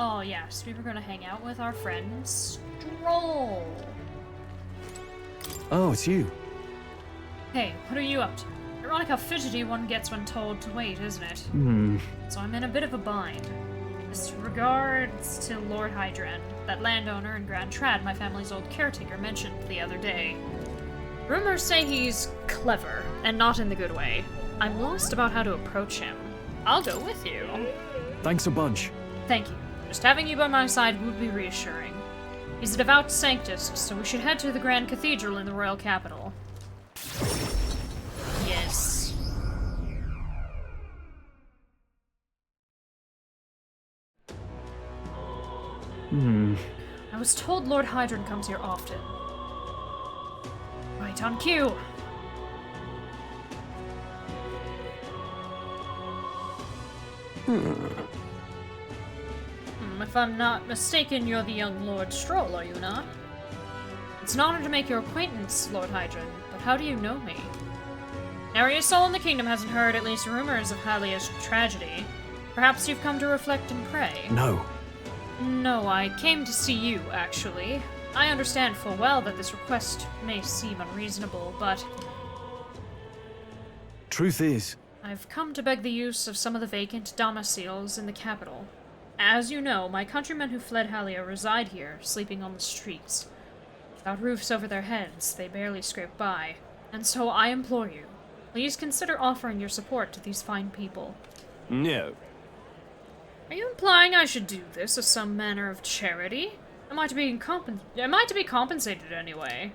Oh yes, we were gonna hang out with our friend Stroll. Oh, it's you. Hey, what are you up to? Ironic how fidgety one gets when told to wait, isn't it? So I'm in a bit of a bind. This regards to Lord Hydran, that landowner in Grand Trad my family's old caretaker mentioned the other day. Rumors say he's clever, and not in the good way. I'm lost about how to approach him. I'll go with you. Thanks a bunch. Thank you. Just having you by my side would be reassuring. He's a devout sanctist, so we should head to the Grand Cathedral in the royal capital. Yes. I was told Lord Hydran comes here often. Right on cue. If I'm not mistaken, you're the young Lord Stroll, are you not? It's an honor to make your acquaintance, Lord Hydran, but how do you know me? Nary a soul in the kingdom hasn't heard at least rumors of Hoorayyyyyy's tragedy. Perhaps you've come to reflect and pray. No. No, I came to see you, actually. I understand full well that this request may seem unreasonable, but Truth is, I've come to beg the use of some of the vacant domiciles in the capital. As you know, my countrymen who fled Hoorayyyyy reside here, sleeping on the streets. Without roofs over their heads, they barely scrape by. And so I implore you, please consider offering your support to these fine people. no. Are you implying I should do this as some manner of charity? Am I to be compensated anyway?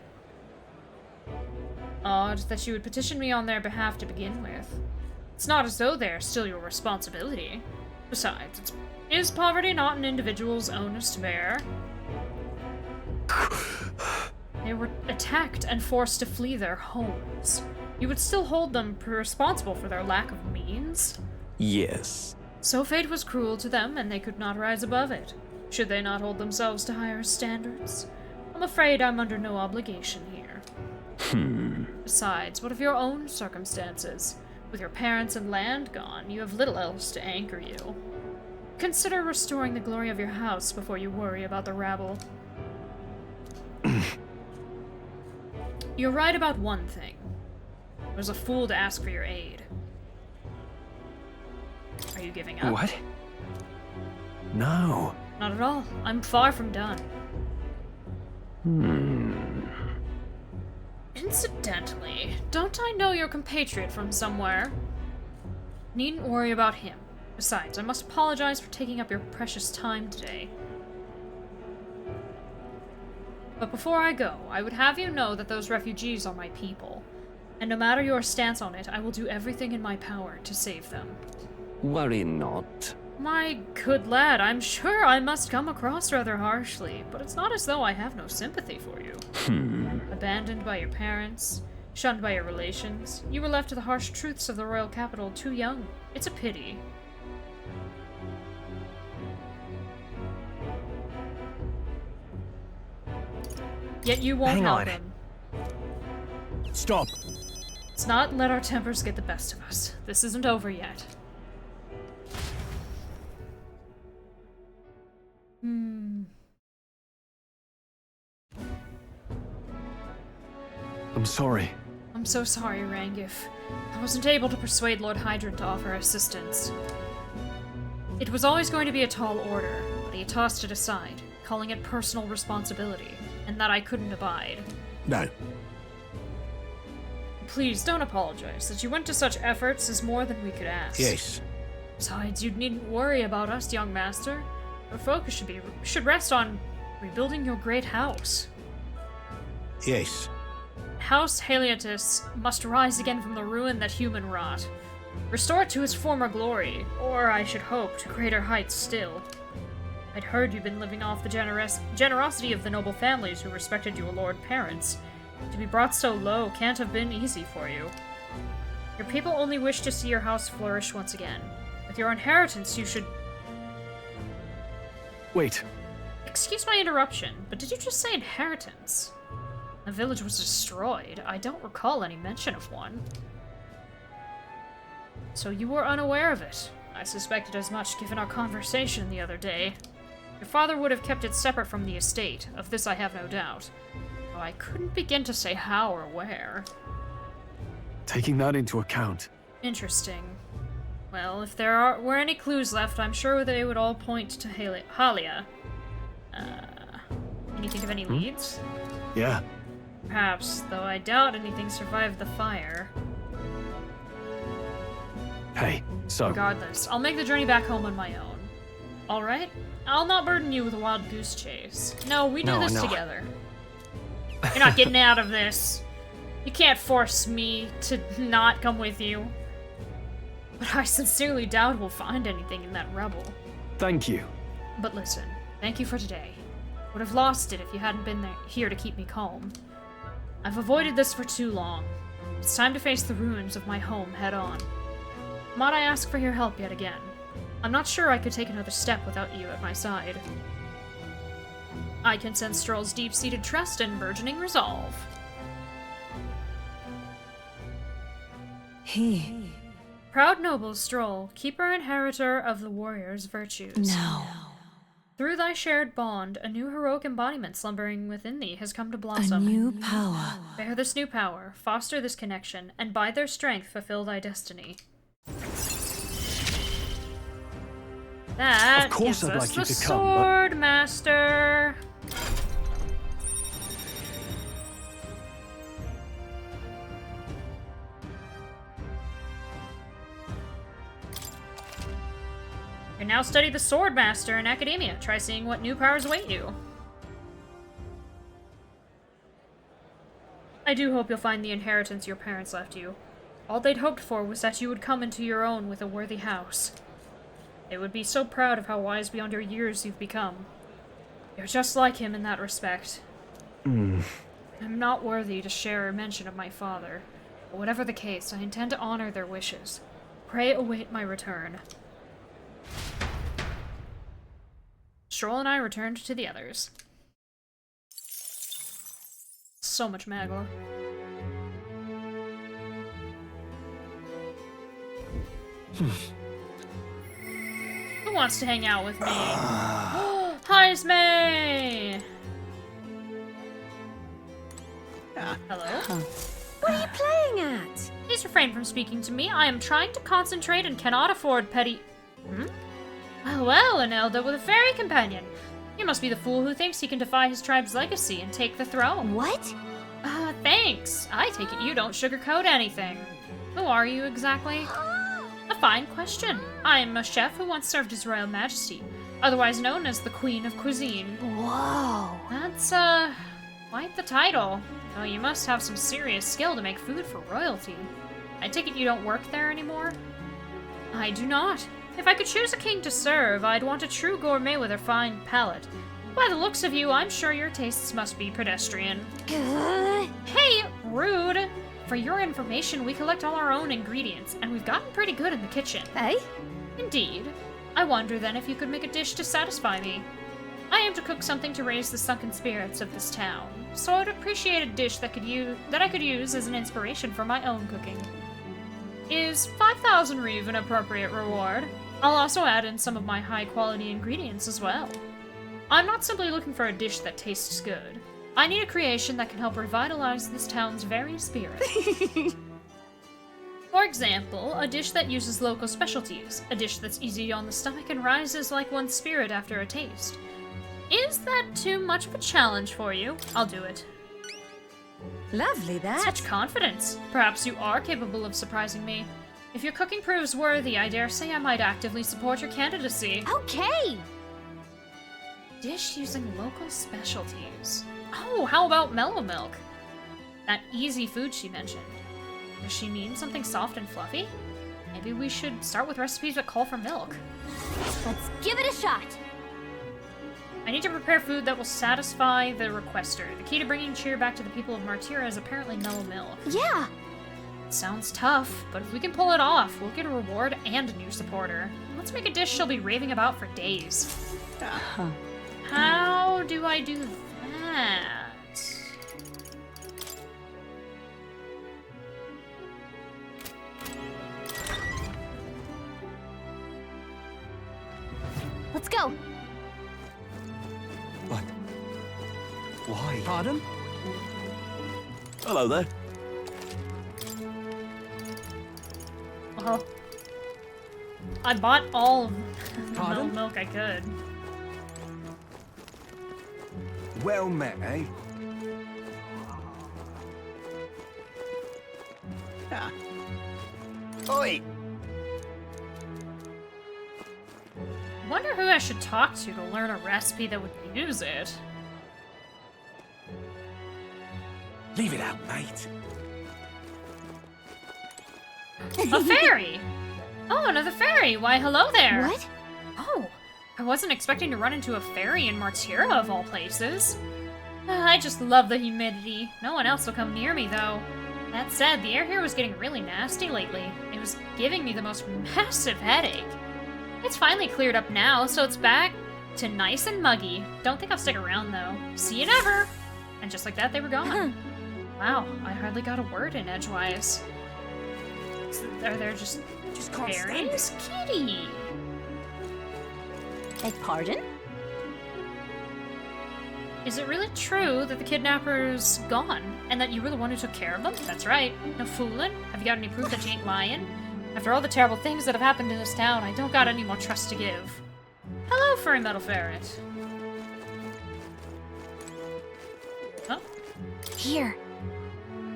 Odd that you would petition me on their behalf to begin with. It's not as though they're still your responsibility. Besides, is poverty not an individual's onus to bear? They were attacked and forced to flee their homes. You would still hold them responsible for their lack of means? Yes. So fate was cruel to them, and they could not rise above it. Should they not hold themselves to higher standards? I'm afraid I'm under no obligation here. Besides, what of your own circumstances? With your parents and land gone, you have little else to anchor you. Consider restoring the glory of your house before you worry about the rabble. You're right about one thing. I was a fool to ask for your aid. Are you giving up? What? No. Not at all. I'm far from done. Incidentally, don't I know your compatriot from somewhere? Needn't worry about him. Besides, I must apologize for taking up your precious time today. But before I go, I would have you know that those refugees are my people. And no matter your stance on it, I will do everything in my power to save them. Worry not. My good lad, I'm sure I must come across rather harshly, but it's not as though I have no sympathy for you. Abandoned by your parents, shunned by your relations, you were left to the harsh truths of the royal capital too young. It's a pity. Yet you won't Hang help on. them. Stop. Let's not let our tempers get the best of us. This isn't over yet. I'm sorry. I'm so sorry, Rangif. I wasn't able to persuade Lord Hydran to offer assistance. It was always going to be a tall order, but he tossed it aside, calling it personal responsibility, and that I couldn't abide. No. Please, don't apologize. That you went to such efforts is more than we could ask. Yes. Besides, you needn't worry about us, young master. Your focus should rest on rebuilding your great house. Yes. House Haliatus must rise again from the ruin that human wrought. Restore it to its former glory, or I should hope, to greater heights still. I'd heard you'd been living off the generosity of the noble families who respected your lord parents. To be brought so low can't have been easy for you. Your people only wish to see your house flourish once again. With your inheritance, you should... Wait. excuse my interruption, but did you just say inheritance? The village was destroyed. I don't recall any mention of one. So you were unaware of it. I suspected as much given our conversation the other day. Your father would have kept it separate from the estate, of this I have no doubt. Though I couldn't begin to say how or where. Taking that into account. Interesting. Well, if there were any clues left, I'm sure they would all point to Halia. Can you think of any leads? Yeah. Perhaps, though I doubt anything survived the fire. Hey, so... Regardless, I'll make the journey back home on my own. Alright? I'll not burden you with a wild goose chase. No, we do this together. You're not getting out of this. You can't force me to not come with you. But I sincerely doubt we'll find anything in that rubble. Thank you. But listen, thank you for today. Would have lost it if you hadn't been here to keep me calm. I've avoided this for too long. It's time to face the ruins of my home head on. Might I ask for your help yet again? I'm not sure I could take another step without you at my side. I can sense Stroll's deep-seated trust and burgeoning resolve. Proud noble Stroll, keeper inheritor of the warrior's virtues. No. Through thy shared bond, a new heroic embodiment slumbering within thee has come to blossom. A new power. Bear this new power, foster this connection, and by their strength fulfill thy destiny. That Of course gives I'd us like you the to come, but- Sword Master. You can now study the Sword Master in academia. Try seeing what new powers await you. I do hope you'll find the inheritance your parents left you. All they'd hoped for was that you would come into your own with a worthy house. They would be so proud of how wise beyond your years you've become. You're just like him in that respect. I'm not worthy to share a mention of my father, but whatever the case, I intend to honor their wishes. Pray await my return. Stroll and I returned to the others. So much Magla. Who wants to hang out with me? Hi, Esme! Hello? What are you playing at? Please refrain from speaking to me. I am trying to concentrate and cannot afford petty... Well, an elder with a fairy companion. You must be the fool who thinks he can defy his tribe's legacy and take the throne. What? Thanks. I take it you don't sugarcoat anything. Who are you exactly? A fine question. I'm a chef who once served His Royal Majesty, otherwise known as the Queen of Cuisine. Whoa. That's, quite the title. Oh, you must have some serious skill to make food for royalty. I take it you don't work there anymore? I do not. If I could choose a king to serve, I'd want a true gourmet with a fine palate. By the looks of you, I'm sure your tastes must be pedestrian. Hey, rude! For your information, we collect all our own ingredients, and we've gotten pretty good in the kitchen. Hey? Indeed. I wonder then if you could make a dish to satisfy me. I aim to cook something to raise the sunken spirits of this town, so I'd appreciate a dish that I could use as an inspiration for my own cooking. Is 5,000 reeve an appropriate reward? I'll also add in some of my high-quality ingredients as well. I'm not simply looking for a dish that tastes good. I need a creation that can help revitalize this town's very spirit. For example, a dish that uses local specialties, a dish that's easy on the stomach and rises like one's spirit after a taste. Is that too much of a challenge for you? I'll do it. Lovely, that. Such confidence. Perhaps you are capable of surprising me. If your cooking proves worthy, I dare say I might actively support your candidacy. Okay. Dish using local specialties. Oh, how about mellow milk? That easy food she mentioned. Does she mean something soft and fluffy? Maybe we should start with recipes that call for milk. Let's give it a shot. I need to prepare food that will satisfy the requester. The key to bringing cheer back to the people of Martira is apparently mellow milk. Yeah. It sounds tough, but if we can pull it off, we'll get a reward and a new supporter. Let's make a dish she'll be raving about for days. How how do I do that? Let's go. What? Why? Pardon? Hello there. Well, I bought all of the Pardon? milk I could. Well met, eh? Oi! Wonder who I should talk to learn a recipe that would use it. Leave it out, mate. A fairy! Oh, another fairy! Why, hello there! What? Oh, I wasn't expecting to run into a fairy in Martira of all places. I just love the humidity. No one else will come near me, though. That said, the air here was getting really nasty lately. It was giving me the most massive headache. It's finally cleared up now, so it's back to nice and muggy. Don't think I'll stick around, though. See you never! And just like that, they were gone. Wow, I hardly got a word in edgewise. Are there just fairies? Kitty! Beg pardon? Is it really true that the kidnapper's gone, and that you were the one who took care of them? That's right. No fooling. Have you got any proof that you ain't lying? After all the terrible things that have happened in this town, I don't got any more trust to give. Hello, furry metal ferret. Oh, Here.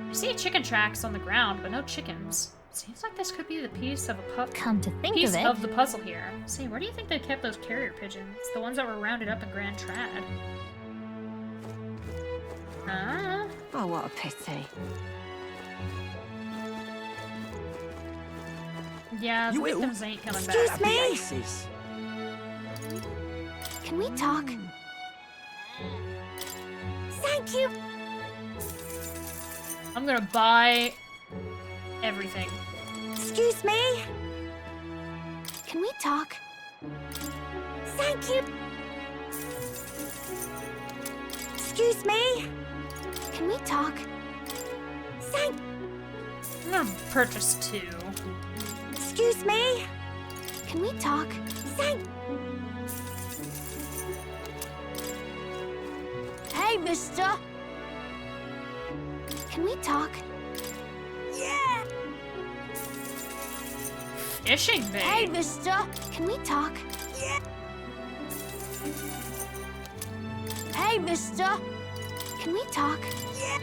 I see chicken tracks on the ground, but no chickens. Seems like this could be the piece of a Come to think piece of it. of the puzzle here. Say, where do you think they kept those carrier pigeons? The ones that were rounded up in Grand Trad. Ah. Oh, what a pity. Yeah, the You will? victims ain't coming Excuse back. me? Aces. Can we talk? Thank you. I'm gonna buy everything. Excuse me? Can we talk? Thank you. Excuse me? Can we talk? Thank... I'm gonna purchase 2. Excuse me? Can we talk? Thank... Hey, mister! Can we talk? Yeah! Fishing bait. Hey, mister! Can we talk? Yeah! Hey, mister! Can we talk? Yeah!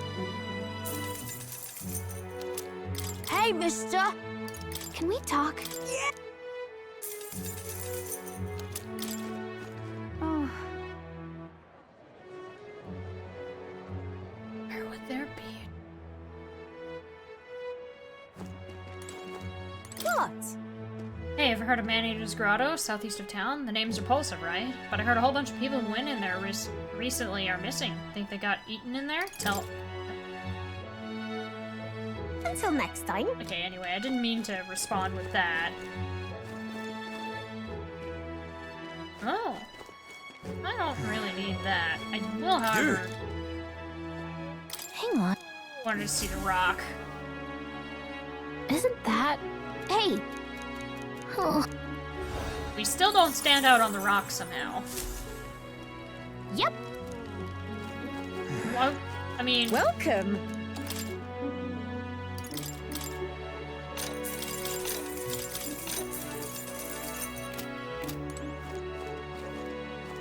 Hey, mister! Can we talk? Yeah! Oh. Where would there be? What? Hey, ever heard of Man-Eater's Grotto, southeast of town? The name's repulsive, right? But I heard a whole bunch of people who went in there recently are missing. Think they got eaten in there? Until next time. Okay, anyway, I didn't mean to respond with that. Oh. I don't really need that. I will, however, Hang on. wanted to see the rock. Isn't that... Hey! Oh. We still don't stand out on the rock somehow. Yep. Well, I mean... Welcome.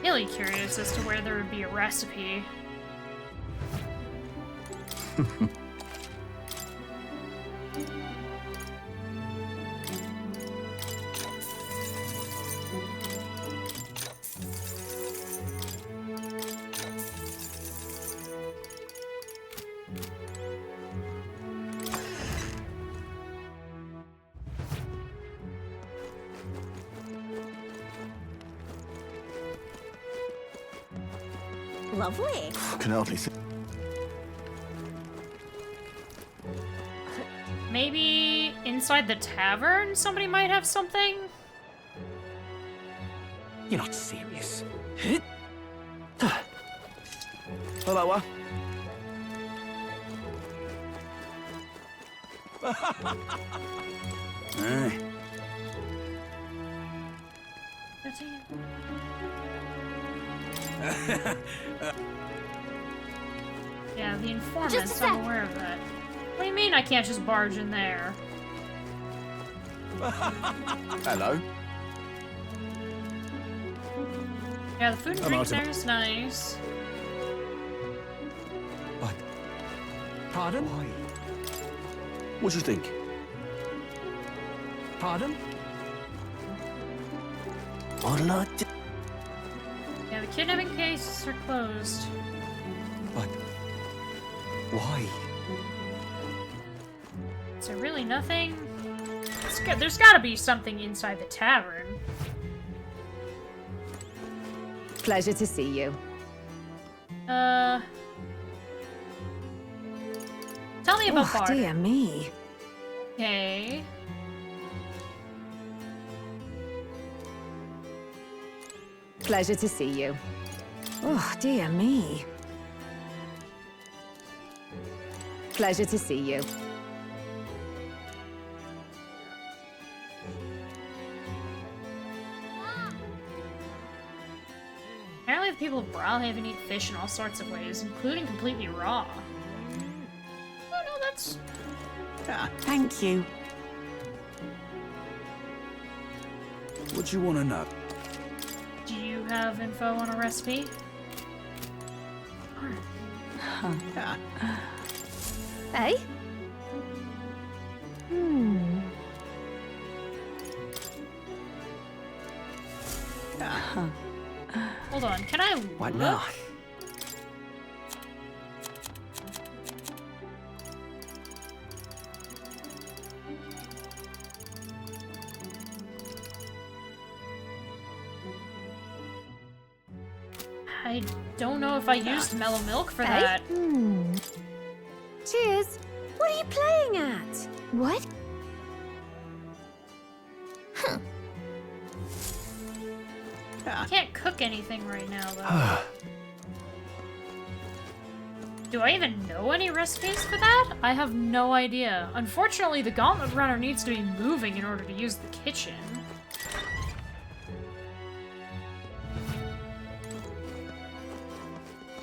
Really curious as to where there would be a recipe. Lovely. Can hardly see. Maybe inside the tavern somebody might have something? You're not serious. Hello, Yeah, the Just a informants, sec. I'm aware of that. What do you mean I can't just barge in there? Hello. Yeah, the food and I'm drink out of- there is nice. But Pardon? why? What do you think? Pardon? Yeah, the kidnapping cases are closed. But why? Is there really nothing? There's gotta be something inside the tavern. Pleasure to see you. Tell me about Oh, Bard. dear me. Okay. Pleasure to see you. Oh, dear me. Pleasure to see you. Apparently the people of Brawlhaven eat fish in all sorts of ways, including completely raw. Oh no, that's... Thank you. What do you want to know? Do you have info on a recipe? Eh? Hold on, can I What look? now? I don't know if I used mellow milk for Eh? that. Cheers. What are you playing at? What? I can't cook anything right now, though. Do I even know any recipes for that? I have no idea. Unfortunately, the gauntlet runner needs to be moving in order to use the kitchen.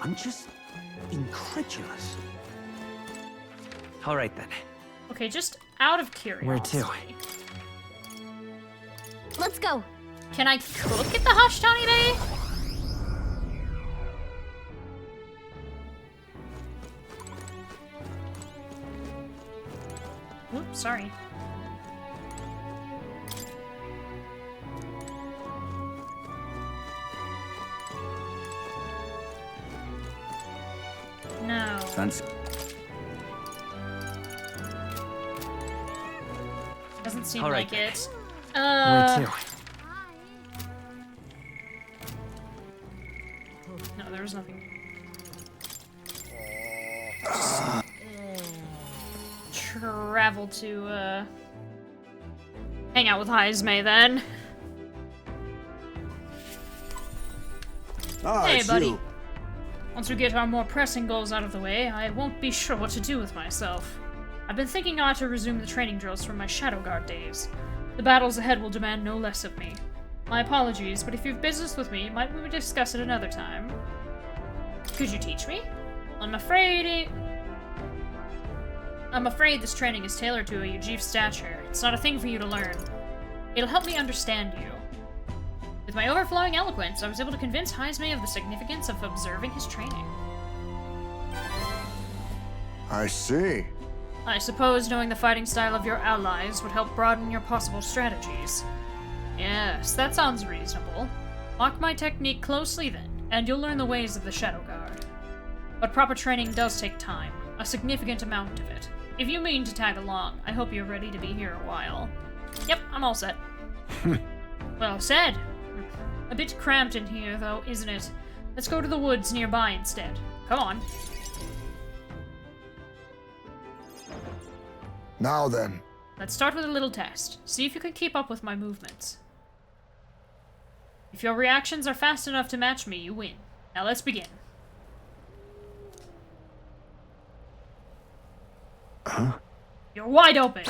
I'm just incredulous. All right then. Okay, just out of curiosity. Where to? Let's go. Can I cook at the Hush Tawny Bay? Oops, sorry. No. Fancy. Doesn't seem All right, like then. it. Where to? No, there was nothing. Travel to, hang out with Heismay then. Hey, buddy. Once we get our more pressing goals out of the way, I won't be sure what to do with myself. I've been thinking I ought to resume the training drills from my Shadow Guard days. The battles ahead will demand no less of me. My apologies, but if you've business with me, might we discuss it another time? Could you teach me? I'm afraid this training is tailored to a Ujif stature. It's not a thing for you to learn. It'll help me understand you. With my overflowing eloquence, I was able to convince Heismay of the significance of observing his training. I see. I suppose knowing the fighting style of your allies would help broaden your possible strategies. Yes, that sounds reasonable. Mark my technique closely then, and you'll learn the ways of the Shadow Guard. But proper training does take time, a significant amount of it. If you mean to tag along, I hope you're ready to be here a while. Yep, I'm all set. Well said. A bit cramped in here, though, isn't it? Let's go to the woods nearby instead. Come on. Now then. Let's start with a little test. See if you can keep up with my movements. If your reactions are fast enough to match me, you win. Now let's begin. Huh? You're wide open.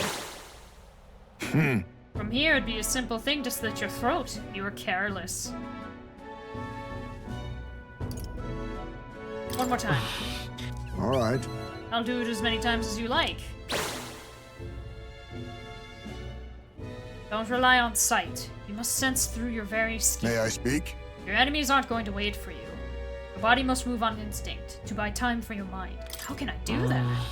From here, it'd be a simple thing to slit your throat. You were careless. One more time. All right. I'll do it as many times as you like. Don't rely on sight. You must sense through your very skin. May I speak? Your enemies aren't going to wait for you. Your body must move on instinct, to buy time for your mind. How can I do that?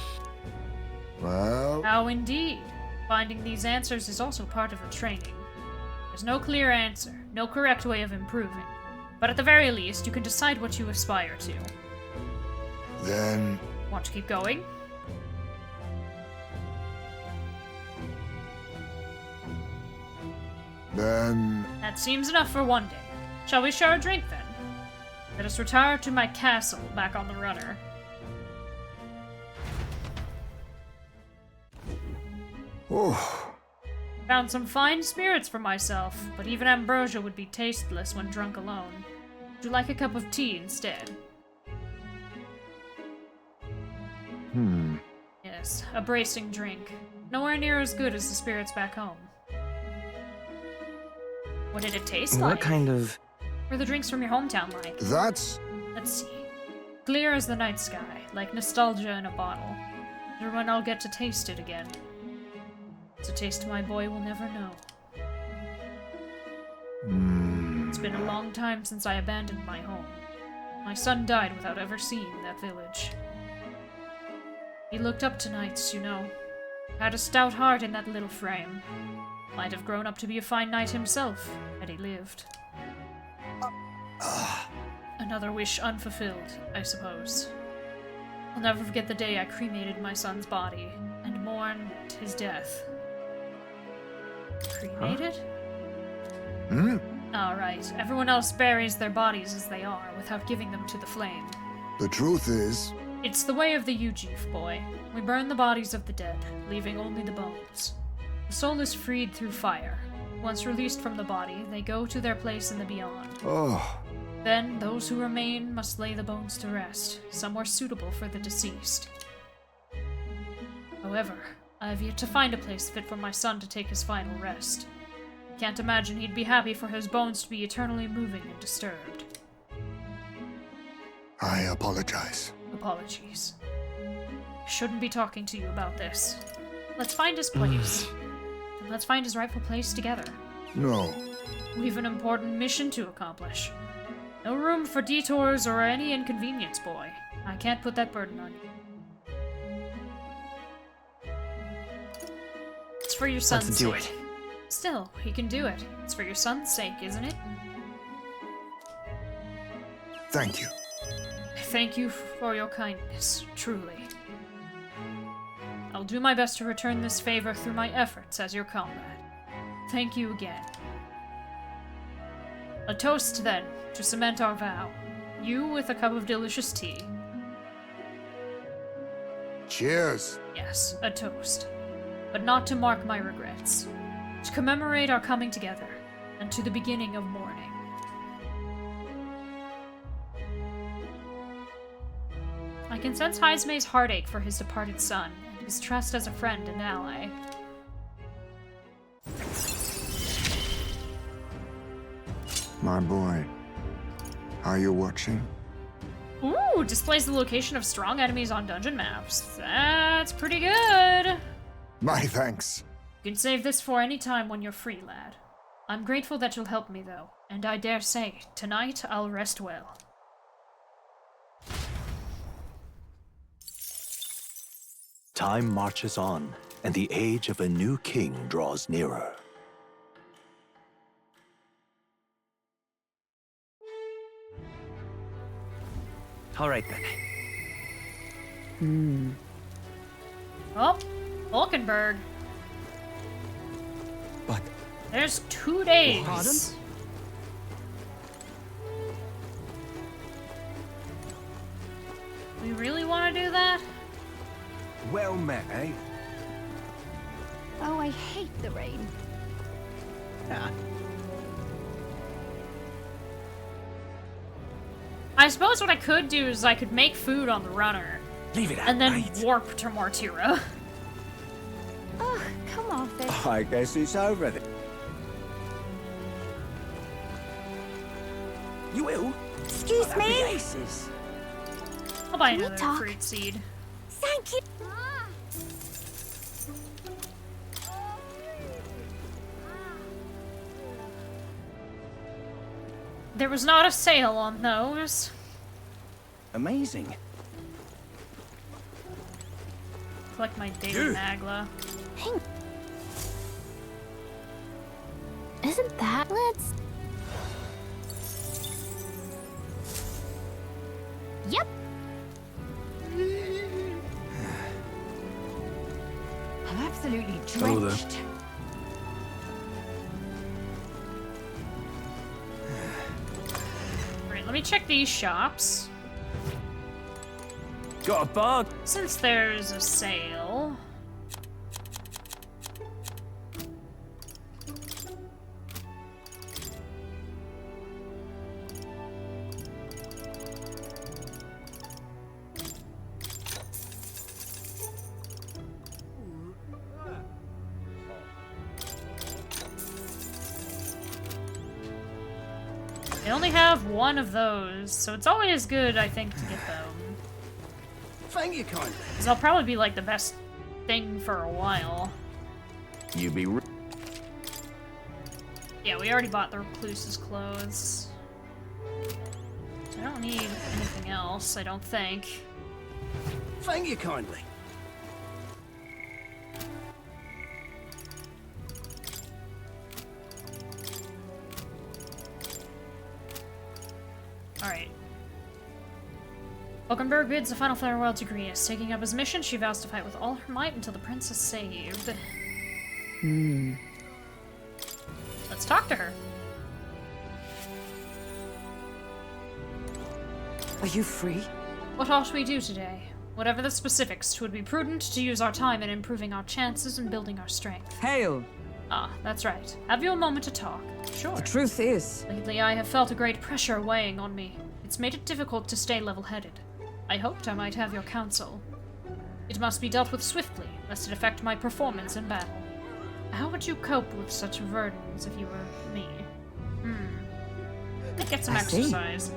Well, How indeed. Finding these answers is also part of the training. There's no clear answer, no correct way of improving. But at the very least, you can decide what you aspire to. then Want to keep going? That seems enough for one day. Shall we share a drink then? Let us retire to my castle back on the runner. Oh, Found some fine spirits for myself, but even ambrosia would be tasteless when drunk alone. Would you like a cup of tea instead? Yes, a bracing drink. Nowhere near as good as the spirits back home. What did it taste like? What kind of... Were the drinks from your hometown like? that's... Let's see. Clear as the night sky, like nostalgia in a bottle. Or when I'll get to taste it again. It's a taste my boy will never know. It's been a long time since I abandoned my home. My son died without ever seeing that village. He looked up to knights, you know. Had a stout heart in that little frame. Might have grown up to be a fine knight himself, had he lived. Another wish unfulfilled, I suppose. I'll never forget the day I cremated my son's body, and mourned his death. Cremated? Alright, everyone else buries their bodies as they are, without giving them to the flame. The truth is... It's the way of the Ujif, boy. We burn the bodies of the dead, leaving only the bones. The soul is freed through fire. Once released from the body, they go to their place in the beyond. Oh, Then, those who remain must lay the bones to rest, somewhere suitable for the deceased. However, I have yet to find a place fit for my son to take his final rest. Can't imagine he'd be happy for his bones to be eternally moving and disturbed. I apologize. Apologies. I shouldn't be talking to you about this. Let's find his place. And let's find his rightful place together. No. We've an important mission to accomplish. No room for detours or any inconvenience, boy. I can't put that burden on you. It's for your son's Let's sake. do it. Still, he can do it. It's for your son's sake, isn't it? Thank you. Thank you for your kindness, truly. I'll do my best to return this favor through my efforts as your comrade. Thank you again. A toast, then, to cement our vow. You with a cup of delicious tea. Cheers. Yes, a toast. But not to mark my regrets. To commemorate our coming together, and to the beginning of mourning. I can sense Heismay's heartache for his departed son, and his trust as a friend and ally. My boy. Are you watching? Ooh, displays the location of strong enemies on dungeon maps. That's pretty good! My thanks. You can save this for any time when you're free, lad. I'm grateful that you'll help me, though, and I dare say, tonight I'll rest well. Time marches on, and the age of a new king draws nearer. All right then. Oh, Valkenburg. But There's 2 days. Pardon? We really want to do that? Well met, eh? Oh, I hate the rain. I suppose what I could do is I could make food on the runner, Leave it out, and then mate. warp to Mortira. come off it. I guess it's over then. You will? Excuse That'd be me? aces. I'll buy Can we another talk? fruit seed. Thank you. There was not a sale on those. Amazing. Collect my daily Dude. magla. Hang. Isn't that? Let's. Yep. I'm absolutely Hello there. drenched. Right, let me check these shops. Got a bug. Since there's a sale. They only have one of those, so it's always good, I think, to get them. Thank you kindly. Because they'll probably be like the best thing for a while. You be Yeah, we already bought the recluse's clothes. I don't need anything else, I don't think. Thank you kindly. Alright. Vulcanberg bids a final farewell to Greece. Taking up his mission, she vows to fight with all her might until the prince is saved. Let's talk to her. Are you free? What ought we do today? Whatever the specifics, 'twould be prudent to use our time in improving our chances and building our strength. Hail! Ah, that's right. Have you a moment to talk? Sure. The truth is, Lately, I have felt a great pressure weighing on me. It's made it difficult to stay level-headed. I hoped I might have your counsel. It must be dealt with swiftly, lest it affect my performance in battle. How would you cope with such burdens if you were me? Get some I see. exercise.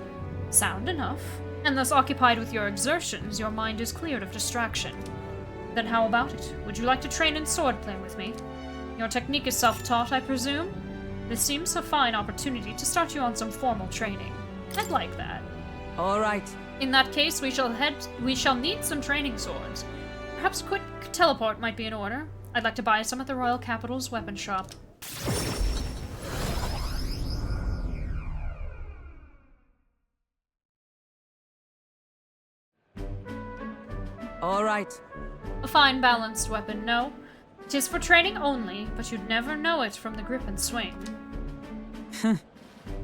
Sound enough. And thus occupied with your exertions, your mind is cleared of distraction. Then how about it? Would you like to train in swordplay with me? Your technique is self-taught, I presume? This seems a fine opportunity to start you on some formal training. I'd like that. all right. In that case, we shall need some training swords. Perhaps a quick teleport might be in order. I'd like to buy some at the Royal Capital's weapon shop. All right. A fine balanced weapon, no? 'Tis for training only, but you'd never know it from the grip and swing.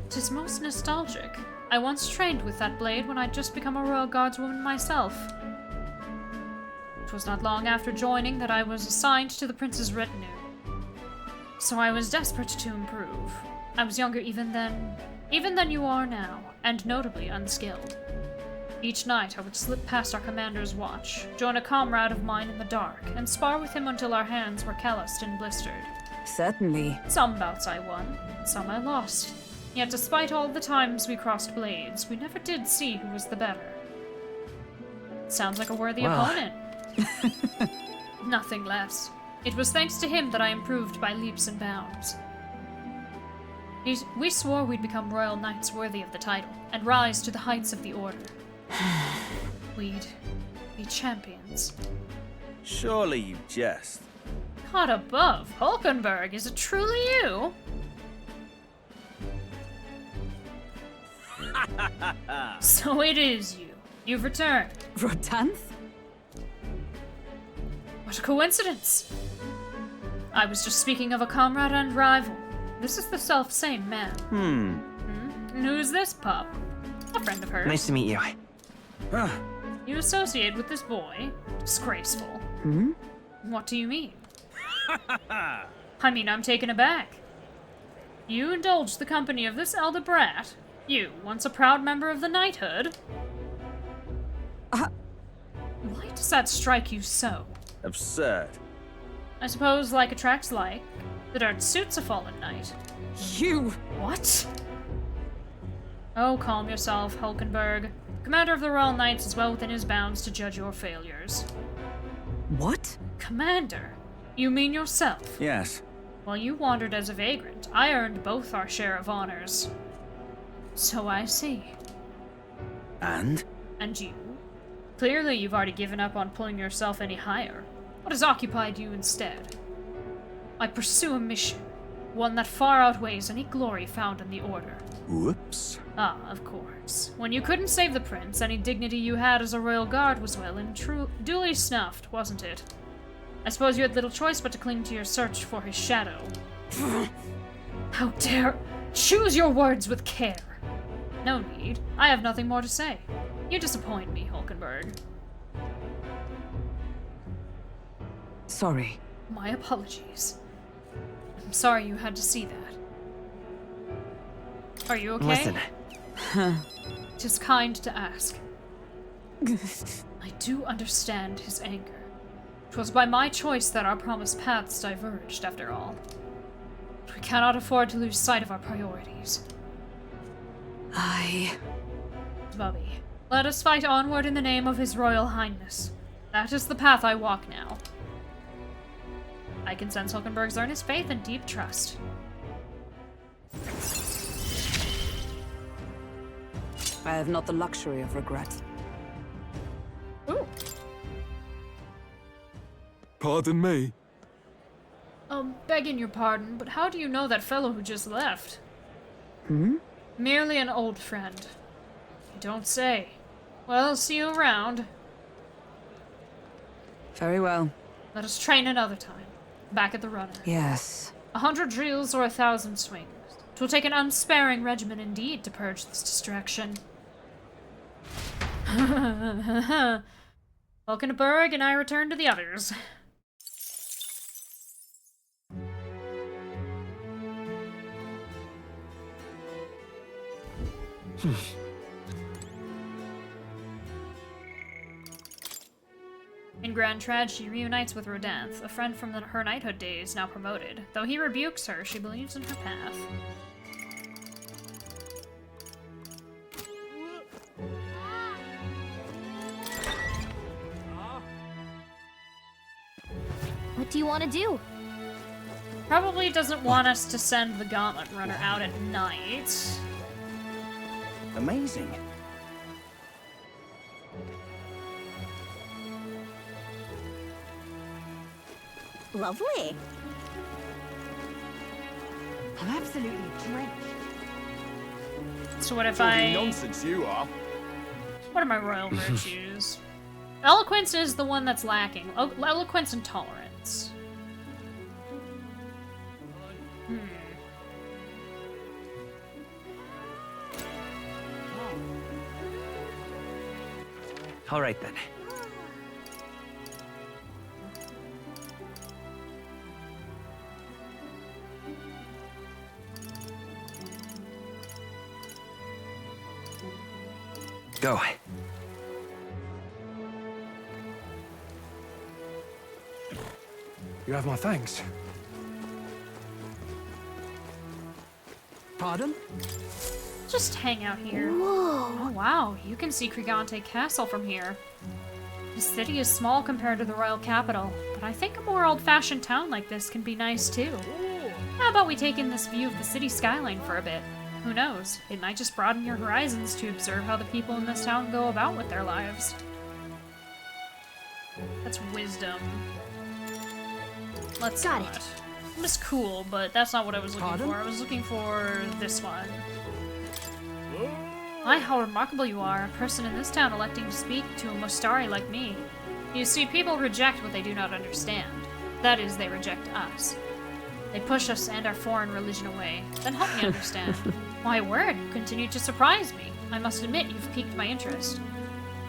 'Tis most nostalgic. I once trained with that blade when I'd just become a Royal Guardswoman myself. 'Twas not long after joining that I was assigned to the prince's retinue. So I was desperate to improve. I was younger even than you are now, and notably unskilled. Each night I would slip past our commander's watch, join a comrade of mine in the dark, and spar with him until our hands were calloused and blistered. Certainly. Some bouts I won, some I lost. Yet despite all the times we crossed blades, we never did see who was the better. Sounds like a worthy opponent. Nothing less. It was thanks to him that I improved by leaps and bounds. We swore we'd become royal knights worthy of the title, and rise to the heights of the order. We'd be champions. Surely you jest. God above, Hulkenberg, is it truly you? So it is you. You've returned. Rotanth? What a coincidence! I was just speaking of a comrade and rival. This is the self-same man. And who's this pup? A friend of hers. Nice to meet you. You associate with this boy? Disgraceful. What do you mean? I mean, I'm taken aback. You indulge the company of this elder brat? You, once a proud member of the knighthood? Why does that strike you so? Absurd. I suppose like attracts like. The dark suits a fallen knight. You! What? Oh, calm yourself, Hulkenberg. Commander of the Royal Knights is well within his bounds to judge your failures. What? Commander? You mean yourself? Yes. While you wandered as a vagrant, I earned both our share of honors. So I see. And? And you? Clearly you've already given up on pulling yourself any higher. What has occupied you instead? I pursue a mission, one that far outweighs any glory found in the Order. Whoops. Ah, of course. When you couldn't save the prince, any dignity you had as a royal guard was well and duly snuffed, wasn't it? I suppose you had little choice but to cling to your search for his shadow. How dare... Choose your words with care! No need. I have nothing more to say. You disappoint me, Hulkenberg. Sorry. My apologies. I'm sorry you had to see that. Are you okay? Listen. Tis kind to ask. I do understand his anger. 'Twas by my choice that our promised paths diverged, after all. But we cannot afford to lose sight of our priorities. Bubby, let us fight onward in the name of His Royal Highness. That is the path I walk now. I can sense Hulkenberg's earnest faith and deep trust. I have not the luxury of regret. Ooh. Pardon me? Begging your pardon, but how do you know that fellow who just left? Hmm? Merely an old friend. You don't say. Well, see you around. Very well. Let us train another time. Back at the runner. Yes. 100 drills or 1,000 swings. 'Twill take an unsparing regimen indeed to purge this distraction. Hulkenberg and I return to the others. In Grand Trad, she reunites with Rodanth, a friend from her knighthood days, now promoted. Though he rebukes her, she believes in her path. What do you want to do? Probably doesn't want us to send the Gauntlet Runner out at night. Amazing. Lovely. I'm absolutely drenched. So what if Talking nonsense, you are. What are my royal virtues? Eloquence is the one that's lacking. Eloquence and tolerance. All right then. Go. You have my thanks. Pardon? Just hang out here. Whoa. Oh wow, you can see Krigante Castle from here. The city is small compared to the royal capital, but I think a more old-fashioned town like this can be nice too. How about we take in this view of the city skyline for a bit? Who knows? It might just broaden your horizons to observe how the people in this town go about with their lives. That's wisdom. Let's Got not. it. It was cool, but that's not what I was looking Pardon? for. I was looking for this one. My, how remarkable you are, a person in this town electing to speak to a Mostari like me. You see, people reject what they do not understand. That is, they reject us. They push us and our foreign religion away. Then help me understand. My word, you continue to surprise me. I must admit, you've piqued my interest.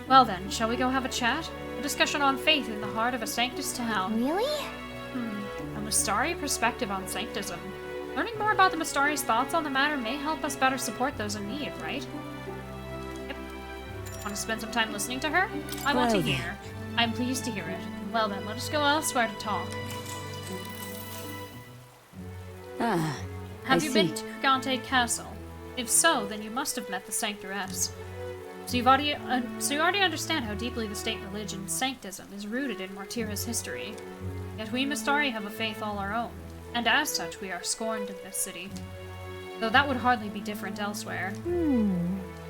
Well then, shall we go have a chat? A discussion on faith in the heart of a sanctus town. Really? A Mostari perspective on sanctism. Learning more about the Mostari's thoughts on the matter may help us better support those in need, right? Yep. Want to spend some time listening to her? I want to Well, hear. I'm pleased to hear it. Well then, let us go elsewhere to talk. Have you been to Gigante Castle? If so, then you must have met the Sanctoress. So you already understand how deeply the state religion, Sanctism, is rooted in Mortira's history. Yet we Mistari have a faith all our own, and as such we are scorned in this city. Though that would hardly be different elsewhere.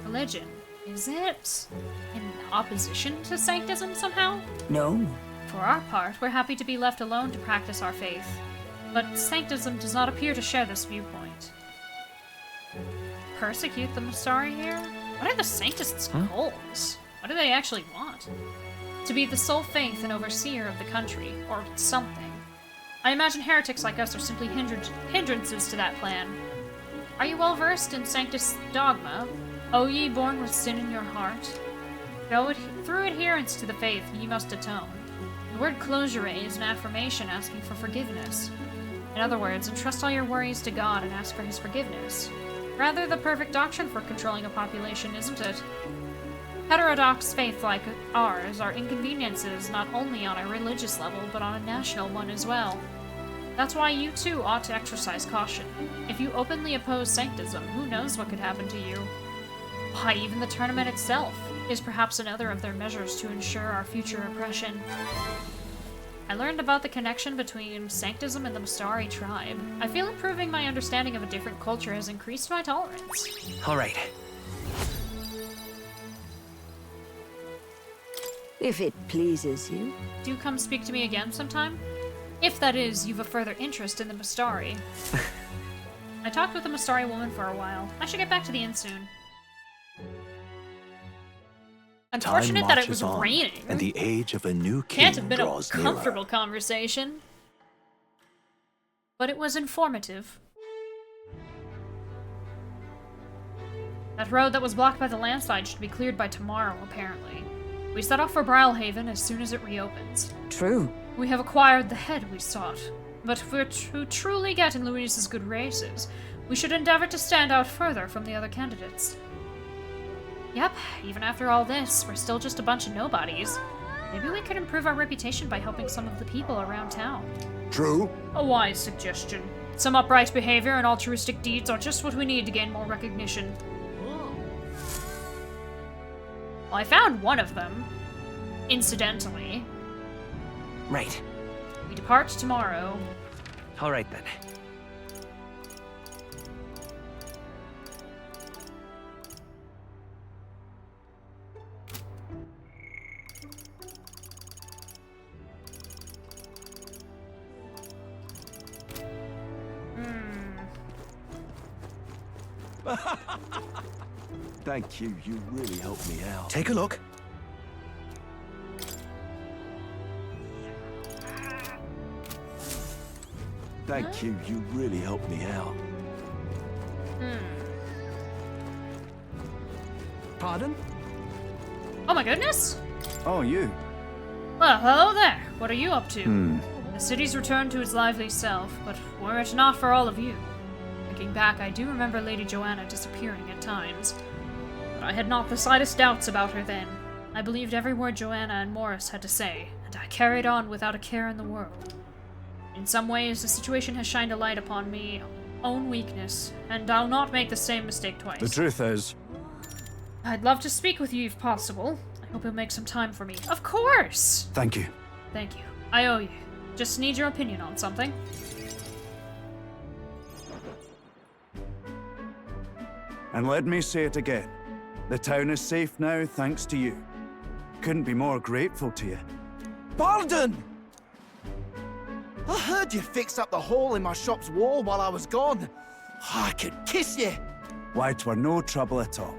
Religion, is it in opposition to Sanctism somehow? No. For our part, we're happy to be left alone to practice our faith. But Sanctism does not appear to share this viewpoint. Persecute the Mistari here? What are the Sanctists' goals? What do they actually want? To be the sole faith and overseer of the country, or something. I imagine heretics like us are simply hindrances to that plan. Are you well versed in Sanctus dogma? O ye born with sin in your heart? Through adherence to the faith, ye must atone. The word closure is an affirmation asking for forgiveness. In other words, entrust all your worries to God and ask for his forgiveness. Rather the perfect doctrine for controlling a population, isn't it? Heterodox faiths like ours are inconveniences not only on a religious level, but on a national one as well. That's why you too ought to exercise caution. If you openly oppose Sanctism, who knows what could happen to you? Why, even the tournament itself is perhaps another of their measures to ensure our future oppression. I learned about the connection between Sanctism and the Mistari tribe. I feel improving my understanding of a different culture has increased my tolerance. All right. If it pleases you. Do come speak to me again sometime? If, that is, you've a further interest in the Mistari. I talked with the Mistari woman for a while. I should get back to the inn soon. Unfortunate that it was raining. And the age of a new king Can't have been a draws comfortable nearer. conversation. But it was informative. That road that was blocked by the landslide should be cleared by tomorrow, apparently. We set off for Brilhaven as soon as it reopens. True. We have acquired the head we sought. But if we're to truly get in Louise's good graces, we should endeavor to stand out further from the other candidates. Yep, even after all this, we're still just a bunch of nobodies. Maybe we could improve our reputation by helping some of the people around town. True. A wise suggestion. Some upright behavior and altruistic deeds are just what we need to gain more recognition. Well, I found one of them. Incidentally. Right. We depart tomorrow. All right then. Thank you. You really helped me out. Take a look. Thank you. You really helped me out. Pardon? Oh my goodness! Oh, you. Well, hello there. What are you up to? The city's returned to its lively self, but were it not for all of you. Looking back, I do remember Lady Joanna disappearing at times. But I had not the slightest doubts about her then. I believed every word Joanna and Morris had to say, and I carried on without a care in the world. In some ways, the situation has shined a light upon me own weakness, and I'll not make the same mistake twice. The truth is, I'd love to speak with you if possible. I hope you'll make some time for me. Of course! thank you. Thank you. I owe you. Just need your opinion on something. And let me say it again. The town is safe now thanks to you. Couldn't be more grateful to you. Pardon! I heard you fixed up the hole in my shop's wall while I was gone. I could kiss you. Why, 'twere no trouble at all.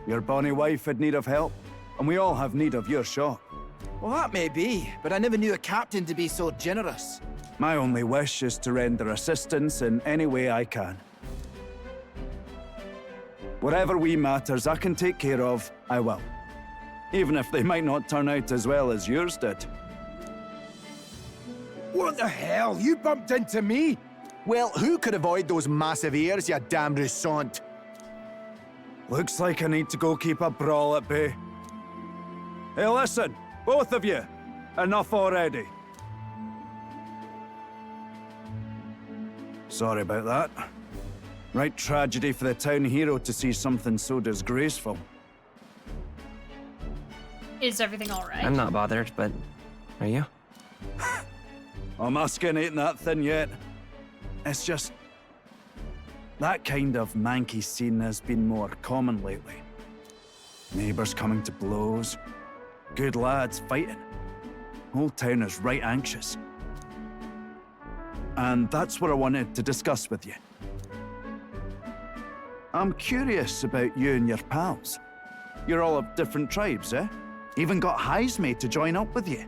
Your bonny wife had need of help, and we all have need of your shop. Well, that may be, but I never knew a captain to be so generous. My only wish is to render assistance in any way I can. Whatever wee matters I can take care of, I will. Even if they might not turn out as well as yours did. What the hell? You bumped into me? Well, who could avoid those massive ears, you damn russant? Looks like I need to go keep a brawl at bay. Hey, listen, both of you. Enough already. Sorry about that. Right tragedy for the town hero to see something so disgraceful. Is everything alright? I'm not bothered, but are you? My skin ain't that thin yet. It's just... that kind of manky scene has been more common lately. Neighbours coming to blows. Good lads fighting. Whole town is right anxious. And that's what I wanted to discuss with you. I'm curious about you and your pals. You're all of different tribes, eh? Even got Highs made to join up with you.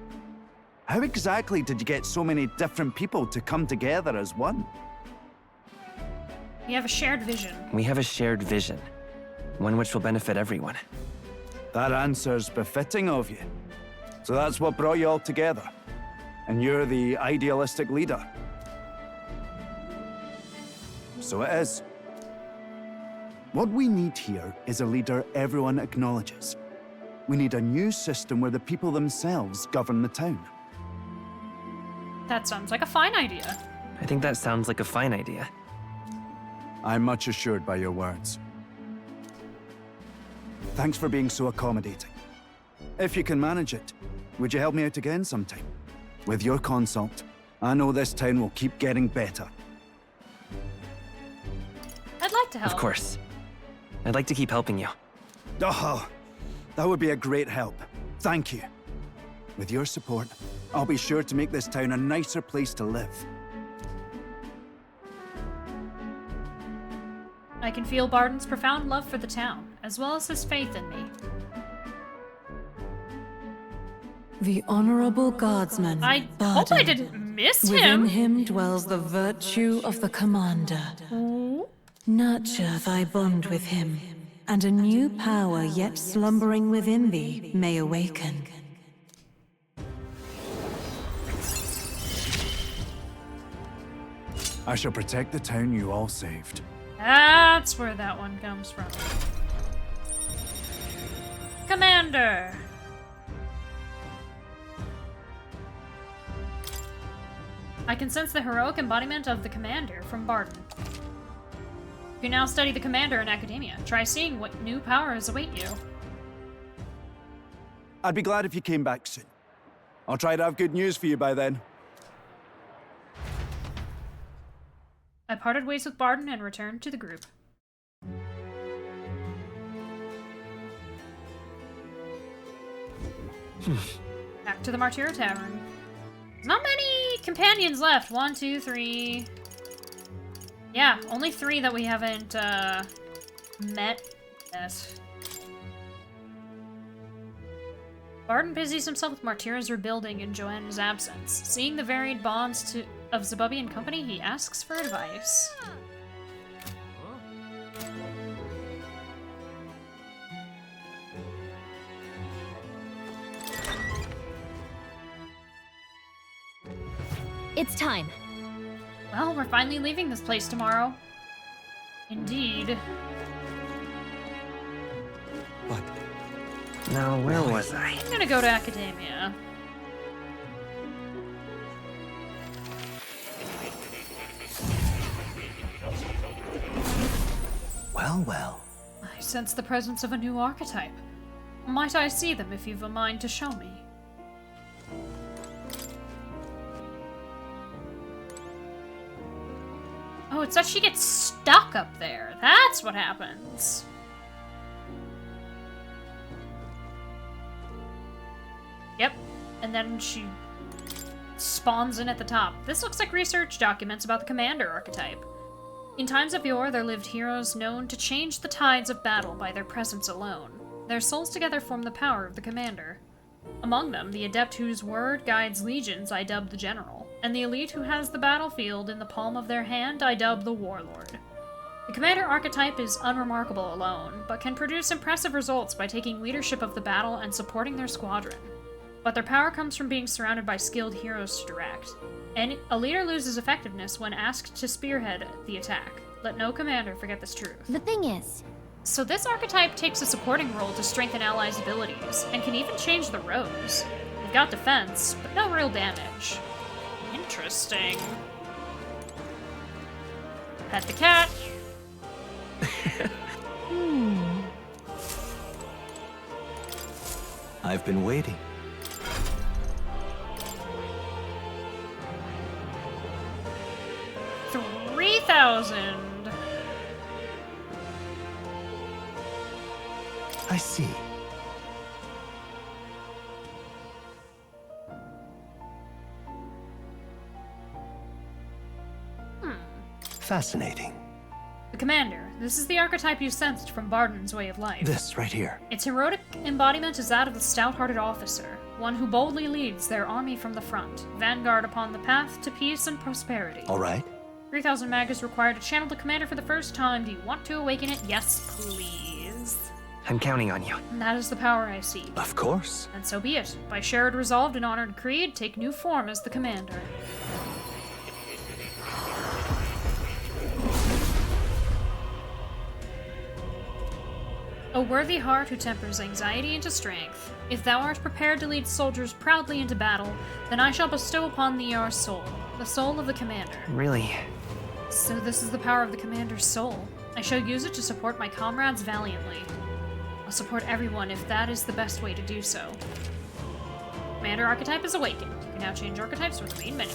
How exactly did you get so many different people to come together as one? We have a shared vision. We have a shared vision. One which will benefit everyone. That answer's befitting of you. So that's what brought you all together. And you're the idealistic leader. So it is. What we need here is a leader everyone acknowledges. We need a new system where the people themselves govern the town. That sounds like a fine idea. I think that sounds like a fine idea. I'm much assured by your words. Thanks for being so accommodating. If you can manage it, would you help me out again sometime? With your consult, I know this town will keep getting better. I'd like to help. Of course. I'd like to keep helping you. Oh, that would be a great help. Thank you. With your support, I'll be sure to make this town a nicer place to live. I can feel Barden's profound love for the town, as well as his faith in me. The Honorable Guardsman, I hope I didn't miss Within him. him dwells the virtue of the Commander. Nurture thy bond with him, and a new power yet slumbering within thee may awaken. I shall protect the town you all saved. That's where that one comes from. Commander! I can sense the heroic embodiment of the Commander from Barden. You can now study the Commander in academia. Try seeing what new powers await you. I'd be glad if you came back soon. I'll try to have good news for you by then. I parted ways with Barden and returned to the group. Back to the Martyr Tavern. There's not many companions left. 1, 2, 3. Yeah, only 3 that we haven't met yet. Barden busies himself with Martyr's rebuilding in Joanna's absence. Seeing the varied bonds of Zabubi and company, he asks for advice. It's time. Well, we're finally leaving this place tomorrow. Indeed. What? Now, where was I? I'm gonna go to academia. Well, well. I sense the presence of a new archetype. Might I see them if you've a mind to show me? Oh, it says she gets stuck up there. That's what happens. Yep. And then she spawns in at the top. This looks like research documents about the Commander archetype. In times of yore, there lived heroes known to change the tides of battle by their presence alone. Their souls together form the power of the Commander. Among them, the adept whose word guides legions I dub the General, and the elite who has the battlefield in the palm of their hand I dub the Warlord. The Commander archetype is unremarkable alone, but can produce impressive results by taking leadership of the battle and supporting their squadron. But their power comes from being surrounded by skilled heroes to direct. And a leader loses effectiveness when asked to spearhead the attack. Let no commander forget this truth. The thing is... So this archetype takes a supporting role to strengthen allies' abilities, and can even change the rows. They've got defense, but no real damage. Interesting. Pet the cat. I've been waiting. $3,000. I see. Fascinating. The Commander. This is the archetype you sensed from Barden's way of life. This right here. Its heroic embodiment is that of the stout-hearted officer, one who boldly leads their army from the front, vanguard upon the path to peace and prosperity. All right. 3,000 mag is required to channel the Commander for the first time. Do you want to awaken it? Yes, please. I'm counting on you. And that is the power I seek. Of course. And so be it. By shared resolved and honored creed, take new form as the Commander. A worthy heart who tempers anxiety into strength. If thou art prepared to lead soldiers proudly into battle, then I shall bestow upon thee our soul, the soul of the Commander. Really? So this is the power of the Commander's soul. I shall use it to support my comrades valiantly. I'll support everyone if that is the best way to do so. Commander archetype is awakened. You can now change archetypes with the main menu.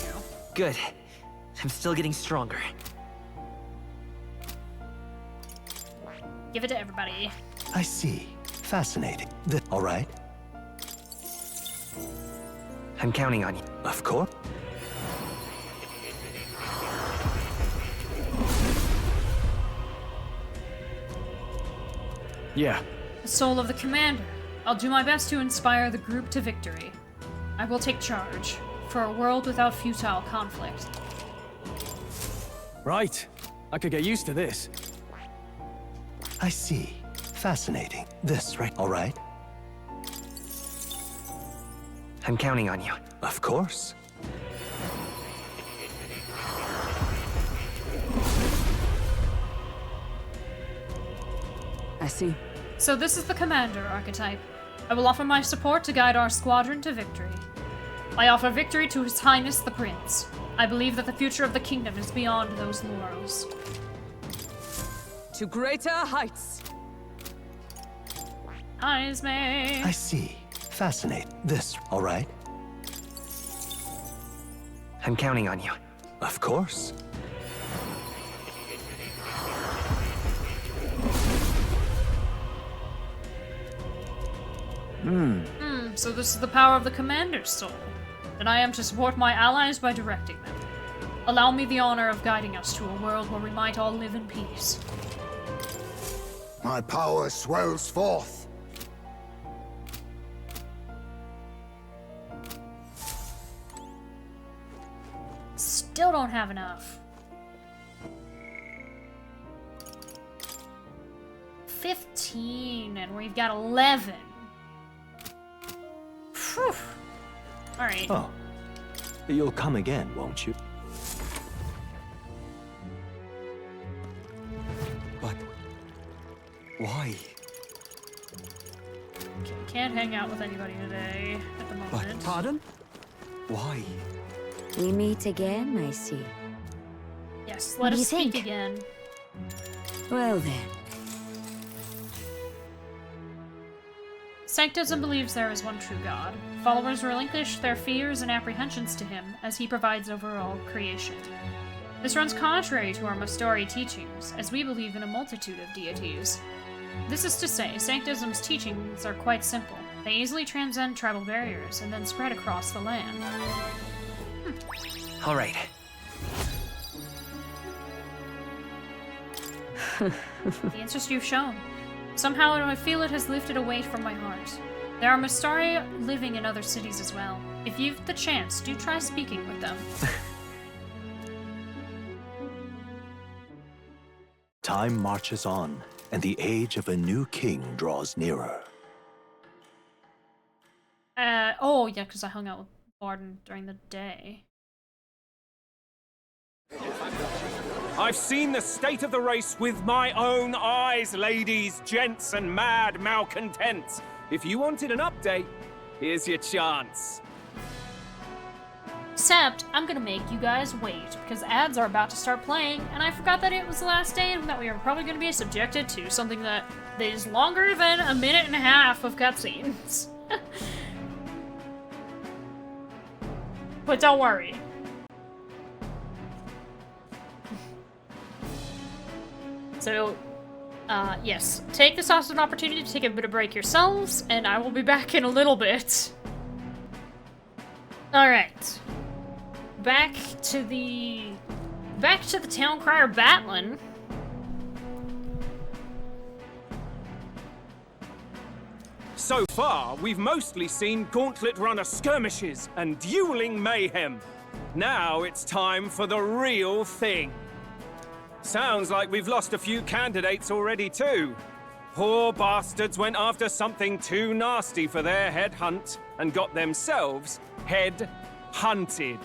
Good. I'm still getting stronger. Give it to everybody. I see. Fascinating. All right. I'm counting on you. Of course. Yeah. The soul of the Commander. I'll do my best to inspire the group to victory. I will take charge for a world without futile conflict. Right. I could get used to this. I see. Fascinating. This right. All right. I'm counting on you. Of course. I see. So this is the Commander archetype. I will offer my support to guide our squadron to victory. I offer victory to His Highness the Prince. I believe that the future of the kingdom is beyond those laurels. To greater heights. Eyes may. I see. Fascinating. This. All right. I'm counting on you. Of course. So this is the power of the Commander's soul. Then I am to support my allies by directing them. Allow me the honor of guiding us to a world where we might all live in peace. My power swells forth. Still don't have enough. 15, and we've got 11. Phew. All right. Oh. You'll come again, won't you? But why? Can't hang out with anybody today at the moment. But pardon? Why? We meet again, I see. Yes, What let do you us speak think? again. Well then. Sanctism believes there is one true God. Followers relinquish their fears and apprehensions to him as he provides overall creation. This runs contrary to our Mastori teachings, as we believe in a multitude of deities. This is to say, Sanctism's teachings are quite simple. They easily transcend tribal barriers and then spread across the land. All right. The interest you've shown. Somehow I feel it has lifted a weight from my heart. There are Mastari living in other cities as well. If you've the chance, do try speaking with them. Time marches on, and the age of a new king draws nearer. Oh, yeah, because I hung out with Barden during the day. I've seen the state of the race with my own eyes, ladies, gents, and mad malcontents. If you wanted an update, here's your chance. Except, I'm gonna make you guys wait, because ads are about to start playing, and I forgot that it was the last day and that we are probably gonna be subjected to something that is longer than a minute and a half of cutscenes. But don't worry. So, yes. Take this as an opportunity to take a bit of break yourselves, and I will be back in a little bit. Alright. Back to the town crier battling. So far, we've mostly seen Gauntlet Runner skirmishes and dueling mayhem. Now it's time for the real thing. Sounds like we've lost a few candidates already too. Poor bastards went after something too nasty for their head hunt and got themselves head hunted.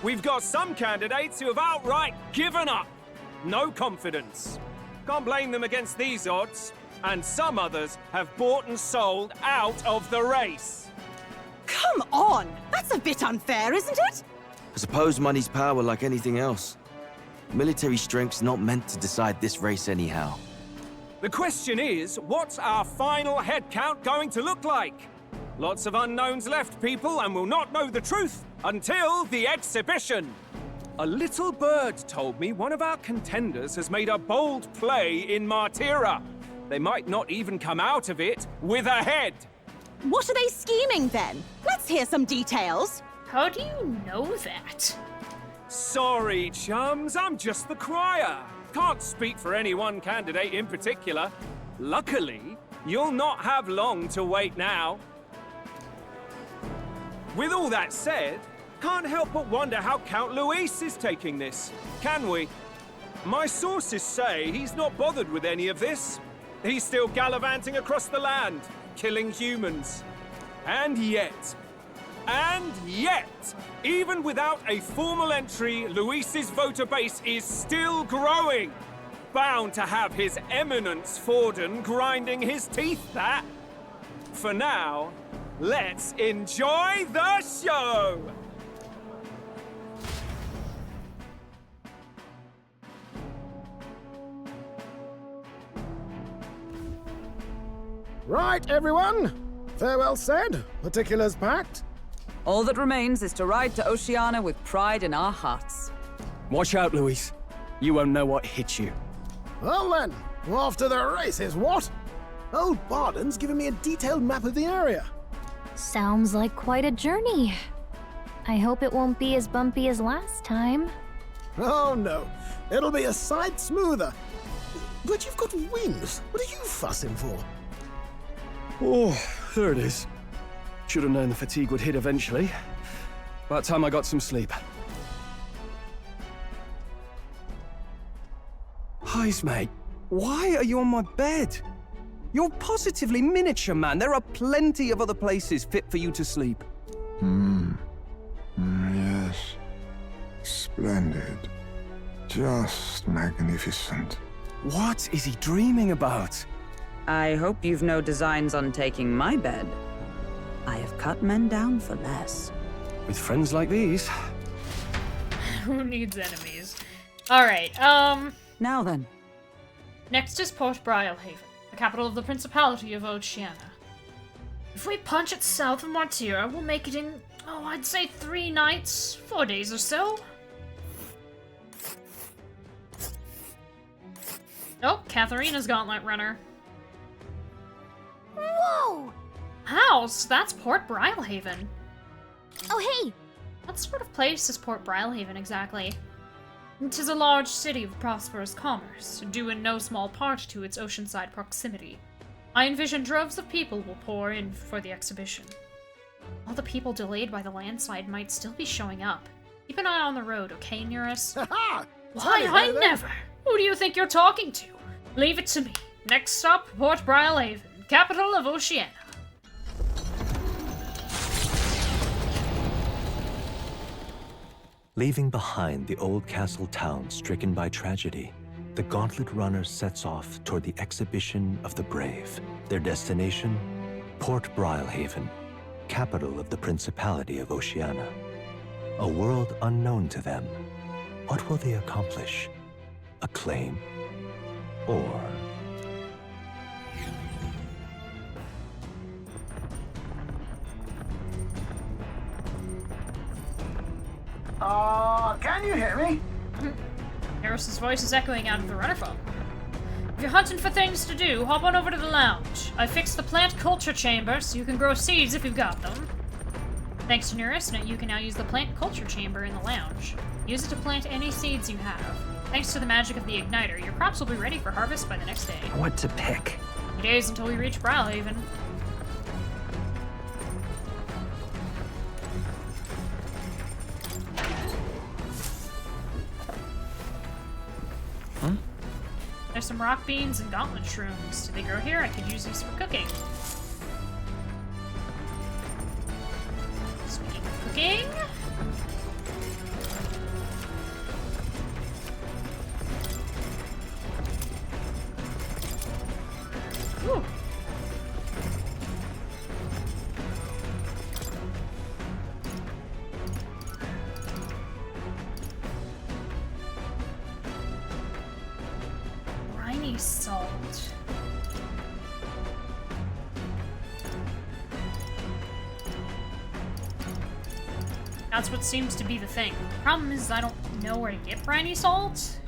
We've got some candidates who have outright given up. No confidence. Can't blame them against these odds. And some others have bought and sold out of the race. Come on! That's a bit unfair, isn't it? I suppose money's power like anything else. Military strength's not meant to decide this race anyhow. The question is, what's our final head count going to look like? Lots of unknowns left, people, and we'll not know the truth until the exhibition. A little bird told me one of our contenders has made a bold play in Martyra. They might not even come out of it with a head. What are they scheming then? Let's hear some details. How do you know that? Sorry, chums, I'm just the crier. Can't speak for any one candidate in particular. Luckily, you'll not have long to wait now. With all that said, can't help but wonder how Count Luis is taking this, can we? My sources say he's not bothered with any of this. He's still gallivanting across the land, killing humans. And yet, even without a formal entry, Luis's voter base is still growing. Bound to have his eminence Forden grinding his teeth, that. For now, let's enjoy the show! Right, everyone. Farewell said, particulars packed. All that remains is to ride to Oceania with pride in our hearts. Watch out, Luis. You won't know what hit you. Well then, off to the races, what? Old Barden's given me a detailed map of the area. Sounds like quite a journey. I hope it won't be as bumpy as last time. Oh no, it'll be a sight smoother. But you've got wings. What are you fussing for? Oh, there it is. Should have known the fatigue would hit eventually. About time I got some sleep. Heis, mate. Why are you on my bed? You're positively miniature, man. There are plenty of other places fit for you to sleep. Yes. Splendid. Just magnificent. What is he dreaming about? I hope you've no designs on taking my bed. I have cut men down for less. With friends like these. Who needs enemies? Alright, Now then. next is Port Brialhaven, the capital of the Principality of Oceania. If we punch it south of Martyra, we'll make it in, I'd say 3 nights, 4 days or so. Oh, Katharina's Gauntlet Runner. Whoa! House? That's Port Brialhaven. Oh, hey! What sort of place is Port Brialhaven exactly? It is a large city of prosperous commerce, due in no small part to its oceanside proximity. I envision droves of people will pour in for the exhibition. All the people delayed by the landslide might still be showing up. Keep an eye on the road, okay, Nearest? Ha-ha! Why, I never! Who do you think you're talking to? Leave it to me. Next stop, Port Brialhaven, capital of Oceania. Leaving behind the old castle town stricken by tragedy, the Gauntlet Runner sets off toward the exhibition of the brave. Their destination, Port Brialhaven, capital capital of the Principality of Oceania. A world unknown to them. What will they accomplish? Acclaim? Or... Can you hear me? Eris's voice is echoing out of the runner phone. If you're hunting for things to do, hop on over to the lounge. I fixed the plant culture chamber so you can grow seeds if you've got them. Thanks to Neris, you can now use the plant culture chamber in the lounge. Use it to plant any seeds you have. Thanks to the magic of the igniter, your crops will be ready for harvest by the next day. What to pick? 2 days until we reach Browhaven. There's some rock beans and gauntlet shrooms. Do they grow here? I could use these for cooking. Speaking of cooking... Ooh. Briny salt. That's what seems to be the thing. The problem is I don't know where to get briny salt.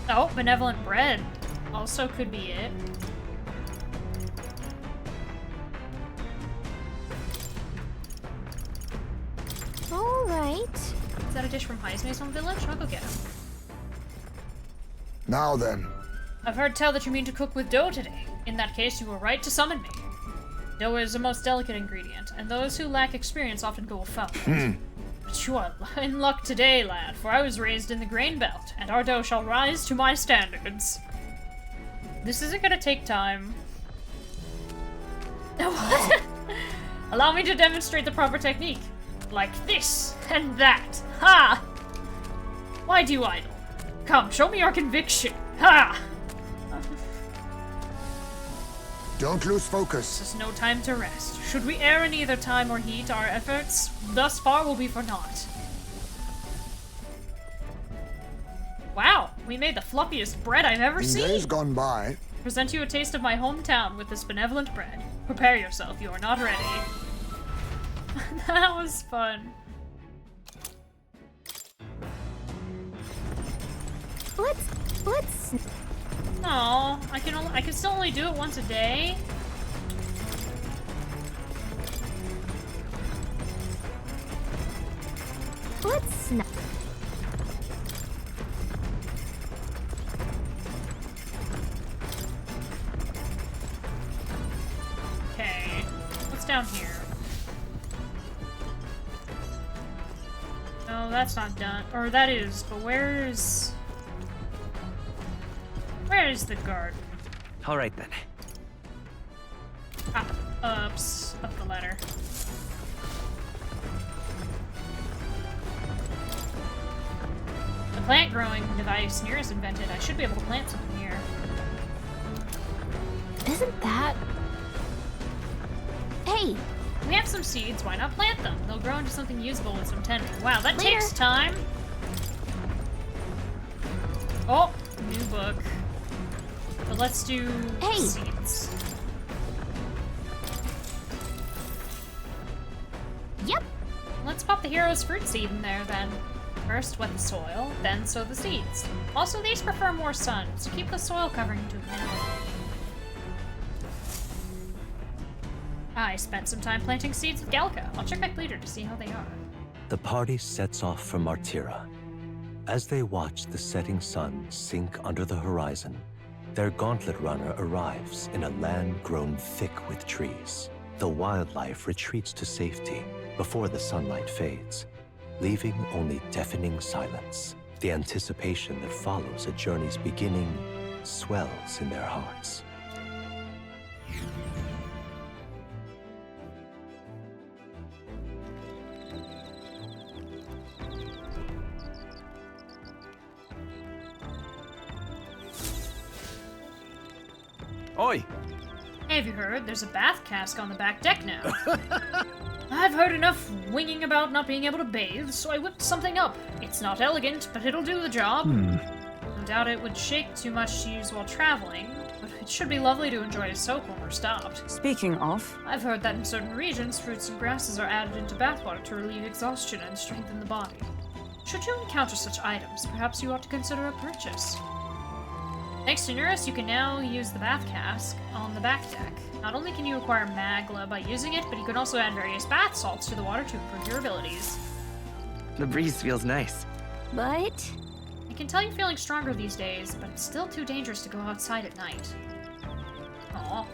Oh, benevolent bread also could be it. Alright. Is that a dish from High's Maison Village? I'll go get him. Now then. I've heard tell that you mean to cook with dough today. In that case, you were right to summon me. Dough is a most delicate ingredient, and those who lack experience often go afoul. But you are in luck today, lad, for I was raised in the grain belt, and our dough shall rise to my standards. This isn't gonna take time. What? Allow me to demonstrate the proper technique. Like this, and that. Ha! Why do you idle? Come, show me your conviction. Ha! Don't lose focus. This is no time to rest. Should we err in either time or heat, our efforts thus far will be for naught. Wow, we made the fluffiest bread I've ever seen. In days gone by. Present you a taste of my hometown with this benevolent bread. Prepare yourself, you are not ready. That was fun. Let's. No, I can still only do it once a day. Let's not. Okay, what's down here? No, that's not done. Or that is, but where's the garden? Alright then. Up the ladder. The plant growing device Neris invented. I should be able to plant something here. Isn't that... Hey! We have some seeds, why not plant them? They'll grow into something usable with some tending. Wow, that Later. takes time! Oh, new book. But let's do seeds. Yep. Let's pop the hero's fruit seed in there then. First wet the soil, then sow the seeds. Also, these prefer more sun, so keep the soil covering to a minimum. I spent some time planting seeds with Galka. I'll check back later to see how they are. The party sets off for Martira. As they watch the setting sun sink under the horizon, their gauntlet runner arrives in a land grown thick with trees. The wildlife retreats to safety before the sunlight fades, leaving only deafening silence. The anticipation that follows a journey's beginning swells in their hearts. Oi! Hey, have you heard? There's a bath cask on the back deck now. I've heard enough winging about not being able to bathe, so I whipped something up. It's not elegant, but it'll do the job. I doubt it would shake too much to use while traveling, but it should be lovely to enjoy a soak when we're stopped. Speaking of, I've heard that in certain regions, fruits and grasses are added into bathwater to relieve exhaustion and strengthen the body. Should you encounter such items, perhaps you ought to consider a purchase. Thanks to Nurse, you can now use the bath cask on the back deck. Not only can you acquire Magla by using it, but you can also add various bath salts to the water to improve your abilities. The breeze feels nice. But... I can tell you're feeling stronger these days, but it's still too dangerous to go outside at night. Aw.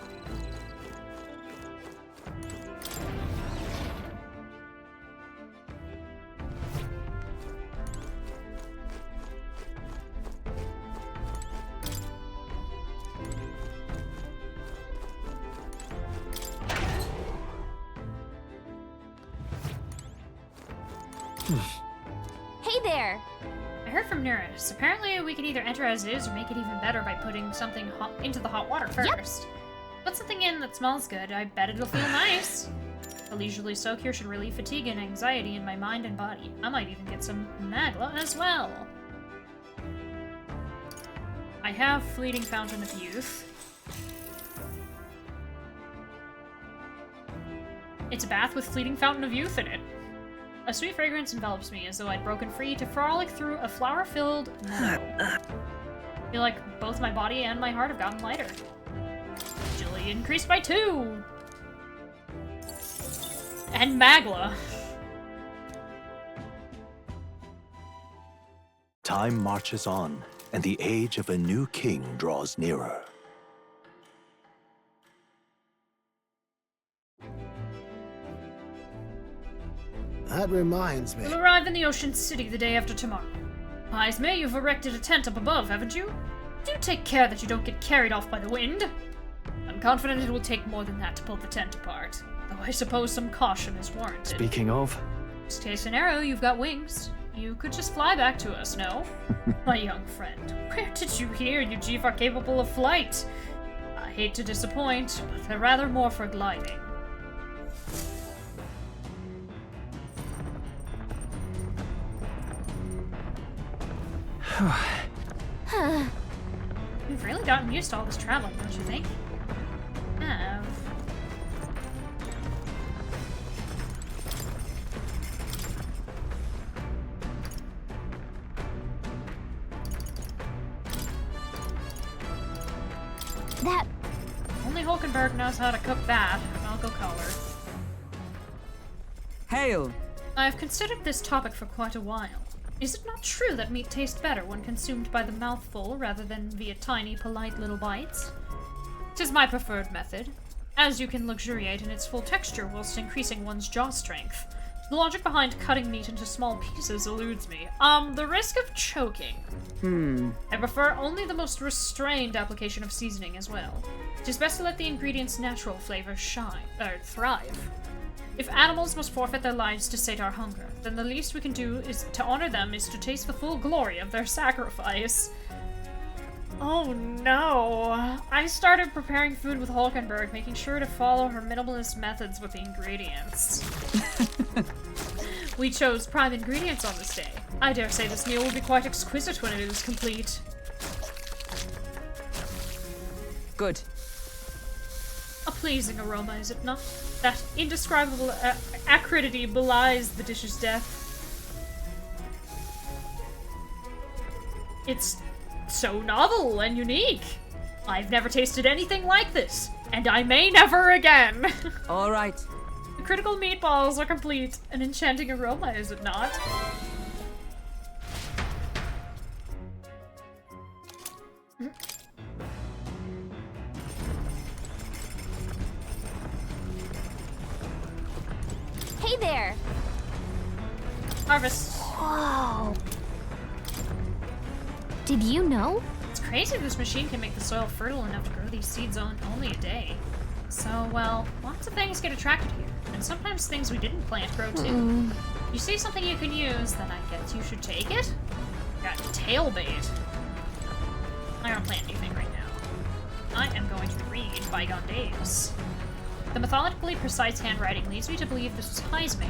Hey there! I heard from Nurse. Apparently we can either enter as is or make it even better by putting something hot into the hot water first. Put something in that smells good. I bet it'll feel nice. A leisurely soak here should relieve fatigue and anxiety in my mind and body. I might even get some Magla as well. I have Fleeting Fountain of Youth. It's a bath with Fleeting Fountain of Youth in it. A sweet fragrance envelops me as though I'd broken free to frolic through a flower-filled meadow. I feel like both my body and my heart have gotten lighter. Agility increased by 2! And Magla. Time marches on, and the age of a new king draws nearer. That reminds me. We'll arrive in the Ocean City the day after tomorrow. Esme, you've erected a tent up above, haven't you? Do take care that you don't get carried off by the wind. I'm confident it will take more than that to pull the tent apart, though I suppose some caution is warranted. Speaking of... Worst case scenario, you've got wings. You could just fly back to us, no? My young friend, where did you hear you Jeep are capable of flight? I hate to disappoint, but they're rather more for gliding. We've really gotten used to all this traveling, don't you think? Have. That... Only Hulkenberg knows how to cook that. I'll go call her. Hail! I've considered this topic for quite a while. Is it not true that meat tastes better when consumed by the mouthful rather than via tiny, polite little bites? 'Tis my preferred method, as you can luxuriate in its full texture whilst increasing one's jaw strength. The logic behind cutting meat into small pieces eludes me. The risk of choking. I prefer only the most restrained application of seasoning as well. It is best to let the ingredients' natural flavors thrive. If animals must forfeit their lives to sate our hunger, then the least we can do is to honor them is to taste the full glory of their sacrifice. Oh no. I started preparing food with Hulkenberg, making sure to follow her minimalist methods with the ingredients. We chose prime ingredients on this day. I dare say this meal will be quite exquisite when it is complete. Good. A pleasing aroma, is it not? That indescribable acridity belies the dish's death. It's so novel and unique. I've never tasted anything like this, and I may never again. All right. The critical meatballs are complete. An enchanting aroma, is it not? Hey there! Harvest. Whoa. Did you know? It's crazy this machine can make the soil fertile enough to grow these seeds on only a day. So, well, lots of things get attracted here, and sometimes things we didn't plant grow too. You see something you can use, then I guess you should take it? Got tail bait. I don't plant anything right now. I am going to read Bygone Days. The methodically precise handwriting leads me to believe this was Heismaid.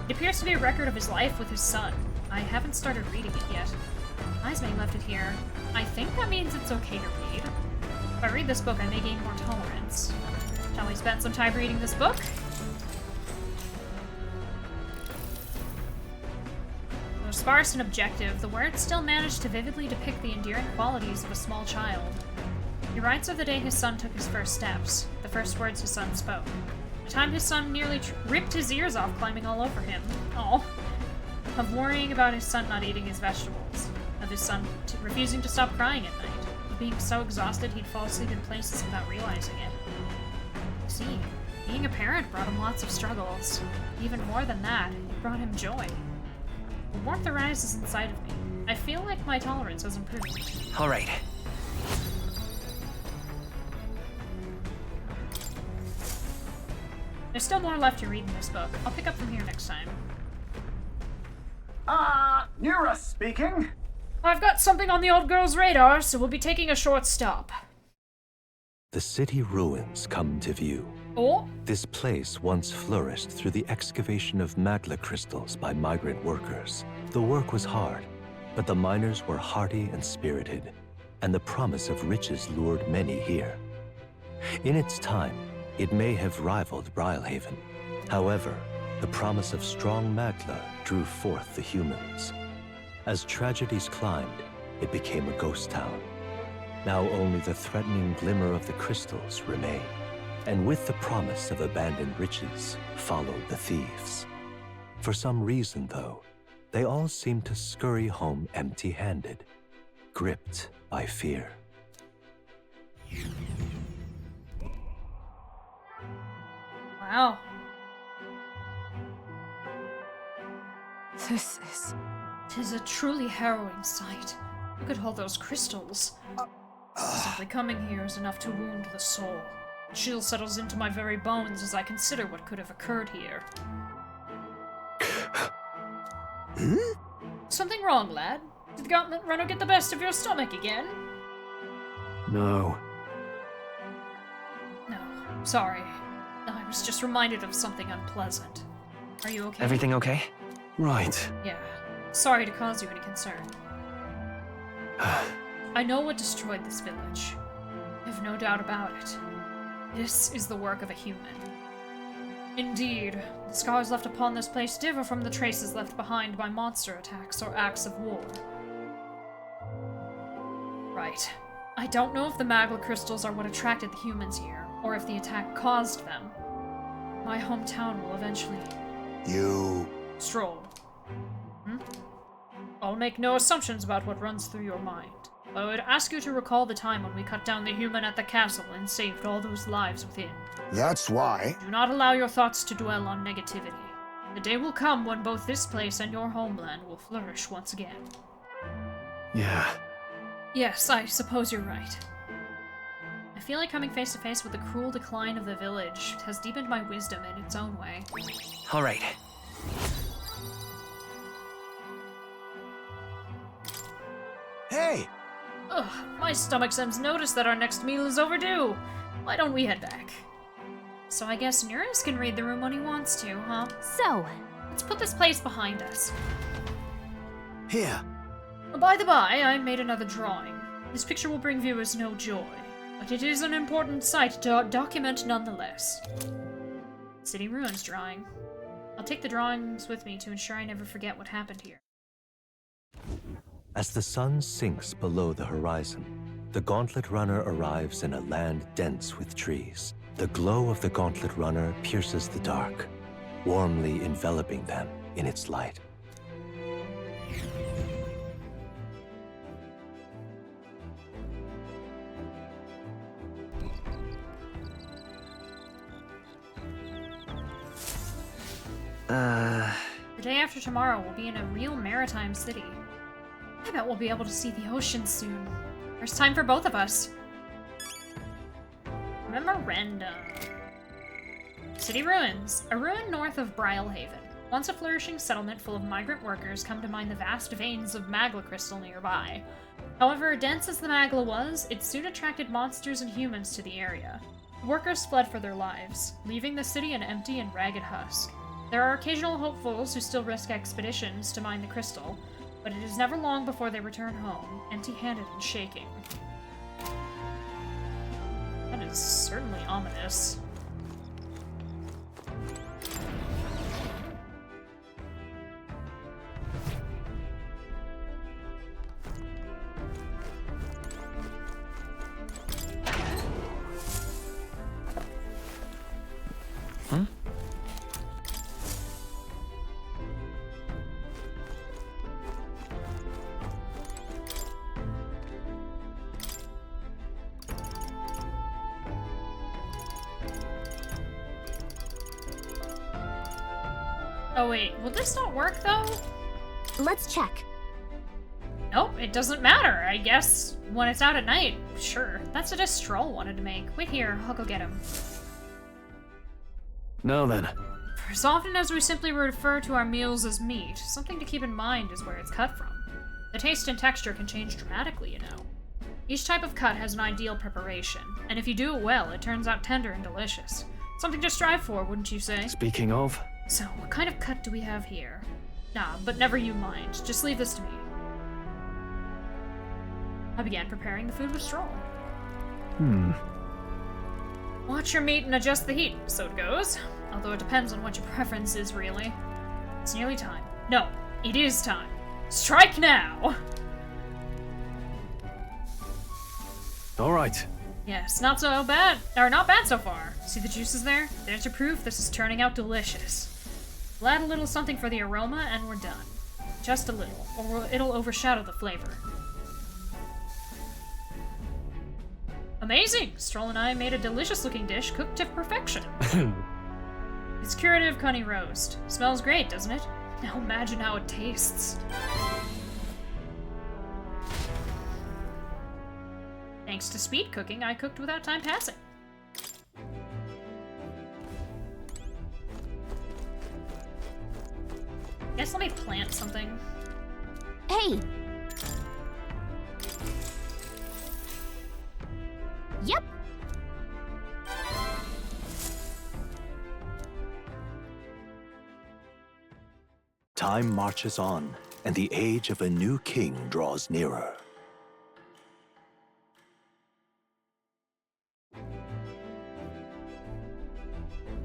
It appears to be a record of his life with his son. I haven't started reading it yet. Heismaid left it here. I think that means it's okay to read. If I read this book, I may gain more tolerance. Shall we spend some time reading this book? Though sparse and objective, the words still manage to vividly depict the endearing qualities of a small child. He writes of the day his son took his first steps, the first words his son spoke. The time his son nearly ripped his ears off climbing all over him. Oh. Of worrying about his son not eating his vegetables. Of his son refusing to stop crying at night. Of being so exhausted he'd fall asleep in places without realizing it. See, being a parent brought him lots of struggles. Even more than that, it brought him joy. The warmth arises inside of me. I feel like my tolerance has improved. All right. There's still more left to read in this book. I'll pick up from here next time. Nura speaking. I've got something on the old girl's radar, so we'll be taking a short stop. The city ruins come to view. Oh? This place once flourished through the excavation of magla crystals by migrant workers. The work was hard, but the miners were hardy and spirited, and the promise of riches lured many here. In its time, it may have rivaled Brylehaven. However, the promise of strong magla drew forth the humans. As tragedies climbed, it became a ghost town. Now only the threatening glimmer of the crystals remain. And with the promise of abandoned riches followed the thieves. For some reason, though, they all seemed to scurry home empty-handed, gripped by fear. Wow. Tis a truly harrowing sight. Look at all those crystals. Simply coming here is enough to wound the soul. A chill settles into my very bones as I consider what could have occurred here. Something wrong, lad? Did the gauntlet runner get the best of your stomach again? No. No, sorry. I was just reminded of something unpleasant. Are you okay? Everything okay? Right. Yeah. Sorry to cause you any concern. I know what destroyed this village. I have no doubt about it. This is the work of a human. Indeed, the scars left upon this place differ from the traces left behind by monster attacks or acts of war. Right. I don't know if the magla crystals are what attracted the humans here, or if the attack caused them. My hometown will eventually... Stroll. I'll make no assumptions about what runs through your mind. I would ask you to recall the time when we cut down the human at the castle and saved all those lives within. That's why. Do not allow your thoughts to dwell on negativity. The day will come when both this place and your homeland will flourish once again. Yeah. Yes, I suppose you're right. I feel like coming face to face with the cruel decline of the village has deepened my wisdom in its own way. All right. Hey! Ugh, my stomach sends notice that our next meal is overdue. Why don't we head back? So I guess Nereus can read the room when he wants to, huh? So, let's put this place behind us. Here. By the by, I made another drawing. This picture will bring viewers no joy, but it is an important sight to document nonetheless. City Ruins drawing. I'll take the drawings with me to ensure I never forget what happened here. As the sun sinks below the horizon, the Gauntlet Runner arrives in a land dense with trees. The glow of the Gauntlet Runner pierces the dark, warmly enveloping them in its light. The day after tomorrow, we'll be in a real maritime city. I bet we'll be able to see the ocean soon. First time for both of us. Memorandum. City Ruins, a ruin north of Brylehaven. Once a flourishing settlement full of migrant workers come to mine the vast veins of magla crystal nearby. However, dense as the magla was, it soon attracted monsters and humans to the area. The workers fled for their lives, leaving the city an empty and ragged husk. There are occasional hopefuls who still risk expeditions to mine the crystal, but it is never long before they return home, empty-handed and shaking. That is certainly ominous. Oh wait, will this not work though? Let's check. Nope, it doesn't matter. I guess when it's out at night, sure. That's what a Stroll wanted to make. Wait here, I'll go get him. Now then. For as often as we simply refer to our meals as meat, something to keep in mind is where it's cut from. The taste and texture can change dramatically, you know. Each type of cut has an ideal preparation, and if you do it well, it turns out tender and delicious. Something to strive for, wouldn't you say? Speaking of... So, what kind of cut do we have here? Nah, but never you mind. Just leave this to me. I began preparing the food with Stroll. Watch your meat and adjust the heat, so it goes. Although it depends on what your preference is, really. It's nearly time. No, it is time. Strike now! Alright. Yes, not so bad. Or not bad so far. See the juices there? There's your proof this is turning out delicious. We'll add a little something for the aroma, and we're done. Just a little, or it'll overshadow the flavor. Amazing! Stroll and I made a delicious-looking dish cooked to perfection. It's curative cunny roast. Smells great, doesn't it? Now imagine how it tastes. Thanks to speed cooking, I cooked without time passing. Guess let me plant something. Hey! Yep! Time marches on, and the age of a new king draws nearer.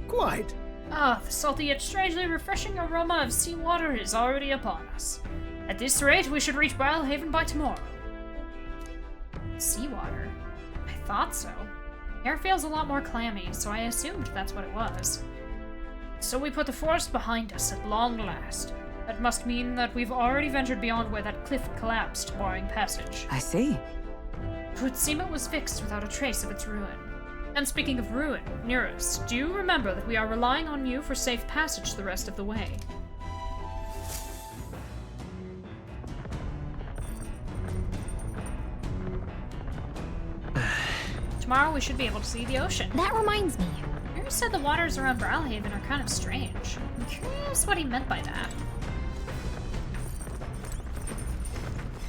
Quite. Ah, the salty yet strangely refreshing aroma of seawater is already upon us. At this rate, we should reach Haven by tomorrow. Seawater? I thought so. Air feels a lot more clammy, so I assumed that's what it was. So we put the forest behind us at long last. That must mean that we've already ventured beyond where that cliff collapsed, barring passage. I see. It would seem it was fixed without a trace of its ruin. And speaking of ruin, Nearest, do you remember that we are relying on you for safe passage the rest of the way? Tomorrow we should be able to see the ocean. That reminds me. Mary said the waters around Brawlhaven are kind of strange. I'm curious what he meant by that.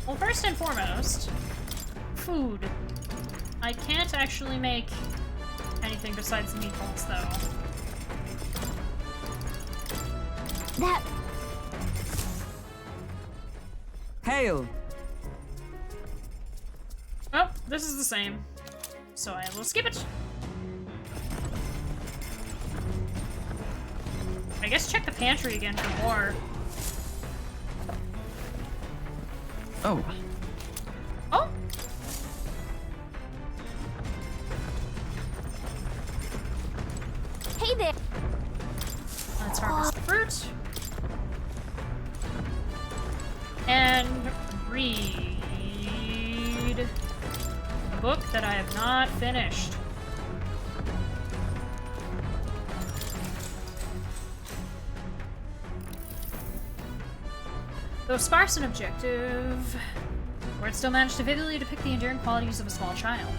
Well, first and foremost, food. I can't actually make anything besides the meatballs, though. That... Hail! Oh, this is the same. So I will skip it. I guess check the pantry again for more. Oh. Oh! Hey there! Let's harvest fruit. And read a book that I have not finished. Though sparse and objective, Word still managed to vividly depict the enduring qualities of a small child.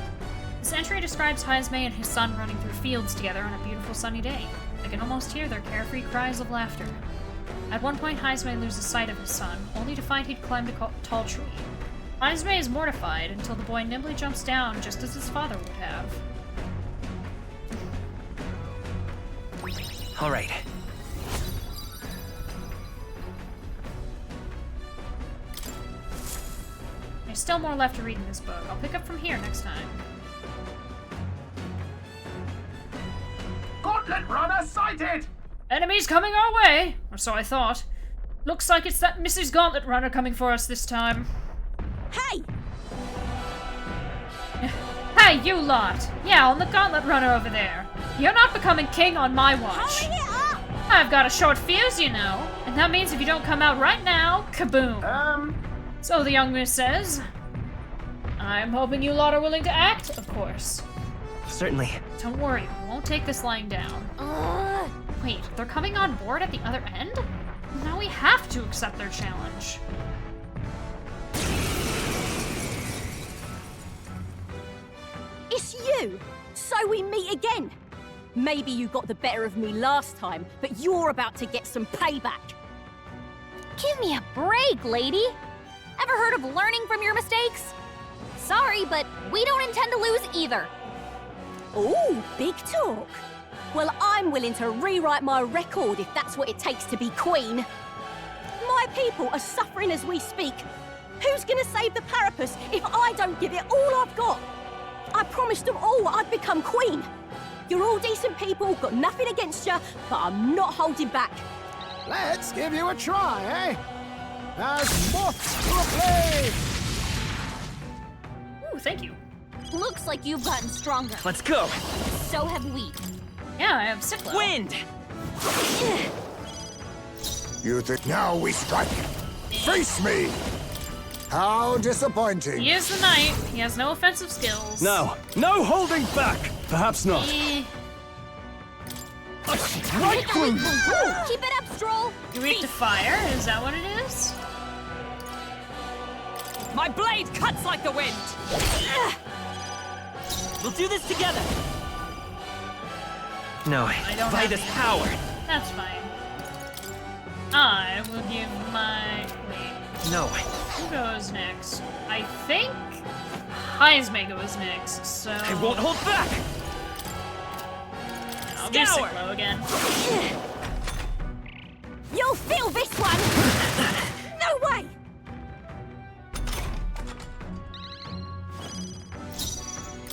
This entry describes Haizme and his son running through fields together on a beautiful sunny day. I can almost hear their carefree cries of laughter. At one point, Hoorayyyyy loses sight of his son, only to find he'd climbed a tall tree. Hoorayyyyy is mortified until the boy nimbly jumps down just as his father would have. All right. There's still more left to read in this book. I'll pick up from here next time. Gauntlet runner sighted! Enemies coming our way! Or so I thought. Looks like it's that Mrs. Gauntlet Runner coming for us this time. Hey! Hey, you lot! Yeah, on the Gauntlet Runner over there. You're not becoming king on my watch. Hurry it up! I've got a short fuse, you know. And that means if you don't come out right now, kaboom. So the young miss says. I'm hoping you lot are willing to act, of course. Certainly. Don't worry, we won't take this lying down. Wait, they're coming on board at the other end? Now we have to accept their challenge. It's you! So we meet again! Maybe you got the better of me last time, but you're about to get some payback. Give me a break, lady. Ever heard of learning from your mistakes? Sorry, but we don't intend to lose either. Ooh, big talk. Well, I'm willing to rewrite my record if that's what it takes to be queen. My people are suffering as we speak. Who's gonna save the Parapus if I don't give it all I've got? I promised them all I'd become queen. You're all decent people, got nothing against you, but I'm not holding back. Let's give you a try, eh? As moths to a flame! Ooh, thank you. Looks like you've gotten stronger. Let's go. So have we. Yeah, I have Cyclo. Wind! You think now we strike? Face me! How disappointing. He is the knight. He has no offensive skills. No holding back! Perhaps not. Right through. Keep it up, Stroll. You weak to fire? Is that what it is? My blade cuts like the wind! We'll do this together. No, I don't Vitus have power. That's fine. I will give my... Wait. No. Who goes next? I think Hoorayyyyy goes next, so... I won't hold back! I'll be Cyclo again. You'll feel this one! No way!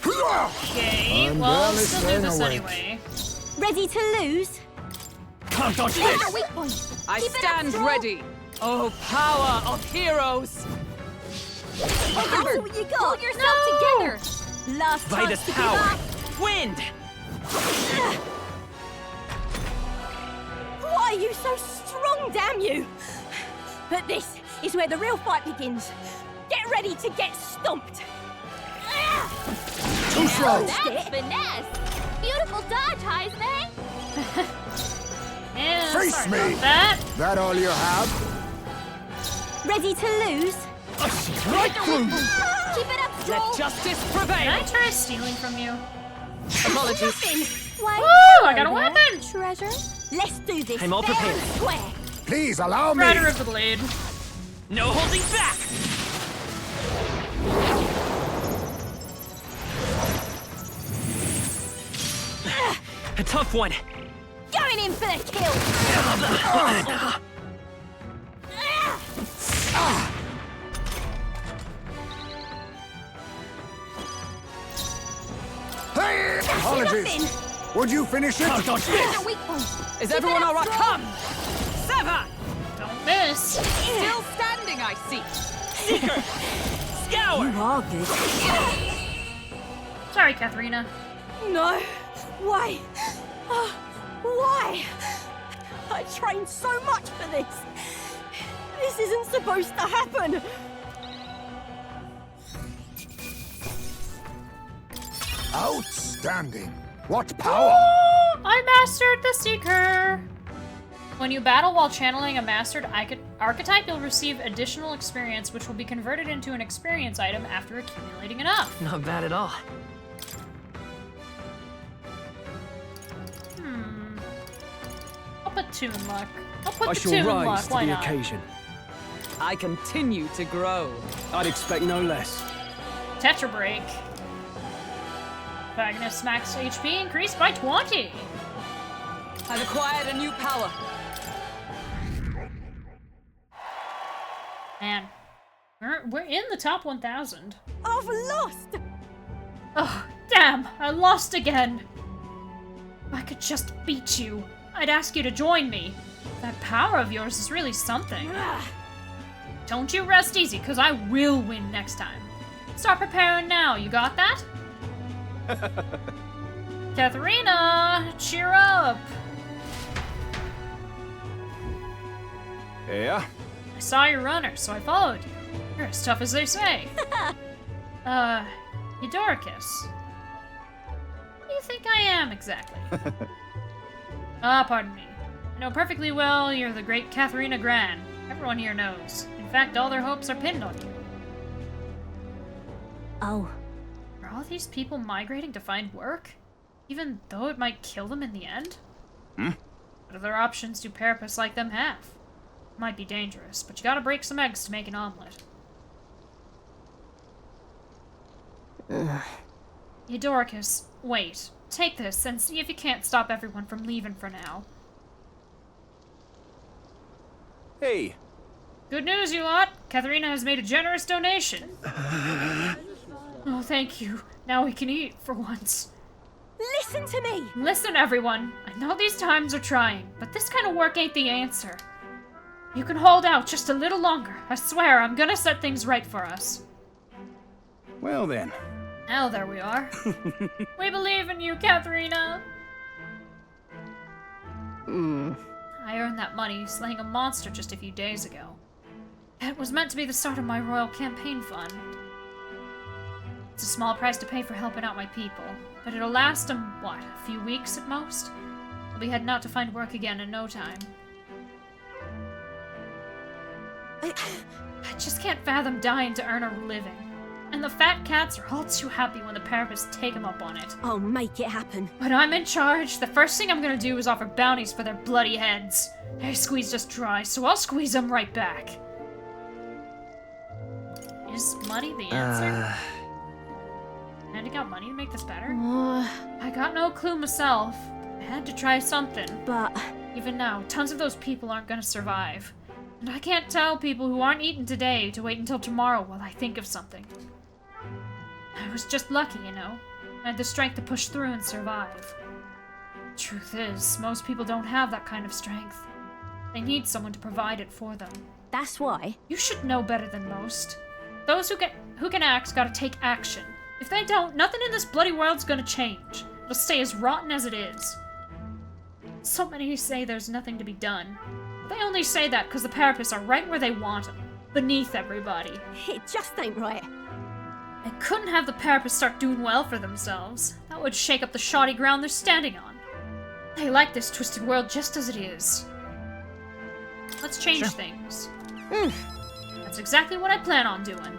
Okay, well, I'll still do this anyway. Ready to lose? Can't dodge this! I stand ready! Oh, power of heroes! That's all you got! Hold yourself together! Last chance Vitus to give power! up. Wind! Why are you so strong, damn you? But this is where the real fight begins. Get ready to get stomped. Too slow. That's finesse! Beautiful dodge, Hoorayyyyy! Yeah, Face sorry me. about that. That all you have? Ready to lose? Right through! Keep it up, Stroll! Let justice Can prevail! I try stealing from you? Apologies. Why, Woo! I got a weapon! treasure. Let's do this I'm all fair prepared. and square. Please allow me. Rider of the Blade. No holding back! A tough one. Going in for the kill. Hey, apologies. Would you finish it? Can't dodge this! Is everyone all right? Come! Sever! Don't miss. Still standing, I see. Seeker! Scour! You are good. Sorry, Katharina. No. Why? Why? I trained so much for this. This isn't supposed to happen. Outstanding. What power? Ooh, I mastered the Seeker. When you battle while channeling a mastered archetype, you'll receive additional experience, which will be converted into an experience item after accumulating enough. Not bad at all. I'll put 2 in luck. I'll put I the shall 2 in rise luck, to why the not? occasion. I continue to grow. I'd expect no less. Tetra Break. Magnus max HP increased by 20. I've acquired a new power. Man, we're in the top 1,000. I've lost! Oh, damn, I lost again. If I could just beat you, I'd ask you to join me. That power of yours is really something. Don't you rest easy, because I will win next time. Start preparing now, you got that? Katharina, cheer up. Yeah? I saw your runner, so I followed you. You're as tough as they say. Eudoricus. What do you think I am, exactly? Pardon me. I know perfectly well you're the great Katharina Gran. Everyone here knows. In fact, all their hopes are pinned on you. Oh. Are all these people migrating to find work? Even though it might kill them in the end? What other options do Carapace like them have? Might be dangerous, but you gotta break some eggs to make an omelet. Eudoricus, wait. Take this and see if you can't stop everyone from leaving for now. Hey. Good news, you lot! Katharina has made a generous donation. Oh, thank you. Now we can eat, for once. Listen to me! Listen, everyone. I know these times are trying, but this kind of work ain't the answer. You can hold out just a little longer. I swear, I'm gonna set things right for us. Well then. Now there we are. We believe in you, Katharina! I earned that money slaying a monster just a few days ago. It was meant to be the start of my royal campaign fund. It's a small price to pay for helping out my people, but it'll last them, what, a few weeks at most? I'll be heading out to find work again in no time. I just can't fathom dying to earn a living. And the fat cats are all too happy when the Carapace take them up on it. I'll make it happen. When I'm in charge, the first thing I'm gonna do is offer bounties for their bloody heads. They squeezed us dry, so I'll squeeze them right back. Is money the answer? Handing out money to make this better? I got no clue myself. I had to try something. But even now, tons of those people aren't gonna survive. And I can't tell people who aren't eating today to wait until tomorrow while I think of something. I was just lucky, you know. I had the strength to push through and survive. Truth is, most people don't have that kind of strength. They need someone to provide it for them. That's why. You should know better than most. Those who can act gotta take action. If they don't, nothing in this bloody world's gonna change. It'll stay as rotten as it is. So many say there's nothing to be done. They only say that because the Carapace are right where they want them, beneath everybody. It just ain't right. I couldn't have the Carapace start doing well for themselves. That would shake up the shoddy ground they're standing on. They like this twisted world just as it is. Let's change things. That's exactly what I plan on doing.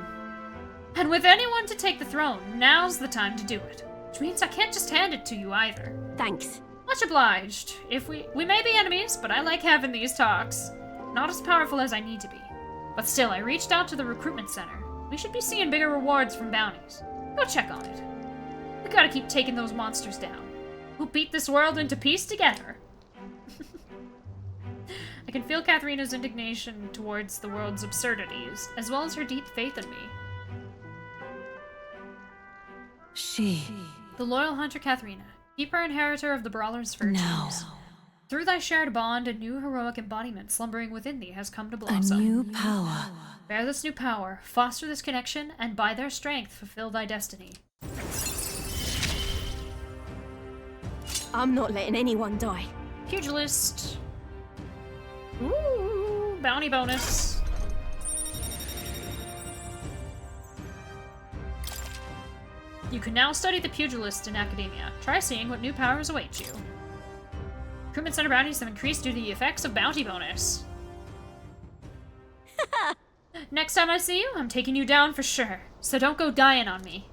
And with anyone to take the throne, now's the time to do it. Which means I can't just hand it to you either. Thanks. Much obliged. If we may be enemies, but I like having these talks. Not as powerful as I need to be. But still, I reached out to the recruitment center. We should be seeing bigger rewards from bounties. Go check on it. We gotta keep taking those monsters down. We'll beat this world into peace together. I can feel Katharina's indignation towards the world's absurdities, as well as her deep faith in me. The loyal hunter Katharina, keeper inheritor of the brawler's virtues. Now. Through thy shared bond, a new heroic embodiment slumbering within thee has come to blossom. A new power. Bear this new power, foster this connection, and by their strength fulfill thy destiny. I'm not letting anyone die. Pugilist. Ooh, bounty bonus. You can now study the pugilist in academia. Try seeing what new powers await you. Recruitment center bounties have increased due to the effects of bounty bonus. Next time I see you, I'm taking you down for sure. So don't go dying on me.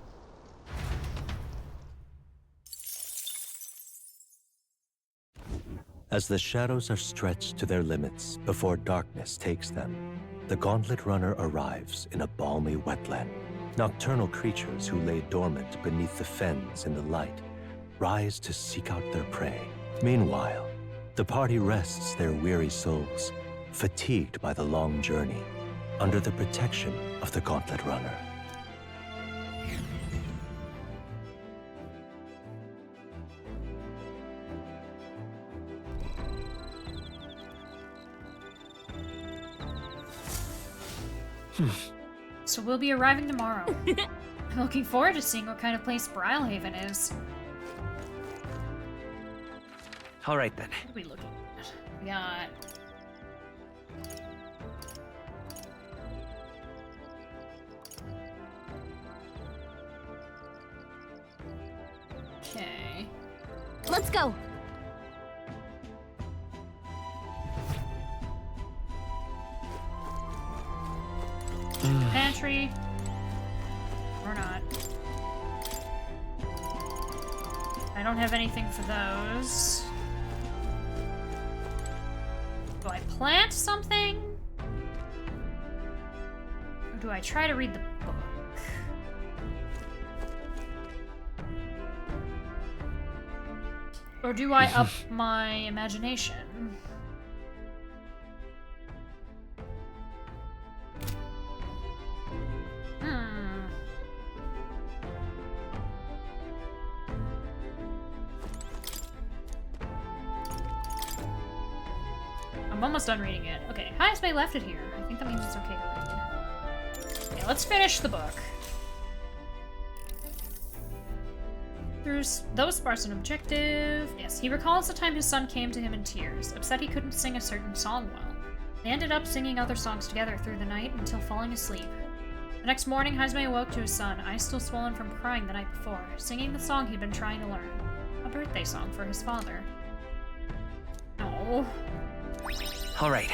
As the shadows are stretched to their limits before darkness takes them, the Gauntlet Runner arrives in a balmy wetland. Nocturnal creatures who lay dormant beneath the fens in the light rise to seek out their prey. Meanwhile, the party rests their weary souls, fatigued by the long journey, under the protection of the Gauntlet Runner. So we'll be arriving tomorrow. I'm looking forward to seeing what kind of place Brilehaven is. All right then. What are we looking at? We got... Okay. Let's go. Pantry. Or not. I don't have anything for those. Do I plant something? Or do I try to read the book? Or do I up my imagination? I'm almost done reading it. Okay, highest bay left it here. I think that means it's okay to read. Okay, let's finish the book. Through those sparse an objective. Yes, he recalls the time his son came to him in tears, upset he couldn't sing a certain song well. They ended up singing other songs together through the night until falling asleep. The next morning, Haizme awoke to his son, eyes still swollen from crying the night before, singing the song he'd been trying to learn. A birthday song for his father. Oh. All right.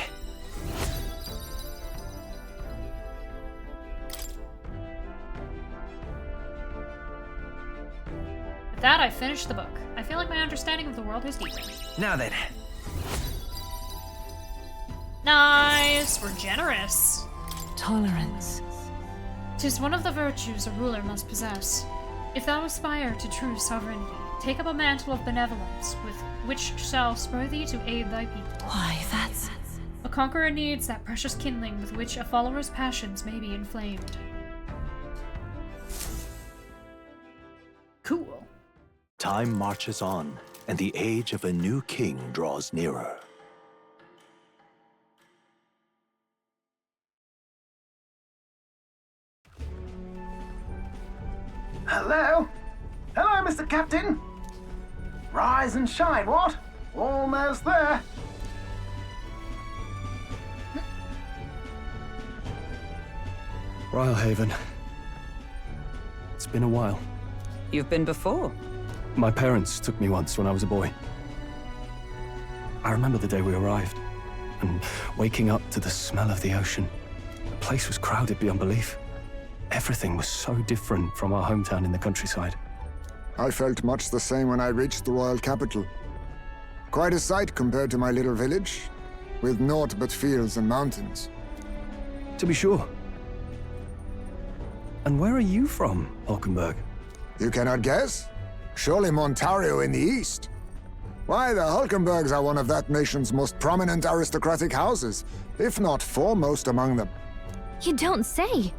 With that, I finished the book. I feel like my understanding of the world has deepened. Now then. Nice! We're generous. Tolerance. 'Tis one of the virtues a ruler must possess. If thou aspire to true sovereignty, take up a mantle of benevolence, with which shall spur thee to aid thy people. Why, that's... A conqueror needs that precious kindling with which a follower's passions may be inflamed. Cool. Time marches on, and the age of a new king draws nearer. Hello? Hello, Mr. Captain. Rise and shine, what? Almost there. Brilehaven. It's been a while. You've been before? My parents took me once when I was a boy. I remember the day we arrived, and waking up to the smell of the ocean. The place was crowded beyond belief. Everything was so different from our hometown in the countryside. I felt much the same when I reached the royal capital. Quite a sight compared to my little village, with naught but fields and mountains. To be sure. And where are you from, Hulkenberg? You cannot guess? Surely Montario in the east. Why, the Hulkenbergs are one of that nation's most prominent aristocratic houses, if not foremost among them. You don't say.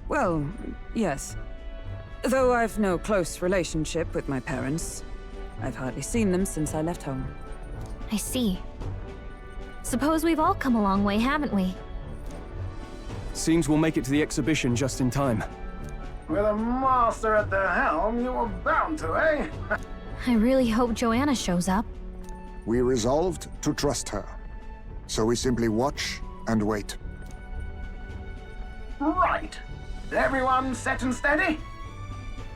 Well, yes. Though I've no close relationship with my parents, I've hardly seen them since I left home. I see. Suppose we've all come a long way, haven't we? Seems we'll make it to the exhibition just in time. With a master at the helm, you were bound to, eh? I really hope Joanna shows up. We resolved to trust her. So we simply watch and wait. Right. Everyone set and steady?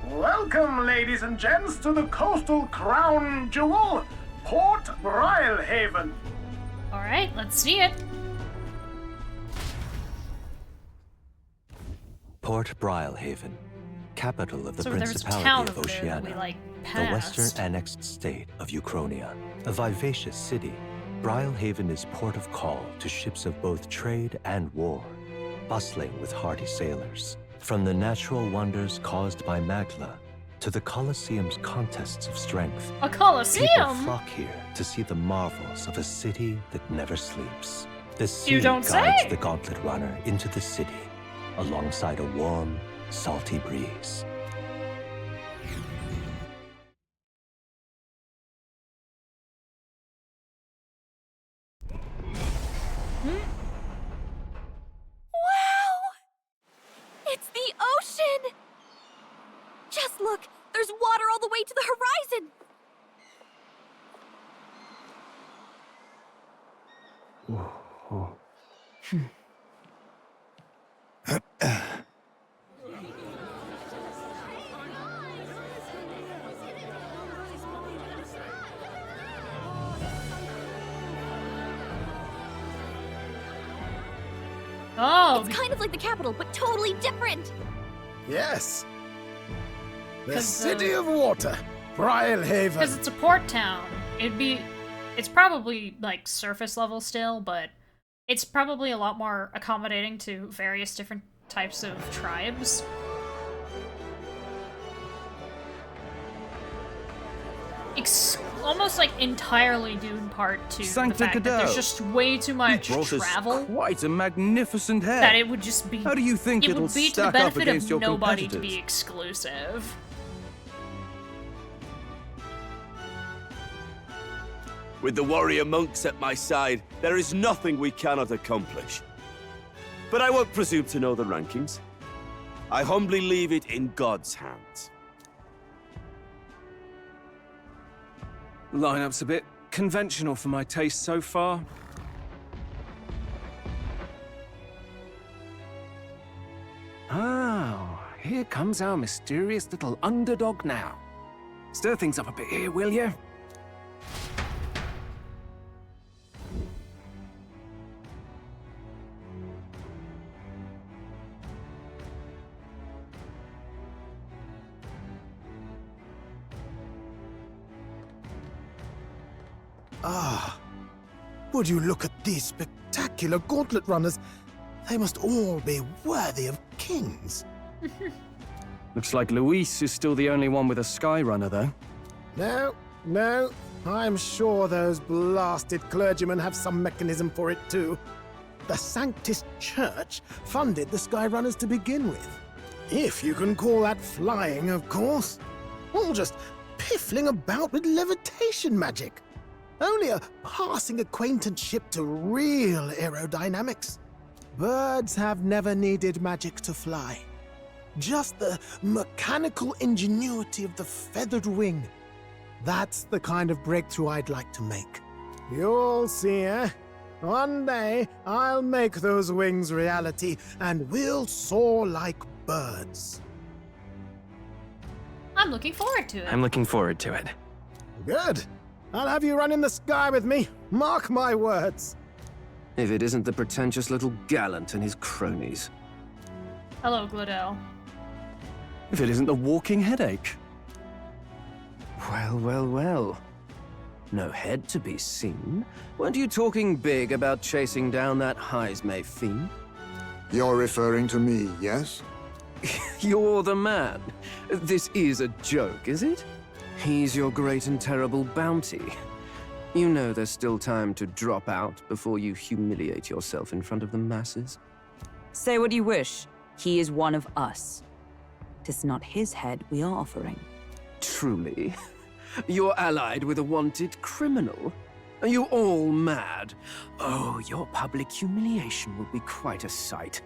Welcome, ladies and gents, to the coastal crown jewel, Port Brilehaven. Alright, let's see it. Port Brilehaven. capital of the So there was a Principality town of over there that Oceania, we, like, the western passed. annexed state of Uchronia. A vivacious city, Brylehaven is port of call to ships of both trade and war, bustling with hardy sailors. From the natural wonders caused by Magla to the Colosseum's contests of strength, A people Colosseum? flock here to see the marvels of a city that never sleeps. The sea You don't guides say! the Gauntlet Runner into the city, alongside a warm, salty breeze. Wow! It's the ocean! Just look, there's water all the way to the horizon! Oh, It's kind of like the capital, but totally different! Yes. The 'Cause, City of Water, Brylehaven. because it's a port town. It's probably like surface level still, but it's probably a lot more accommodating to various different types of tribes. Almost like entirely due in part to the Sancta fact that there's Cadeau. just way too much You brought us travel quite a magnificent head. that it would just be. How do you think it it'll would be to the stack up benefit against of your nobody to competitors? be exclusive. With the warrior monks at my side, there is nothing we cannot accomplish. But I won't presume to know the rankings. I humbly leave it in God's hands. Lineup's a bit conventional for my taste so far. Oh, here comes our mysterious little underdog now. Stir things up a bit here, will you? Ah, would you look at these spectacular gauntlet runners? They must all be worthy of kings. Looks like Luis is still the only one with a sky runner, though. No, I'm sure those blasted clergymen have some mechanism for it too. The Sanctus Church funded the Skyrunners to begin with. If you can call that flying, of course. All just piffling about with levitation magic. Only a passing acquaintanceship to real aerodynamics. Birds have never needed magic to fly. Just the mechanical ingenuity of the feathered wing. That's the kind of breakthrough I'd like to make. You'll see, eh? One day, I'll make those wings reality, and we'll soar like birds. I'm looking forward to it. I'm looking forward to it. Good. I'll have you run in the sky with me. Mark my words. If it isn't the pretentious little gallant and his cronies. Hello, Glidell. If it isn't the walking headache. Well. No head to be seen. Weren't you talking big about chasing down that Heismay fiend? You're referring to me, yes? You're the man. This is a joke, is it? He's your great and terrible bounty. You know there's still time to drop out before you humiliate yourself in front of the masses. Say what you wish. He is one of us. 'Tis not his head we are offering. Truly? You're allied with a wanted criminal? Are you all mad? Oh, your public humiliation will be quite a sight.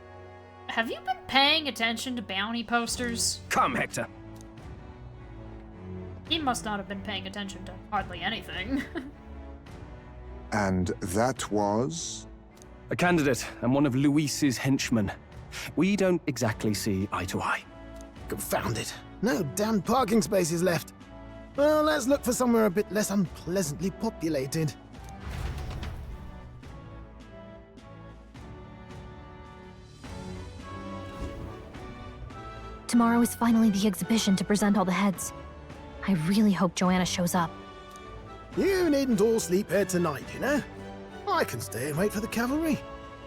Have you been paying attention to bounty posters? Come, Hector. He must not have been paying attention to hardly anything. And that was? A candidate and one of Luis's henchmen. We don't exactly see eye to eye. Confound it. No damn parking spaces left. Well, let's look for somewhere a bit less unpleasantly populated. Tomorrow is finally the exhibition to present all the heads. I really hope Joanna shows up. You needn't all sleep here tonight, you know? I can stay and wait for the cavalry.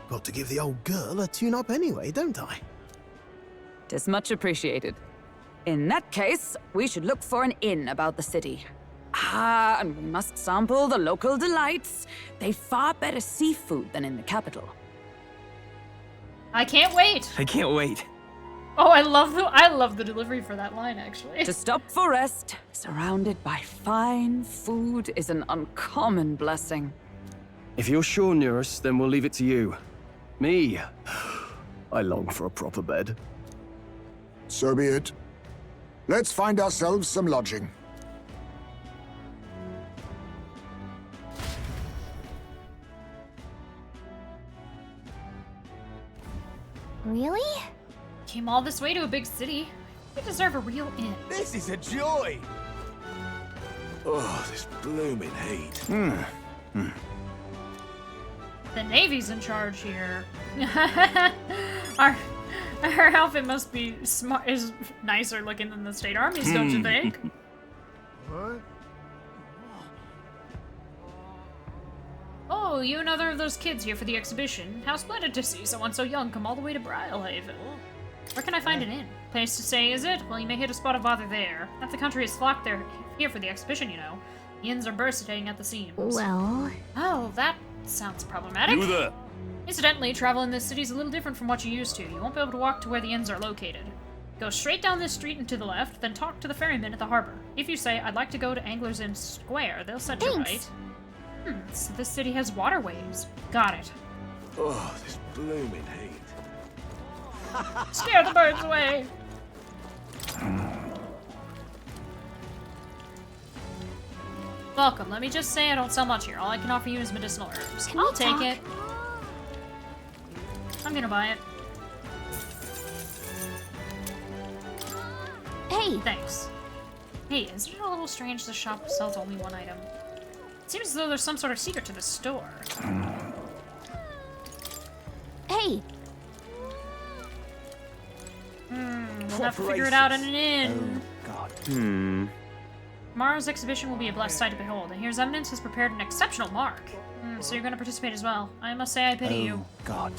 Got to give the old girl a tune-up anyway, don't I? 'Tis much appreciated. In that case, we should look for an inn about the city. Ah, and we must sample the local delights. They've far better seafood than in the capital. I can't wait. I can't wait. Oh, I love the delivery for that line, actually. To stop for rest, surrounded by fine food, is an uncommon blessing. If you're sure, Nearest, then we'll leave it to you. Me, I long for a proper bed. So be it. Let's find ourselves some lodging. Really? Came all this way to a big city. We deserve a real inn. This is a joy! Oh, this blooming heat. The Navy's in charge here. Our outfit must be is nicer looking than the state armies, don't you think? What? Oh, you another of those kids here for the exhibition. How splendid to see someone so young come all the way to Brylehaven. Where can I find an inn? Place to stay, is it? Well, you may hit a spot of bother there. Half the country is flocked there here for the exhibition, you know. The inns are bursting at the seams. Well... Oh, that sounds problematic. You there? Incidentally, travel in this city is a little different from what you used to. You won't be able to walk to where the inns are located. Go straight down this street and to the left, then talk to the ferryman at the harbor. If you say, I'd like to go to Anglers Inn Square, they'll set you right. So this city has waterways. Got it. Oh, this blooming heat. Scare the birds away! Welcome. Let me just say I don't sell much here. All I can offer you is medicinal herbs. I'll take it. I'm gonna buy it. Hey! Thanks. Hey, isn't it a little strange the shop sells only one item? It seems as though there's some sort of secret to the store. Hey! We'll have to figure it out in an inn. Oh, God. Tomorrow's exhibition will be a blessed sight to behold, and here's Eminence has prepared an exceptional mark. So you're going to participate as well. I must say I pity you. God.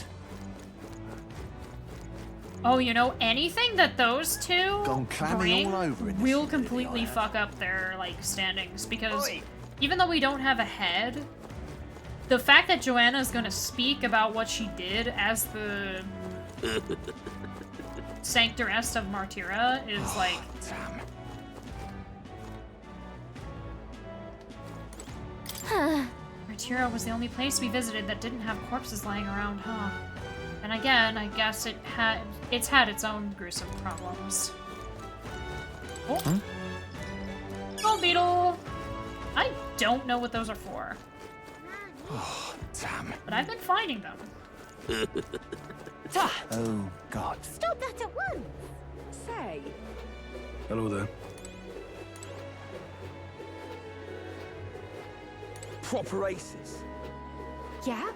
Oh, you know, anything that those two Gone clammy bring all over in this will city, completely I have. fuck up their, like, standings, because even though we don't have a head, the fact that Joanna is going to speak about what she did as the Sanctoress of Martyra is, like... Martyra was the only place we visited that didn't have corpses lying around, huh? And again, I guess it's had its own gruesome problems. Oh. Huh? Gold beetle! I don't know what those are for. Oh, damn. But I've been finding them. Oh, God. Stop that at once! Say. Hello there. Proper aces. Yeah?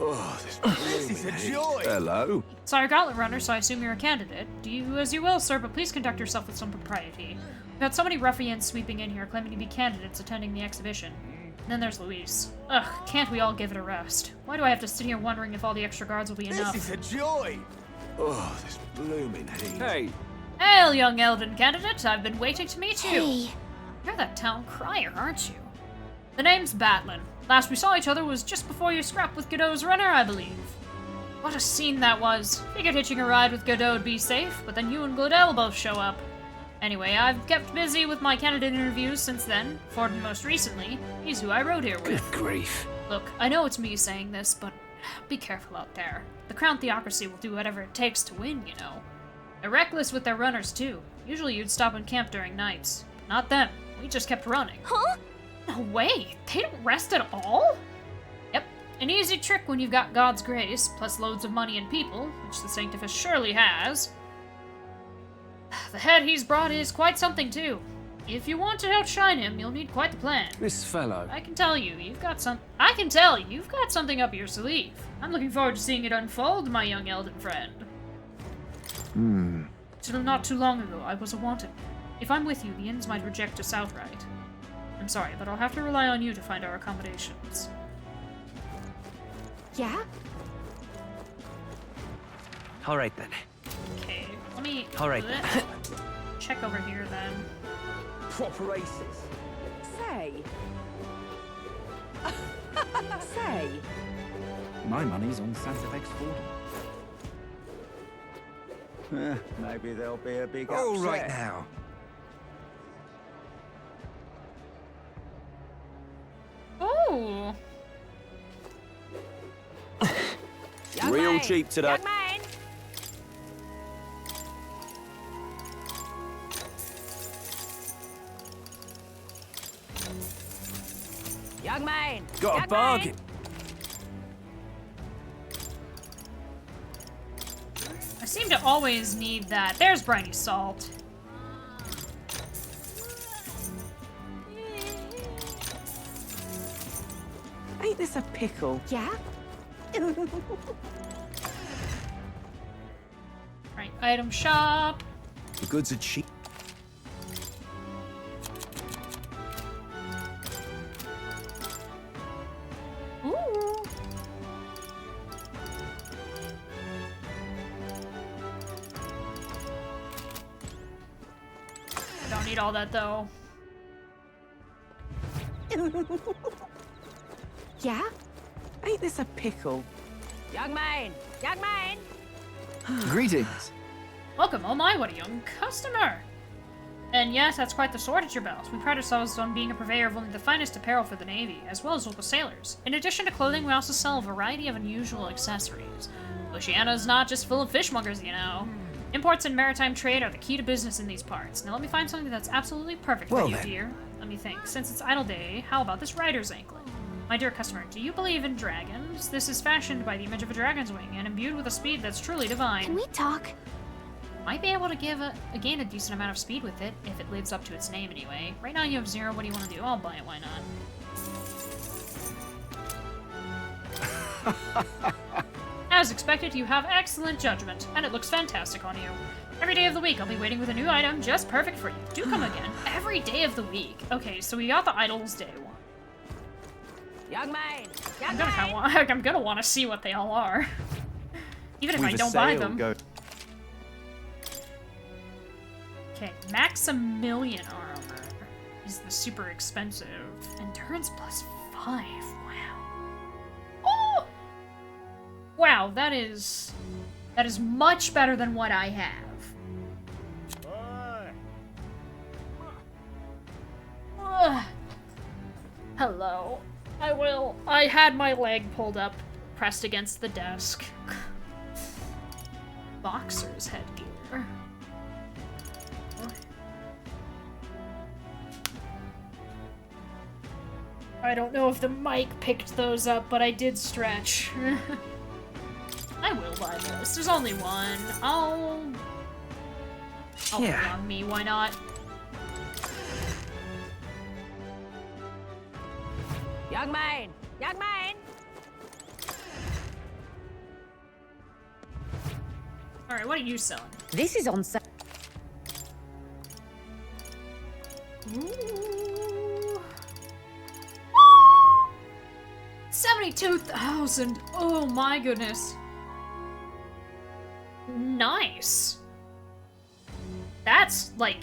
Oh, this is a joy. Hello. Sorry, Gauntlet Runner, so I assume you're a candidate. Do you as you will, sir, but please conduct yourself with some propriety. We've had so many ruffians sweeping in here claiming to be candidates attending the exhibition. And then there's Luis. Ugh, can't we all give it a rest? Why do I have to sit here wondering if all the extra guards will be enough? This is a joy. Oh, this blooming heat. Hey. Hail, young Elven candidate. I've been waiting to meet you. Hey. You're that town crier, aren't you? The name's Batlin. Last we saw each other was just before you scrapped with Godot's runner, I believe. What a scene that was. Figured hitching a ride with Godot would be safe, but then you and Glodell both show up. Anyway, I've kept busy with my candidate interviews since then. Ford most recently. He's who I rode here with. Good grief. Look, I know it's me saying this, but be careful out there. The Crown Theocracy will do whatever it takes to win, you know. They're reckless with their runners, too. Usually you'd stop and camp during nights. Not them. We just kept running. Huh? No way! They don't rest at all? Yep. An easy trick when you've got God's grace, plus loads of money and people, which the Sanctifex surely has. The head he's brought is quite something, too. If you want to outshine him, you'll need quite the plan. This fellow. I can tell you've got something up your sleeve. I'm looking forward to seeing it unfold, my young Elden friend. Till not too long ago, I was a wanted. If I'm with you, the inns might reject us outright. I'm sorry, but I'll have to rely on you to find our accommodations. Yeah? All right then. Okay, let me... All right. Check over here then. Proper aces. Say. Say. My money's on sanctifex 40. Maybe there'll be a big All upset. right now. Oh! Real cheap today. Young man. Got a bargain. I seem to always need that. There's briny salt. Ain't this a pickle? Yeah? Right, item shop. The goods are cheap. Ooh. Don't need all that though. Yeah? Ain't this a pickle? Young man! Young man! Greetings. Welcome, oh my, what a young customer! And yes, that's quite the sword at your belt. We pride ourselves on being a purveyor of only the finest apparel for the Navy, as well as local sailors. In addition to clothing, we also sell a variety of unusual accessories. Oceania's not just full of fishmongers, you know. Imports and maritime trade are the key to business in these parts. Now let me find something that's absolutely perfect for you, dear. Let me think. Since it's idle day, how about this rider's anklet? My dear customer, do you believe in dragons? This is fashioned by the image of a dragon's wing and imbued with a speed that's truly divine. Can we talk? Might be able to gain a decent amount of speed with it, if it lives up to its name anyway. Right now you have 0, what do you want to do? I'll buy it, why not? As expected, you have excellent judgment, and it looks fantastic on you. Every day of the week, I'll be waiting with a new item just perfect for you. Do come again. Every day of the week. Okay, so we got the Idols Day one. Young man! I'm gonna want to see what they all are. Even if I don't buy them. Okay, Maximilian armor is the super expensive. Endurance +5. Wow. Oh! Wow, that is much better than what I have. Ugh. Hello. I had my leg pulled up, pressed against the desk. Boxer's headgear. I don't know if the mic picked those up, but I did stretch. I will buy this. There's only one. I'll put it on me, why not? Young man! Young man! Alright, what are you selling? This is on sale. Ooh. 72,000! Oh my goodness. Nice. That's like...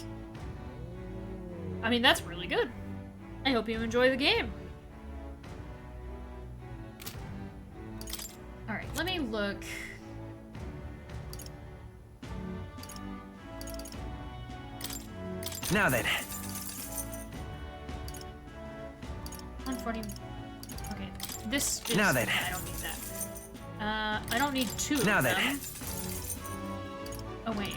I mean, that's really good. I hope you enjoy the game. Alright, let me look. Now then. 140. Okay, this is... Now then. I don't need that. I don't need 2 now of then. them. Oh, wait.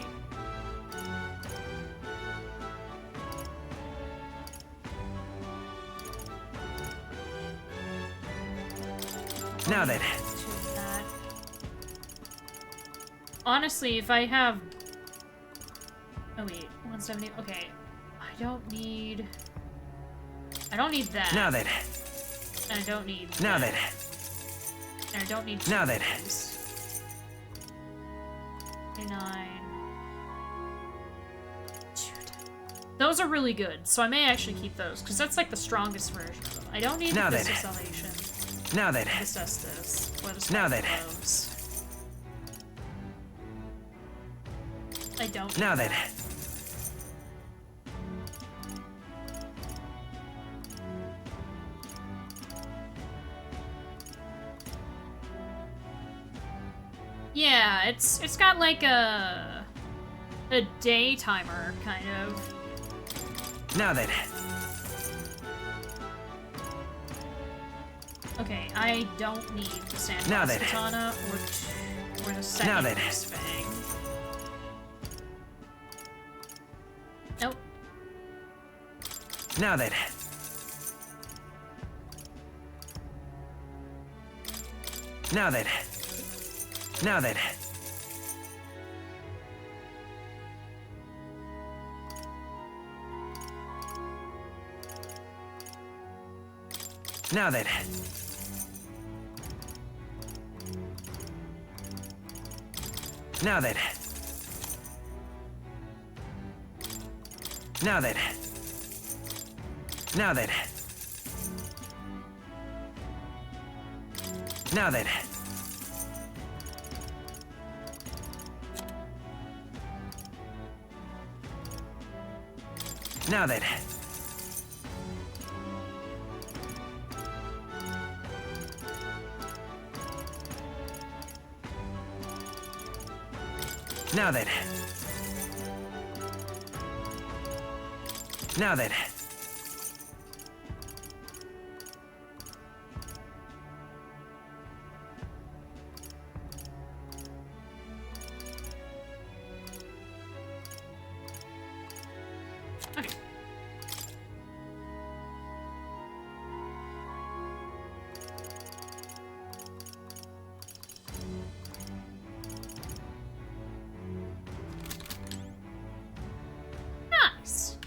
Now then. Honestly, if I have... Oh wait, 170... Okay. I don't need that. Now then. And I don't need Now that. then. And I don't need... Now then. 29... Those are really good, so I may actually keep those, because that's like the strongest version of them. I don't need the Fist of Salvation. Now then. This does this. Or the Now then. Gloves. I don't. Now then. Yeah, it's got like a day timer kind of. Now then. Okay, I don't need the sandbox Now then. katana or the second Now then. fang. Nope. Now then. Now then. Now then. Now then. Now then. Now then. Now then. Now then. Now then. Now then. Now then. Okay. Nice.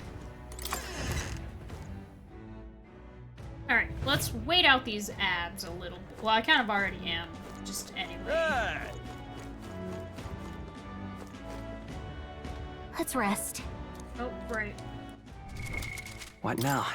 Alright, let's wait out these ads a little bit. Well, I kind of already am, just anyway. Let's rest. Oh, right. What now?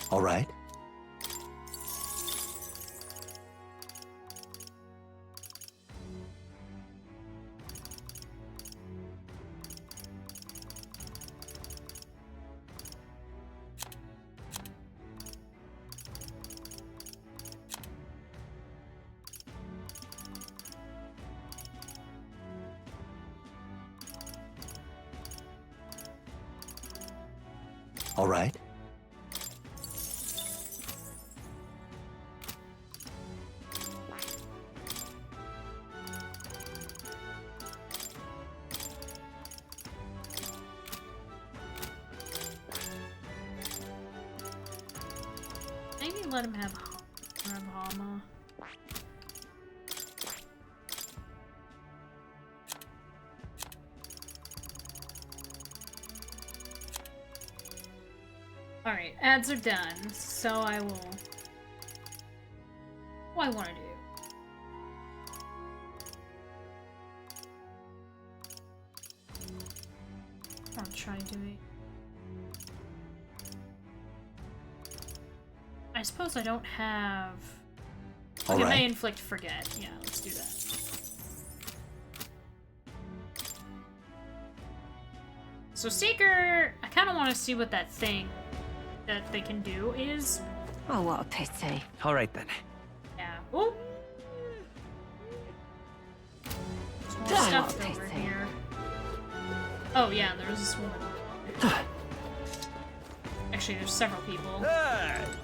All right. All right. Maybe let him have Hama. Alright, ads are done, so I will... What I want to do. I'll try doing... I suppose I don't have... Okay, Alright. may inflict forget. Yeah, let's do that. So Seeker, I kind of want to see what that thing that they can do is. Oh, what a pity. All right then. Yeah. Oh. There's more stuff over here. Oh yeah, there's this woman. Actually, there's several people.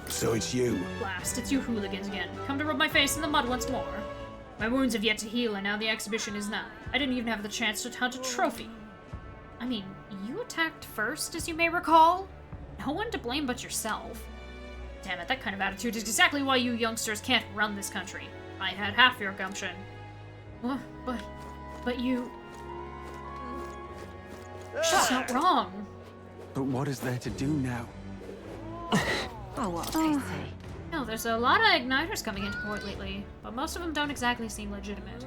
So it's you. Blast, it's you hooligans again. Come to rub my face in the mud once more. My wounds have yet to heal, and now the exhibition is nigh. I didn't even have the chance to hunt a trophy. I mean, you attacked first, as you may recall. No one to blame but yourself. Damn it, that kind of attitude is exactly why you youngsters can't run this country. I had half your gumption. What? But you... She's not wrong. But what is there to do now? Oh, what a pity. No, there's a lot of igniters coming into port lately, but most of them don't exactly seem legitimate.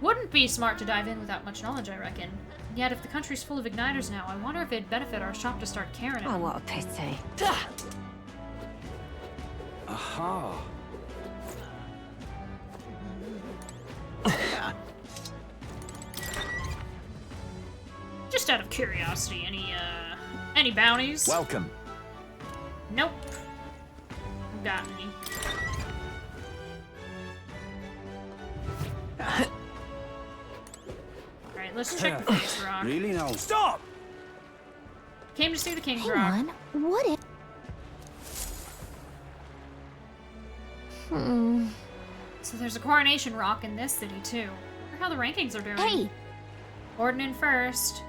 Wouldn't be smart to dive in without much knowledge, I reckon. And yet, if the country's full of igniters now, I wonder if it'd benefit our shop to start carrying them. Oh, what a pity. Aha. Just out of curiosity, any bounties? Welcome. Nope. Got any. Alright, let's check the face rock. Really now? Stop! Came to see the King's Rock. Hang on, what if... So there's a coronation rock in this city, too. Wonder how the rankings are doing. Hey! Gordon in first.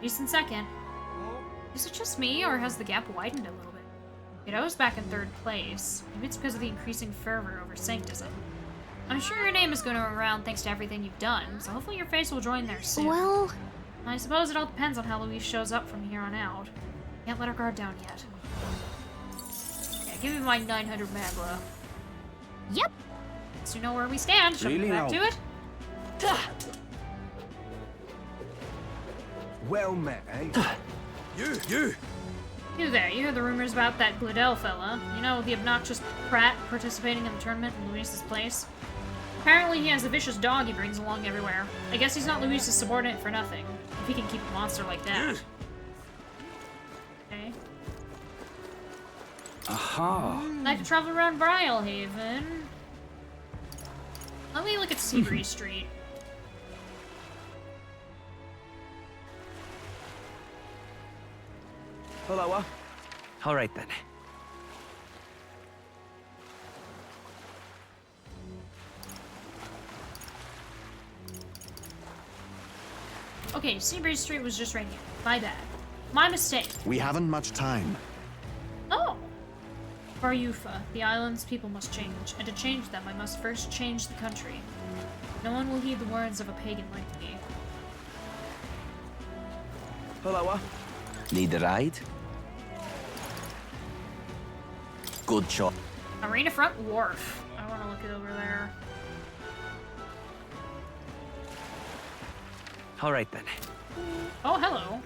Reese in second. Is it just me, or has the gap widened a little bit? Kiddo's back in third place. Maybe it's because of the increasing fervor over sanctism. I'm sure your name is going to go around thanks to everything you've done, so hopefully your face will join there soon. Well... I suppose it all depends on how Louise shows up from here on out. Can't let her guard down yet. Yeah, give me my 900 magla. Yep. So you know where we stand. Shall we Really get back now? to it? Well met, eh? You there, you heard the rumors about that Glidell fella. You know, the obnoxious prat participating in the tournament in Luis's place? Apparently he has a vicious dog he brings along everywhere. I guess he's not Luis's subordinate for nothing. If he can keep a monster like that. Okay. Aha. Like to travel around Brilehaven. Let me look at Seabreeze Street. Hello. All right then. Okay, Seabreeze Street was just right here. My bad. My mistake. We haven't much time. Oh! For Yufa, the island's people must change, and to change them I must first change the country. No one will heed the words of a pagan like me. Hello. Need a ride? Good shot. Arena Front Wharf. I want to look it over there. All right then. Oh, hello.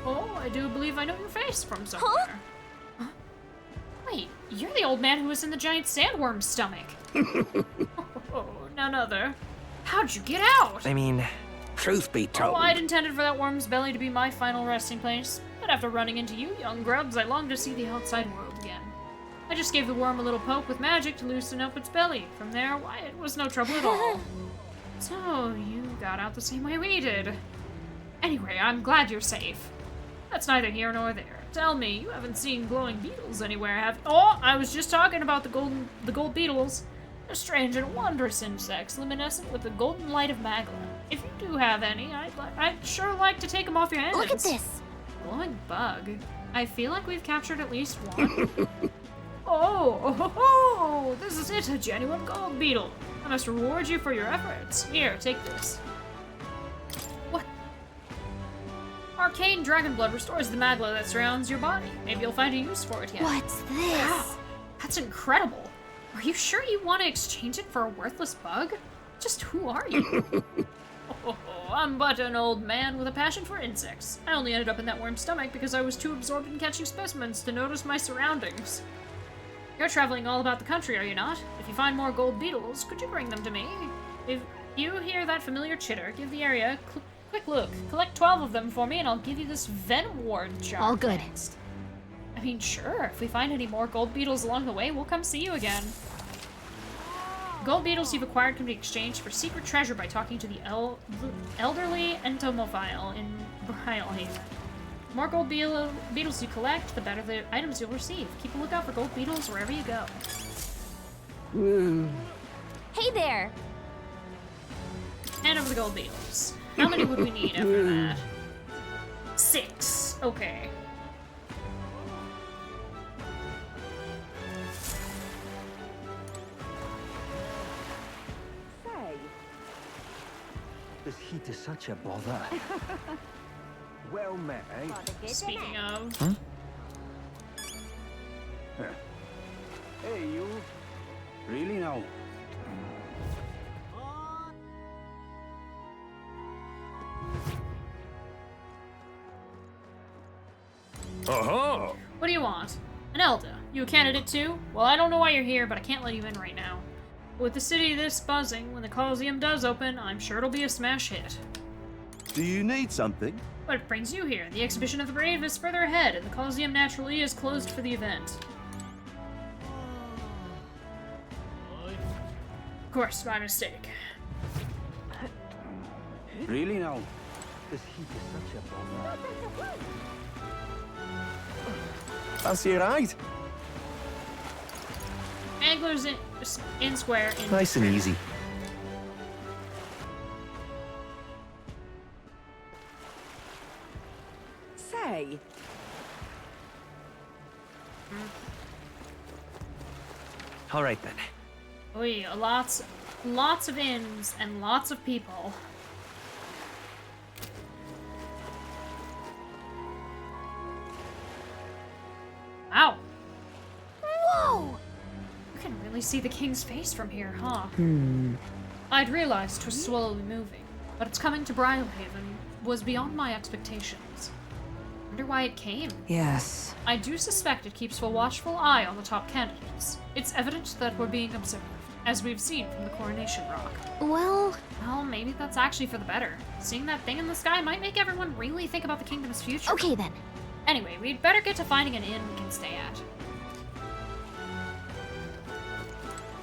Oh, I do believe I know your face from somewhere. Huh? Wait, you're the old man who was in the giant sandworm's stomach. Oh, none other. How'd you get out? I mean, Truth be told. Oh, I'd intended for that worm's belly to be my final resting place. But after running into you, young grubs, I longed to see the outside world again. I just gave the worm a little poke with magic to loosen up its belly. From there, why, it was no trouble at all. So, you got out the same way we did. Anyway, I'm glad you're safe. That's neither here nor there. Tell me, you haven't seen glowing beetles anywhere, have you? Oh, I was just talking about the gold beetles. They're strange and wondrous insects, luminescent with the golden light of Magla. If you do have any, I'd sure like to take them off your hands. Look at this! Glowing bug. I feel like we've captured at least one. Oh, this is it, a genuine gold beetle. I must reward you for your efforts. Here, take this. What? Arcane dragon blood restores the magla that surrounds your body. Maybe you'll find a use for it yet. What's this? Wow, that's incredible. Are you sure you want to exchange it for a worthless bug? Just who are you? I'm but an old man with a passion for insects. I only ended up in that worm's stomach because I was too absorbed in catching specimens to notice my surroundings. You're traveling all about the country, are you not? If you find more gold beetles, could you bring them to me? If you hear that familiar chitter, give the area a quick look. Collect 12 of them for me and I'll give you this Venom Ward jar. All good. Next. I mean, sure, if we find any more gold beetles along the way, we'll come see you again. Gold beetles you've acquired can be exchanged for secret treasure by talking to the elderly entomophile in Brilehaven. The more gold beetles you collect, the better the items you'll receive. Keep a lookout for gold beetles wherever you go. Hey there! Hand over the gold beetles. How many would we need after that? 6. Okay. This heat is such a bother. Well met, eh? Speaking of... Huh? Hey, you. Really now? Uh-huh. What do you want? An Elda. You a candidate too? Well, I don't know why you're here, but I can't let you in right now. With the city this buzzing, when the Colosseum does open, I'm sure it'll be a smash hit. Do you need something? What brings you here? The exhibition of the brave is further ahead, and the Colosseum naturally is closed for the event. Of course, my mistake. Really now? This heat is such a bother. Fancy a ride? Anglers in square. In Nice and easy. Say. All right then. Oy, lots of inns and lots of people. Wow. Whoa! You can really see the king's face from here, huh? I'd realized 'twas slowly moving, but its coming to Bridlehaven was beyond my expectations. Wonder why it came. Yes. I do suspect it keeps a watchful eye on the top candidates. It's evident that we're being observed, as we've seen from the Coronation Rock. Well, maybe that's actually for the better. Seeing that thing in the sky might make everyone really think about the kingdom's future. okay then. Anyway, we'd better get to finding an inn we can stay at.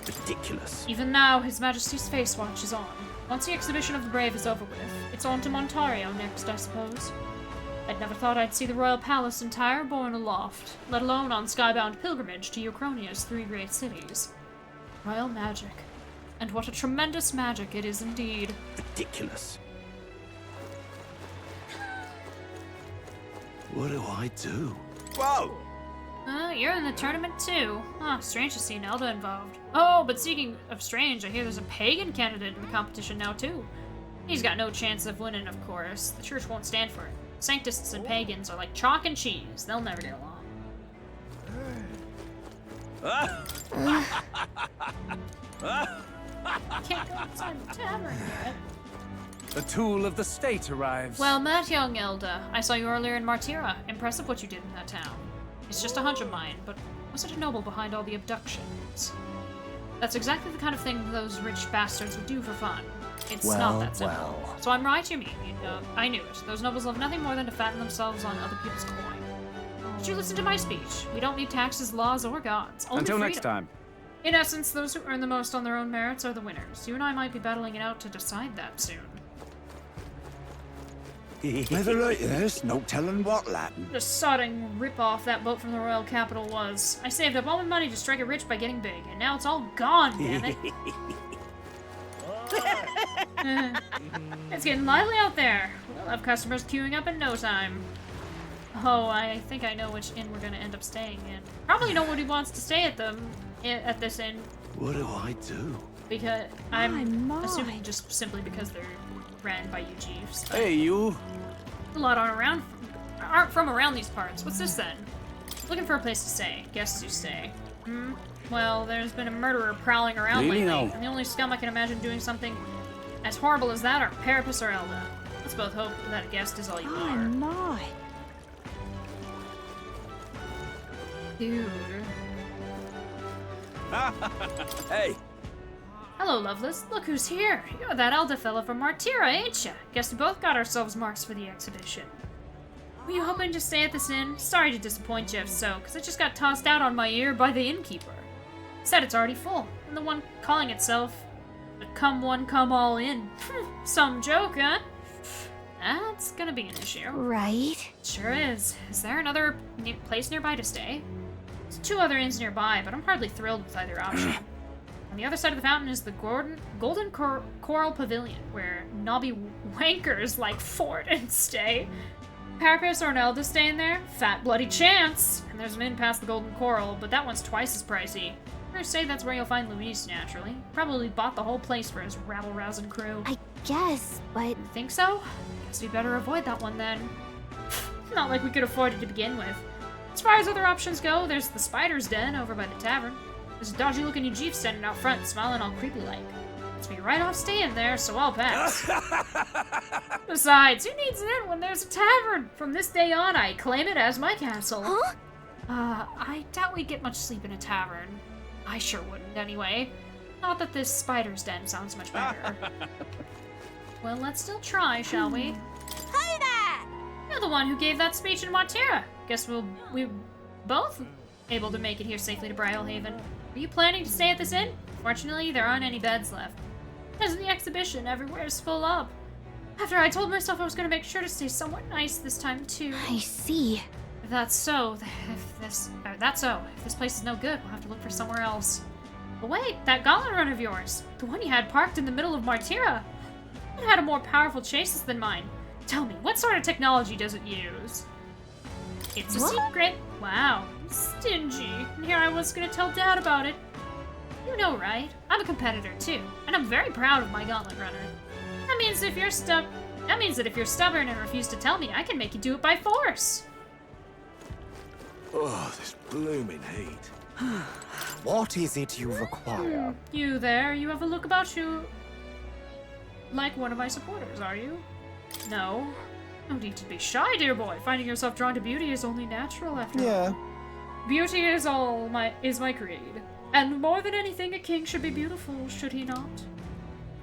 Ridiculous. Even now, His Majesty's Face Watch is on. Once the exhibition of the brave is over with, it's on to Montario next, I suppose. I'd never thought I'd see the royal palace entire borne aloft, let alone on skybound pilgrimage to Eucronia's 3 great cities. Royal magic. And what a tremendous magic it is indeed. Ridiculous. What do I do? Whoa! You're in the tournament too. Strange to see an Elda involved. Oh, but speaking of strange, I hear there's a pagan candidate in the competition now too. He's got no chance of winning, of course. The church won't stand for it. Sanctists and pagans are like chalk and cheese. They'll never get along. Can't go inside the tavern yet. The tool of the state arrives. Well met, young Elda. I saw you earlier in Martira. Impressive what you did in that town. It's just a hunch of mine, but was it a noble behind all the abductions? That's exactly the kind of thing those rich bastards would do for fun. It's not that simple. So I'm right, you mean. I knew it. Those nobles love nothing more than to fatten themselves on other people's coin. Did you listen to my speech? We don't need taxes, laws, or gods. Only Until freedom. next time. In essence, those who earn the most on their own merits are the winners. You and I might be battling it out to decide that soon. Never right, yes. No telling what'll happen. What a sodding rip-off that boat from the royal capital was. I saved up all my money to strike it rich by getting big, and now it's all gone, damn it. It's getting lively out there. We'll have customers queuing up in no time. Oh, I think I know which inn we're gonna end up staying in. Probably nobody wants to stay at this inn. What do I do? Because I'm assuming just simply because they're ran by you chiefs. Hey, you. A lot aren't from around these parts. What's this then? Looking for a place to stay. Guests who stay. Well, there's been a murderer prowling around lately, and the only scum I can imagine doing something as horrible as that are Parapus or Elda. Let's both hope that a guest is all you are. My. Dude. Hey. Hello, Loveless. Look who's here. You're that Elda fella from Martira, ain't ya? Guess we both got ourselves marks for the exhibition. Were you hoping to stay at this inn? Sorry to disappoint you if so, because I just got tossed out on my ear by the innkeeper. Said it's already full, and the one calling itself the Come One Come All In. Some joke, huh? That's gonna be an issue. Right. Sure is. Is there another place nearby to stay? There's 2 other inns nearby, but I'm hardly thrilled with either option. On the other side of the fountain is the Golden Coral Pavilion, where knobby wankers like Ford stay. Carapace or Nelda staying there? Fat bloody chance! And there's an inn past the Golden Coral, but that one's twice as pricey. I say that's where you'll find Luis, naturally. Probably bought the whole place for his rabble-rousing crew. I guess, but... You think so? Guess we better avoid that one then. Not like we could afford it to begin with. As far as other options go, there's the Spider's Den over by the tavern. There's a dodgy-looking Ujif standing out front, smiling all creepy-like. It's me right off staying there, so I'll pass. Besides, who needs an inn when there's a tavern? From this day on, I claim it as my castle. Huh? I doubt we'd get much sleep in a tavern. I sure wouldn't, anyway. Not that this Spider's Den sounds much better. Well, let's still try, shall we? Hi there! You're the one who gave that speech in Montera. Guess we both able to make it here safely to Bridlehaven. Are you planning to stay at this inn? Fortunately, there aren't any beds left. As in the exhibition, everywhere's full up. After I told myself I was going to make sure to stay somewhat nice this time, too. I see. If that's so, if this place is no good, we'll have to look for somewhere else. But wait, that gauntlet run of yours, the one you had parked in the middle of Martira, it had a more powerful chassis than mine. Tell me, what sort of technology does it use? It's a secret. Wow, stingy. And here I was gonna tell Dad about it. You know, right? I'm a competitor too, and I'm very proud of my gauntlet runner. That means that if you're stubborn and refuse to tell me, I can make you do it by force. Oh, this blooming heat. What is it you require? You there? You have a look about you like one of my supporters, are you? No. No need to be shy, dear boy. Finding yourself drawn to beauty is only natural after all. Beauty is my creed. And more than anything, a king should be beautiful, should he not?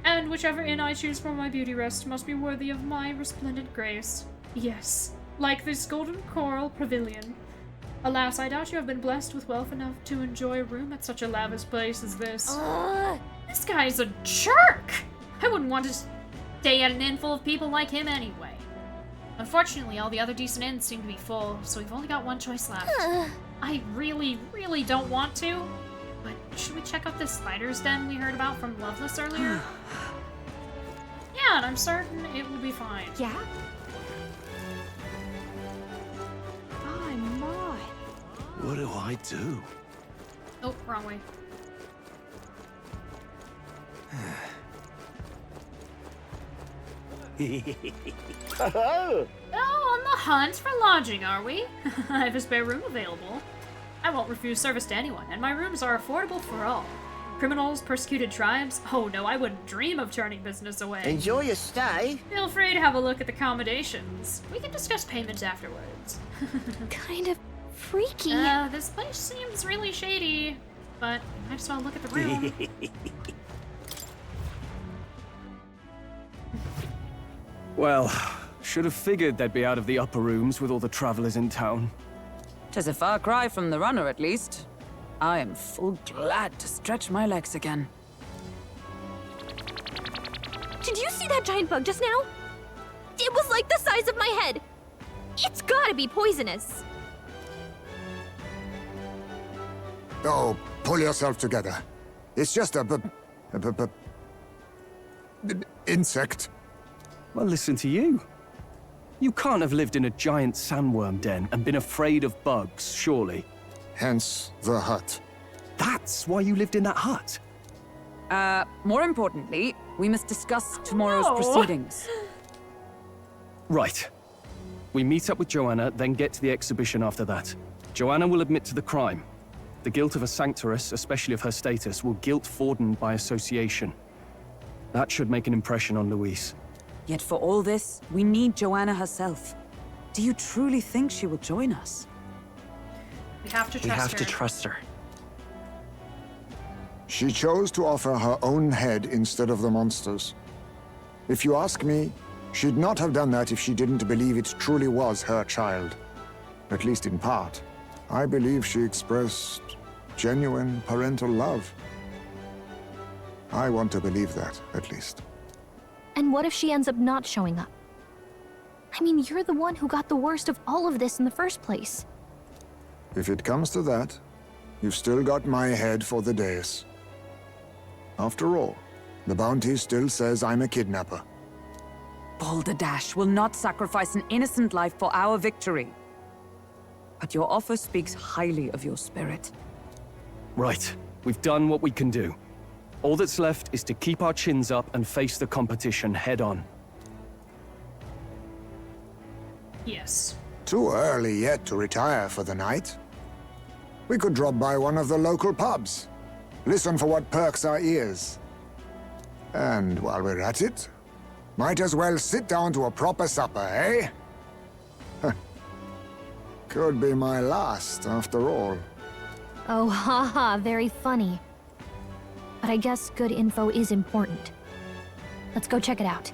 And whichever inn I choose for my beauty rest must be worthy of my resplendent grace. Yes, like this Golden Coral Pavilion. Alas, I doubt you have been blessed with wealth enough to enjoy a room at such a lavish place as this. This guy's a jerk! I wouldn't want to stay at an inn full of people like him anyway. Unfortunately, all the other decent inns seem to be full, so we've only got one choice left. I really, really don't want to, but should we check out this Spider's Den we heard about from Loveless earlier? Yeah, and I'm certain it will be fine. Yeah? What do I do? Oh, wrong way. Oh, on the hunt for lodging, are we? I have a spare room available. I won't refuse service to anyone, and my rooms are affordable for all. Criminals, persecuted tribes? Oh no, I wouldn't dream of turning business away. Enjoy your stay. Feel free to have a look at the accommodations. We can discuss payment afterwards. Kind of freaky. This place seems really shady, but I just want to look at the room. Well, should have figured they'd be out of the upper rooms with all the travelers in town. 'Tis a far cry from the runner, at least. I am full glad to stretch my legs again. Did you see that giant bug just now? It was like the size of my head. It's gotta be poisonous. Oh, pull yourself together. It's just a insect. Well, listen to you. You can't have lived in a giant sandworm den and been afraid of bugs, surely. Hence the hut. That's why you lived in that hut? More importantly, we must discuss tomorrow's proceedings. Right. We meet up with Joanna, then get to the exhibition after that. Joanna will admit to the crime. The guilt of a sanctoress, especially of her status, will guilt Forden by association. That should make an impression on Luis. Yet for all this, we need Joanna herself. Do you truly think she will join us? We have to trust her. She chose to offer her own head instead of the monster's. If you ask me, she'd not have done that if she didn't believe it truly was her child. At least in part. I believe she expressed genuine parental love. I want to believe that, at least. And what if she ends up not showing up? I mean, you're the one who got the worst of all of this in the first place. If it comes to that, you've still got my head for the dais. After all, the bounty still says I'm a kidnapper. Balderdash will not sacrifice an innocent life for our victory. But your offer speaks highly of your spirit. Right. We've done what we can do. All that's left is to keep our chins up and face the competition head on. Yes. Too early yet to retire for the night. We could drop by one of the local pubs. Listen for what perks our ears. And while we're at it, might as well sit down to a proper supper, eh? Could be my last, after all. Oh, haha, very funny. But I guess good info is important. Let's go check it out.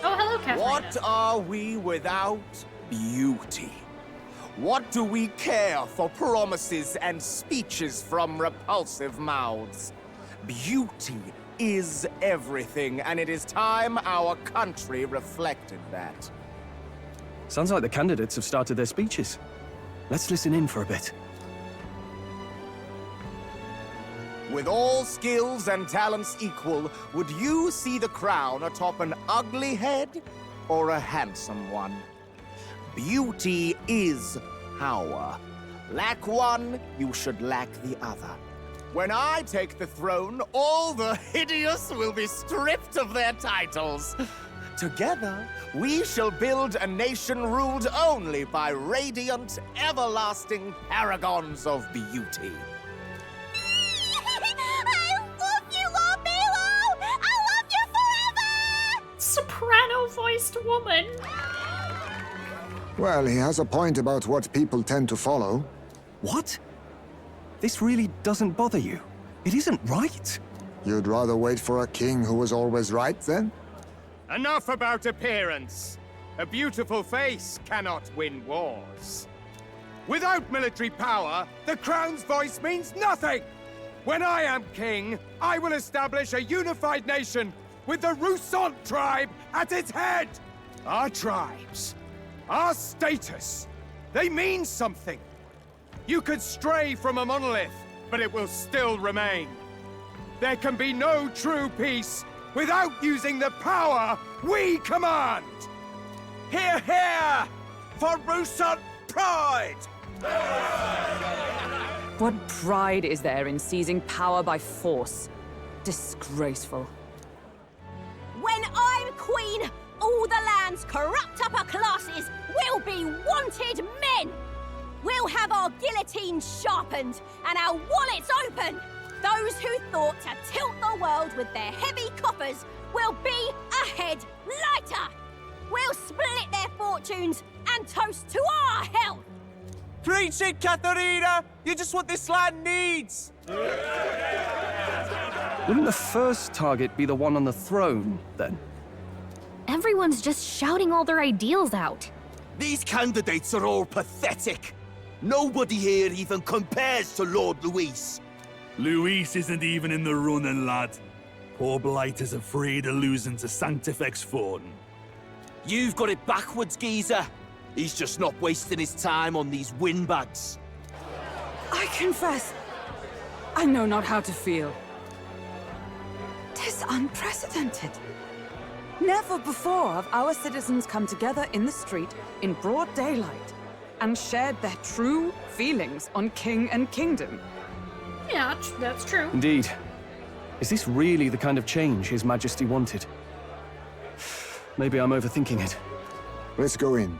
Oh, hello, Catherine. What are we without beauty? What do we care for promises and speeches from repulsive mouths? Beauty is everything, and it is time our country reflected that. Sounds like the candidates have started their speeches. Let's listen in for a bit. With all skills and talents equal, would you see the crown atop an ugly head or a handsome one? Beauty is power. Lack one, you should lack the other. When I take the throne, all the hideous will be stripped of their titles. Together, we shall build a nation ruled only by radiant, everlasting paragons of beauty. I love you, Lobelo! I love you forever! Soprano-voiced woman. Well, he has a point about what people tend to follow. What? This really doesn't bother you? It isn't right. You'd rather wait for a king who was always right, then? Enough about appearance. A beautiful face cannot win wars. Without military power, the crown's voice means nothing! When I am king, I will establish a unified nation with the Rousing tribe at its head! Our tribes, our status, they mean something. You could stray from a monolith, but it will still remain. There can be no true peace without using the power we command! Hear, hear! For Rousing pride! What pride is there in seizing power by force? Disgraceful. When I'm queen, all the land's corrupt upper classes will be wanted men! We'll have our guillotines sharpened and our wallets open! Those who thought to tilt the world with their heavy coffers will be a head lighter! We'll split their fortunes and toast to our health! Preach it, Katharina! You're just what this land needs! Wouldn't the first target be the one on the throne, then? Everyone's just shouting all their ideals out. These candidates are all pathetic. Nobody here even compares to Lord Luis. Luis isn't even in the running, lad. Poor Blight is afraid of losing to Sanctifex Fortin. You've got it backwards, geezer. He's just not wasting his time on these windbags. I confess, I know not how to feel. 'Tis unprecedented. Never before have our citizens come together in the street in broad daylight and shared their true feelings on king and kingdom. Yeah, that's true. Indeed. Is this really the kind of change His Majesty wanted? Maybe I'm overthinking it. Let's go in.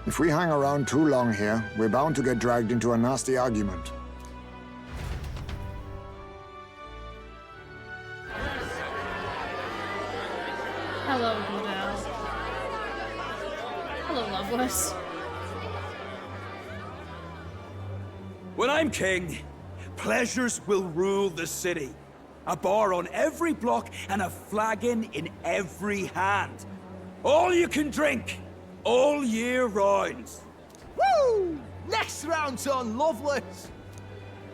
If we hang around too long here, we're bound to get dragged into a nasty argument. Hello, Goodell. Hello, Loveless. When I'm king, pleasures will rule the city. A bar on every block and a flagon in every hand. All you can drink, all year round. Woo! Next round's on Loveless!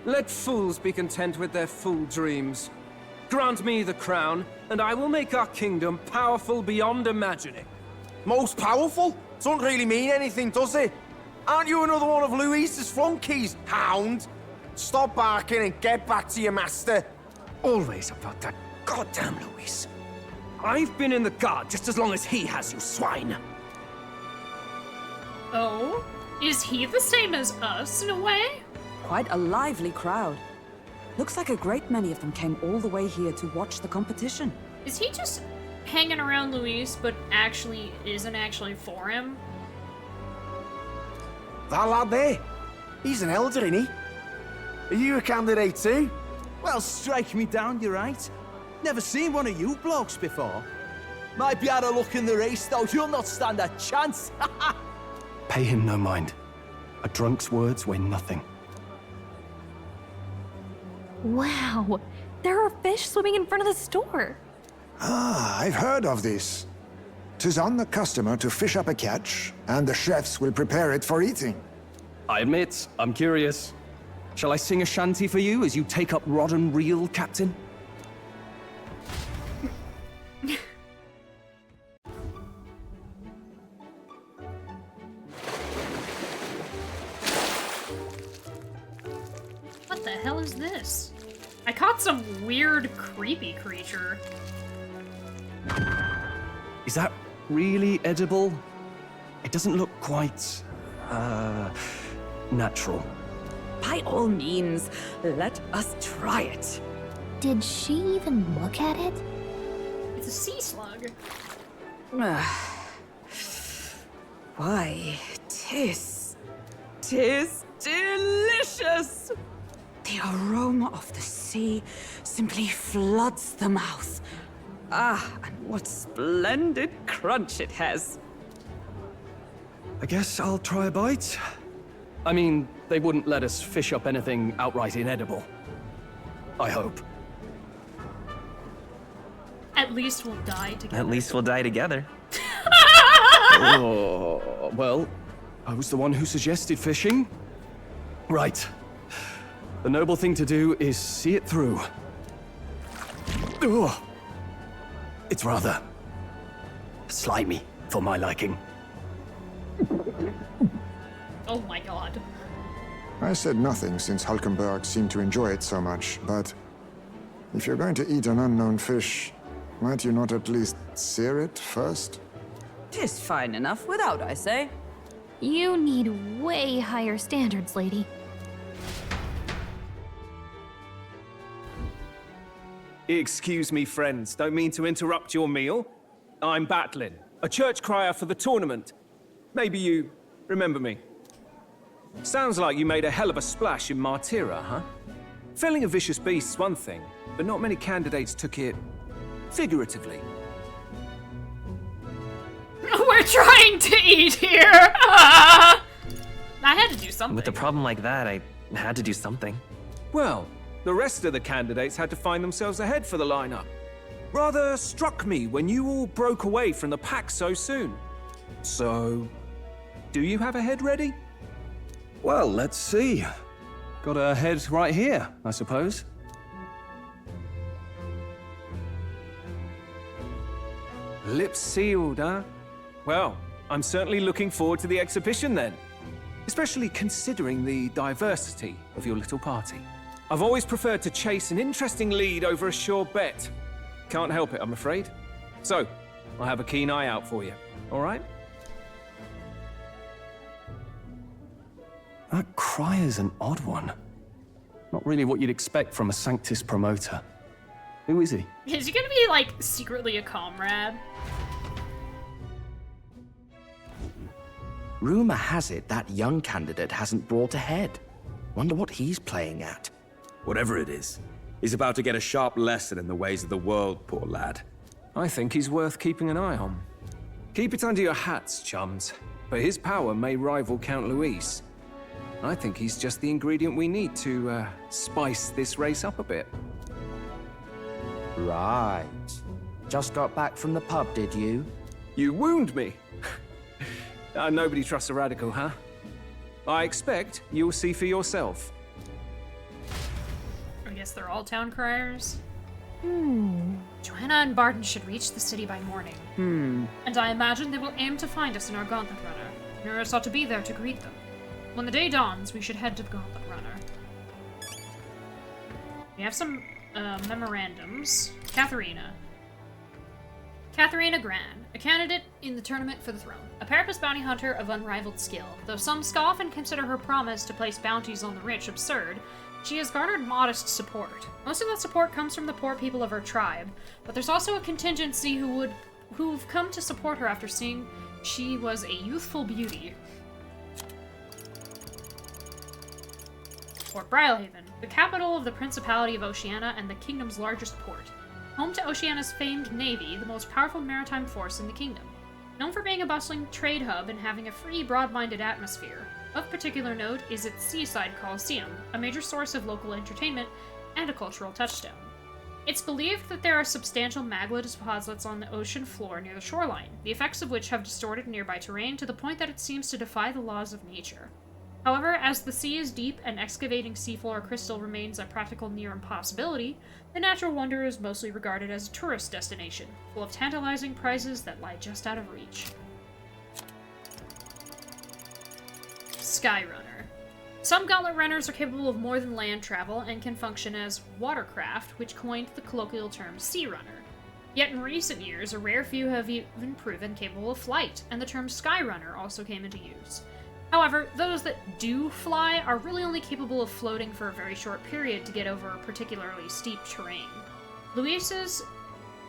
Let fools be content with their fool dreams. Grant me the crown, and I will make our kingdom powerful beyond imagining. Most powerful? Doesn't really mean anything, does it? Aren't you another one of Luis's flunkies, hound? Stop barking and get back to your master. Always about that goddamn Luis. I've been in the guard just as long as he has, you swine. Oh? Is he the same as us, in a way? Quite a lively crowd. Looks like a great many of them came all the way here to watch the competition. Is he just hanging around Luis, but actually isn't actually for him? That lad there, he's an elder, innit? Are you a candidate too? Well, strike me down, you're right. Never seen one of you blokes before. Might be out of luck in the race, though. You'll not stand a chance. Pay him no mind. A drunk's words weigh nothing. Wow, there are fish swimming in front of the store. Ah, I've heard of this. 'Tis on the customer to fish up a catch, and the chefs will prepare it for eating. I admit, I'm curious. Shall I sing a shanty for you as you take up rod and reel, Captain? What the hell is this? I caught some weird, creepy creature. Is that really edible? It doesn't look quite, natural. By all means, let us try it. Did she even look at it? It's a sea slug. Why, tis delicious! The aroma of the sea simply floods the mouth. Ah, and what splendid crunch it has. I guess I'll try a bite. I mean, they wouldn't let us fish up anything outright inedible. I hope. At least we'll die together. At least we'll die together. Oh, well, I was the one who suggested fishing. Right. The noble thing to do is see it through. Ugh. It's rather slimy for my liking. Oh my god. I said nothing since Hulkenberg seemed to enjoy it so much, but if you're going to eat an unknown fish, might you not at least sear it first? 'Tis fine enough without, I say. You need way higher standards, lady. Excuse me, friends. Don't mean to interrupt your meal. I'm Batlin, a church crier for the tournament. Maybe you remember me. Sounds like you made a hell of a splash in Martira, huh? Felling a vicious beast's one thing, but not many candidates took it figuratively. We're trying to eat here! I had to do something. With a problem like that, I had to do something. Well, the rest of the candidates had to find themselves ahead for the lineup. Rather struck me when you all broke away from the pack so soon. So, do you have a head ready? Well, let's see. Got a head right here, I suppose. Lips sealed, huh? Well, I'm certainly looking forward to the exhibition then. Especially considering the diversity of your little party. I've always preferred to chase an interesting lead over a sure bet. Can't help it, I'm afraid. So, I'll have a keen eye out for you, all right? That crier's an odd one. Not really what you'd expect from a Sanctis promoter. Who is he? Is he gonna be, like, secretly a comrade? Rumor has it that young candidate hasn't brought a head. Wonder what he's playing at. Whatever it is, he's about to get a sharp lesson in the ways of the world, poor lad. I think he's worth keeping an eye on. Keep it under your hats, chums. But his power may rival Count Luis. I think he's just the ingredient we need to, spice this race up a bit. Right. Just got back from the pub, did you? You wound me. Nobody trusts a radical, huh? I expect you'll see for yourself. I guess they're all town criers. Joanna and Barton should reach the city by morning. And I imagine they will aim to find us in our Gauntlet Runner. Nerys ought to be there to greet them. When the day dawns, we should head to the Gauntlet Runner. We have some memorandums. Katharina Gran, a candidate in the tournament for the throne. A Parapus bounty hunter of unrivaled skill. Though some scoff and consider her promise to place bounties on the rich absurd, she has garnered modest support. Most of that support comes from the poor people of her tribe, but there's also a contingency who've come to support her after seeing she was a youthful beauty. Port Brylehaven, the capital of the Principality of Oceania and the kingdom's largest port. Home to Oceania's famed navy, the most powerful maritime force in the kingdom. Known for being a bustling trade hub and having a free, broad-minded atmosphere. Of particular note is its seaside Coliseum, a major source of local entertainment and a cultural touchstone. It's believed that there are substantial magma deposits on the ocean floor near the shoreline, the effects of which have distorted nearby terrain to the point that it seems to defy the laws of nature. However, as the sea is deep and excavating seafloor crystal remains a practical near impossibility, the natural wonder is mostly regarded as a tourist destination, full of tantalizing prizes that lie just out of reach. Skyrunner. Some gauntlet runners are capable of more than land travel and can function as watercraft, which coined the colloquial term sea runner. Yet in recent years, a rare few have even proven capable of flight, and the term skyrunner also came into use. However, those that do fly are really only capable of floating for a very short period to get over particularly steep terrain. Luis's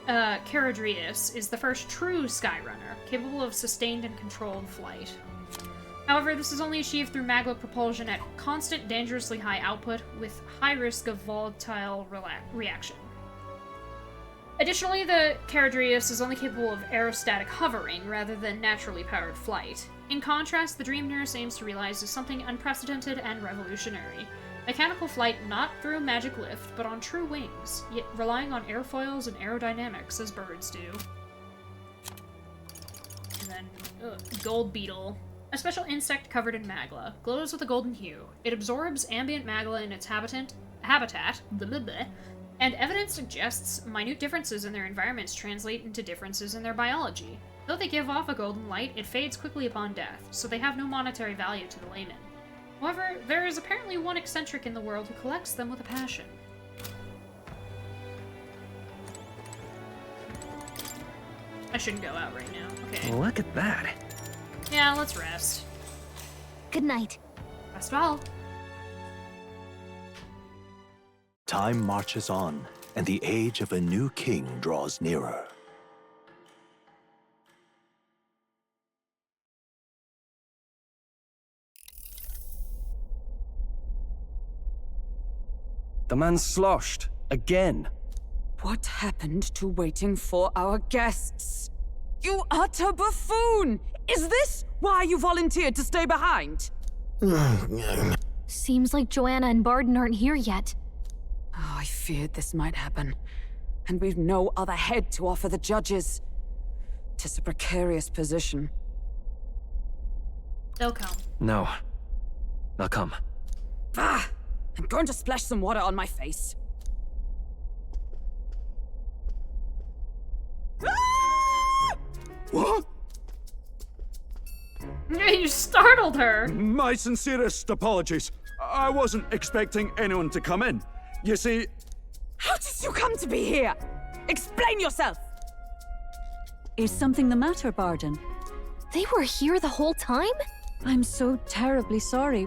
Caradrius is the first true skyrunner, capable of sustained and controlled flight. However, this is only achieved through magma propulsion at constant, dangerously high output, with high risk of volatile reaction. Additionally, the Caradrius is only capable of aerostatic hovering rather than naturally powered flight. In contrast, the dream Nerys aims to realize is something unprecedented and revolutionary. Mechanical flight not through magic lift, but on true wings, yet relying on airfoils and aerodynamics as birds do. And then, Gold Beetle. A special insect covered in magma. Glows with a golden hue. It absorbs ambient magma in its habitat, and evidence suggests minute differences in their environments translate into differences in their biology. Though they give off a golden light, it fades quickly upon death, so they have no monetary value to the layman. However, there is apparently one eccentric in the world who collects them with a passion. I shouldn't go out right now. Okay. Look at that. Yeah, let's rest. Good night. Rest well. Time marches on, and the age of a new king draws nearer. The man's sloshed. Again. What happened to waiting for our guests? You utter buffoon! Is this why you volunteered to stay behind? Seems like Joanna and Barton aren't here yet. Oh, I feared this might happen. And we've no other head to offer the judges. 'Tis a precarious position. They'll come. No. They'll come. Ah! I'm going to splash some water on my face. What? You startled her! My sincerest apologies. I wasn't expecting anyone to come in. You see... How did you come to be here? Explain yourself! Is something the matter, Barton? They were here the whole time? I'm so terribly sorry.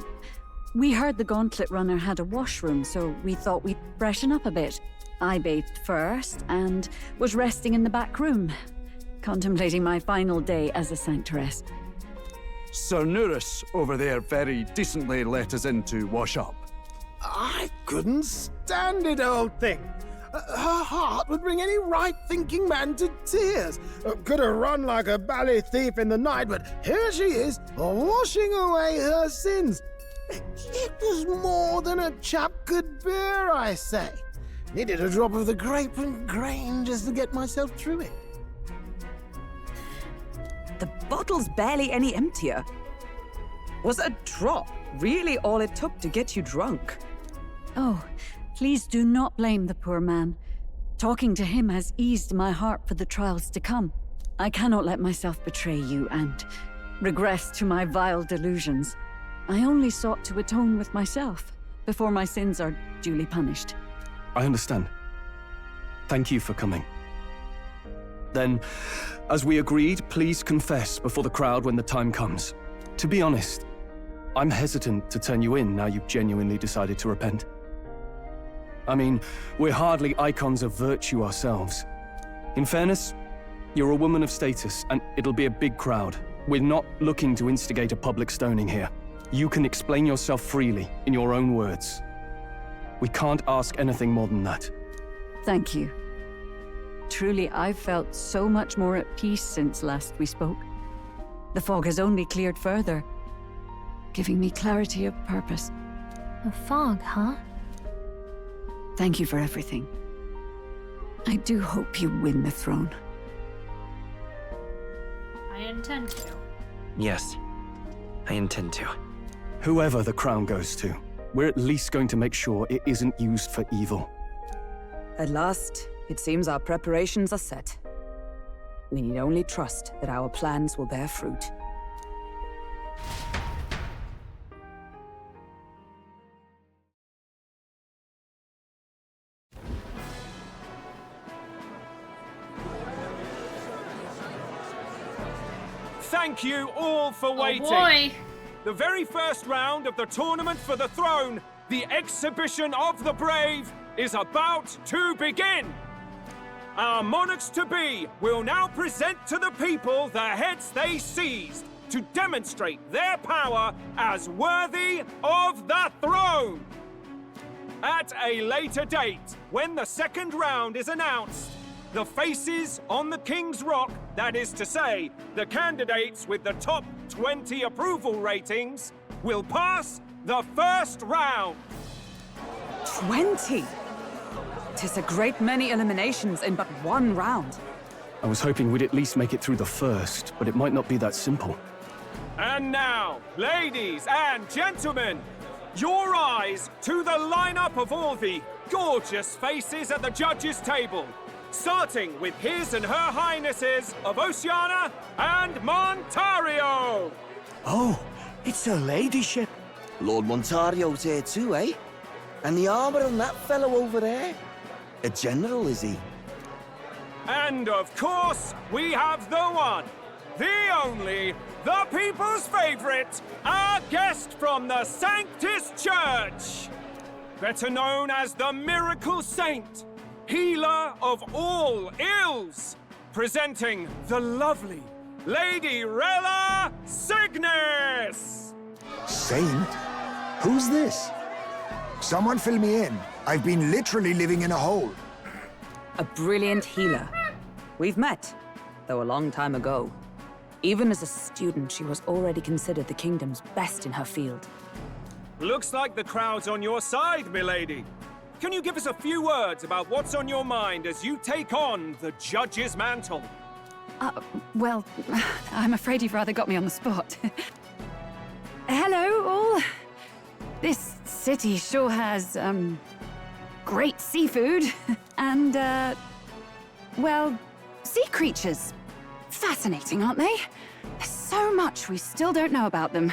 We heard the Gauntlet Runner had a washroom, so we thought we'd freshen up a bit. I bathed first and was resting in the back room, contemplating my final day as a sanctress. Sir Nerys over there very decently let us in to wash up. I couldn't stand it, old thing. Her heart would bring any right-thinking man to tears. Could have run like a bally thief in the night, but here she is, washing away her sins. It was more than a chap could bear, I say. Needed a drop of the grape and grain just to get myself through it. The bottle's barely any emptier. Was a drop really all it took to get you drunk? Oh, please do not blame the poor man. Talking to him has eased my heart for the trials to come. I cannot let myself betray you and regress to my vile delusions. I only sought to atone with myself before my sins are duly punished. I understand. Thank you for coming. Then, as we agreed, please confess before the crowd when the time comes. To be honest, I'm hesitant to turn you in now you've genuinely decided to repent. I mean, we're hardly icons of virtue ourselves. In fairness, you're a woman of status, and it'll be a big crowd. We're not looking to instigate a public stoning here. You can explain yourself freely, in your own words. We can't ask anything more than that. Thank you. Truly, I've felt so much more at peace since last we spoke. The fog has only cleared further, giving me clarity of purpose. A fog, huh? Thank you for everything. I do hope you win the throne. I intend to. Yes, I intend to. Whoever the crown goes to, we're at least going to make sure it isn't used for evil. At last, it seems our preparations are set. We need only trust that our plans will bear fruit. Thank you all for waiting. Oh boy. The very first round of the tournament for the throne, the exhibition of the brave, is about to begin. Our monarchs-to-be will now present to the people the heads they seized to demonstrate their power as worthy of the throne. At a later date, when the second round is announced, the faces on the King's Rock, that is to say, the candidates with the top 20 approval ratings, will pass the first round. 20? 'Tis a great many eliminations in but one round. I was hoping we'd at least make it through the first, but it might not be that simple. And now, ladies and gentlemen, your eyes to the lineup of all the gorgeous faces at the judges' table. Starting with His and Her Highnesses of Oceania and Montario! Oh, it's her ladyship. Lord Montario's here too, eh? And the armor on that fellow over there? A general, is he? And of course, we have the one, the only, the people's favorite, our guest from the Sanctis Church! Better known as the Miracle Saint, healer of all ills, presenting the lovely Lady Rella Cygnus! Saint? Who's this? Someone fill me in. I've been literally living in a hole. A brilliant healer. We've met, though a long time ago. Even as a student, she was already considered the kingdom's best in her field. Looks like the crowd's on your side, milady. Can you give us a few words about what's on your mind as you take on the judge's mantle? Well, I'm afraid you've rather got me on the spot. Hello, all. This city sure has, great seafood and, well, sea creatures. Fascinating, aren't they? There's so much we still don't know about them.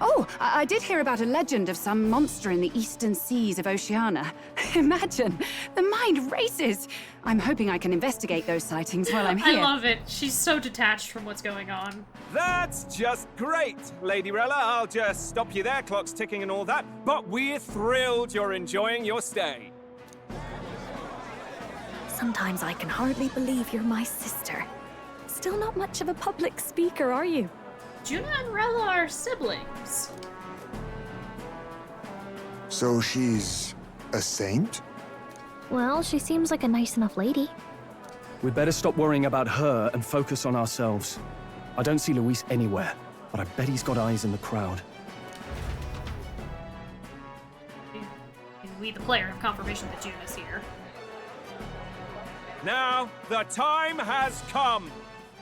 Oh, I did hear about a legend of some monster in the eastern seas of Oceania. Imagine, the mind races. I'm hoping I can investigate those sightings while I'm here. I love it. She's so detached from what's going on. That's just great, Lady Rella. I'll just stop you there, clock's ticking and all that. But we're thrilled you're enjoying your stay. Sometimes I can hardly believe you're my sister. Still not much of a public speaker, are you? Juna and Rella are siblings. So she's a saint? Well, she seems like a nice enough lady. We'd better stop worrying about her and focus on ourselves. I don't see Luis anywhere, but I bet he's got eyes in the crowd. We, the player, have confirmation that Juna's here. Now, the time has come.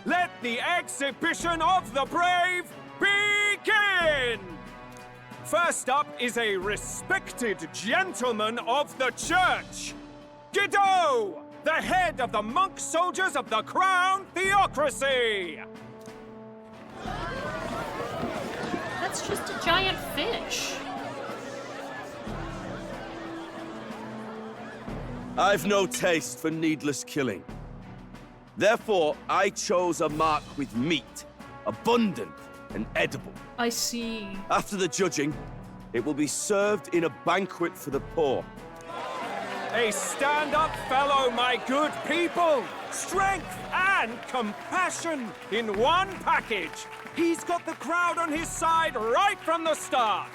Let the exhibition of the brave begin! First up is a respected gentleman of the church, Guido! go! The head of the monk soldiers of the Crown Theocracy! That's just a giant fish. I've no taste for needless killing. Therefore, I chose a mark with meat, abundant and edible. I see. After the judging, it will be served in a banquet for the poor. A stand-up fellow, my good people! Strength and compassion in one package! He's got the crowd on his side right from the start!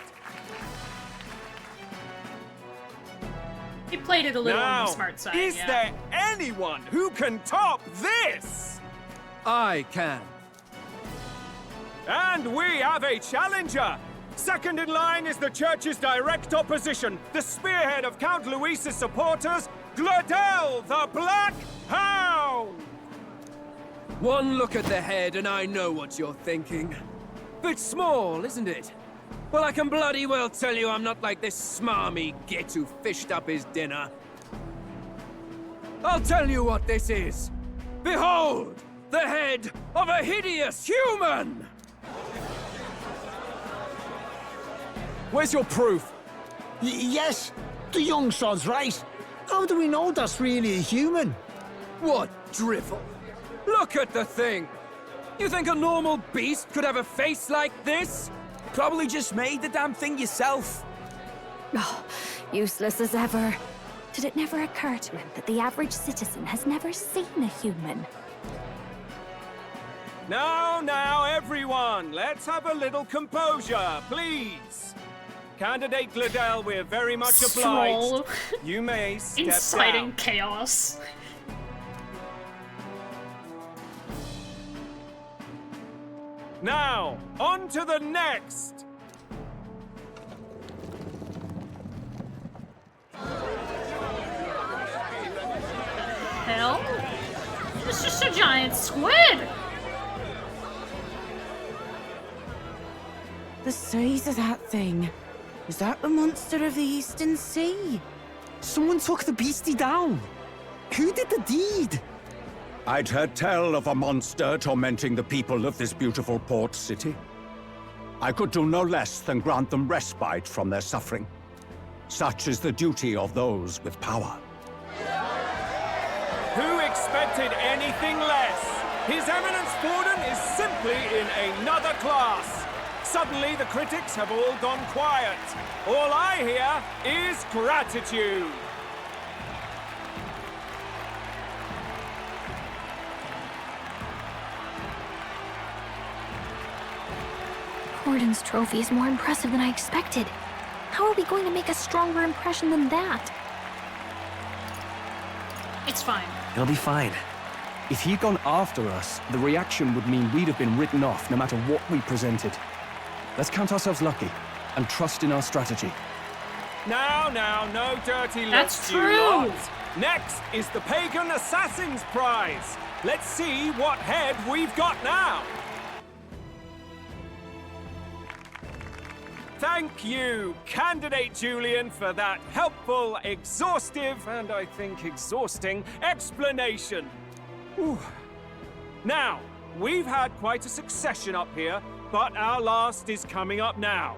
He played it a little on the smart side, is yeah. there anyone who can top this? I can. And we have a challenger! Second in line is the church's direct opposition, the spearhead of Count Louis's supporters, Gladel the Black Hound! One look at the head and I know what you're thinking. Bit small, isn't it? Well, I can bloody well tell you I'm not like this smarmy git who fished up his dinner. I'll tell you what this is. Behold, the head of a hideous human! Where's your proof? Yes, the young sod's right. How do we know that's really a human? What drivel? Look at the thing! You think a normal beast could have a face like this? Probably just made the damn thing yourself. Oh, useless as ever. Did it never occur to him that the average citizen has never seen a human? Now, everyone, let's have a little composure, please. Candidate Gladel, we're very much obliged. You may step Inciting down. chaos. Now, on to the next! Hell? It's just a giant squid! The size of that thing. Is that the monster of the Eastern Sea? Someone took the beastie down. Who did the deed? I'd heard tell of a monster tormenting the people of this beautiful port city. I could do no less than grant them respite from their suffering. Such is the duty of those with power. Who expected anything less? His Eminence Borden is simply in another class. Suddenly the critics have all gone quiet. All I hear is gratitude. Borden's trophy is more impressive than I expected. How are we going to make a stronger impression than that? It's fine. It'll be fine. If he'd gone after us, the reaction would mean we'd have been written off no matter what we presented. Let's count ourselves lucky and trust in our strategy. Now, no dirty looks, That's you true. lot. Next is the Pagan Assassin's Prize. Let's see what head we've got now. Thank you, Candidate Julian, for that helpful, exhaustive, and I think exhausting explanation. Whew. Now, we've had quite a succession up here, but our last is coming up now.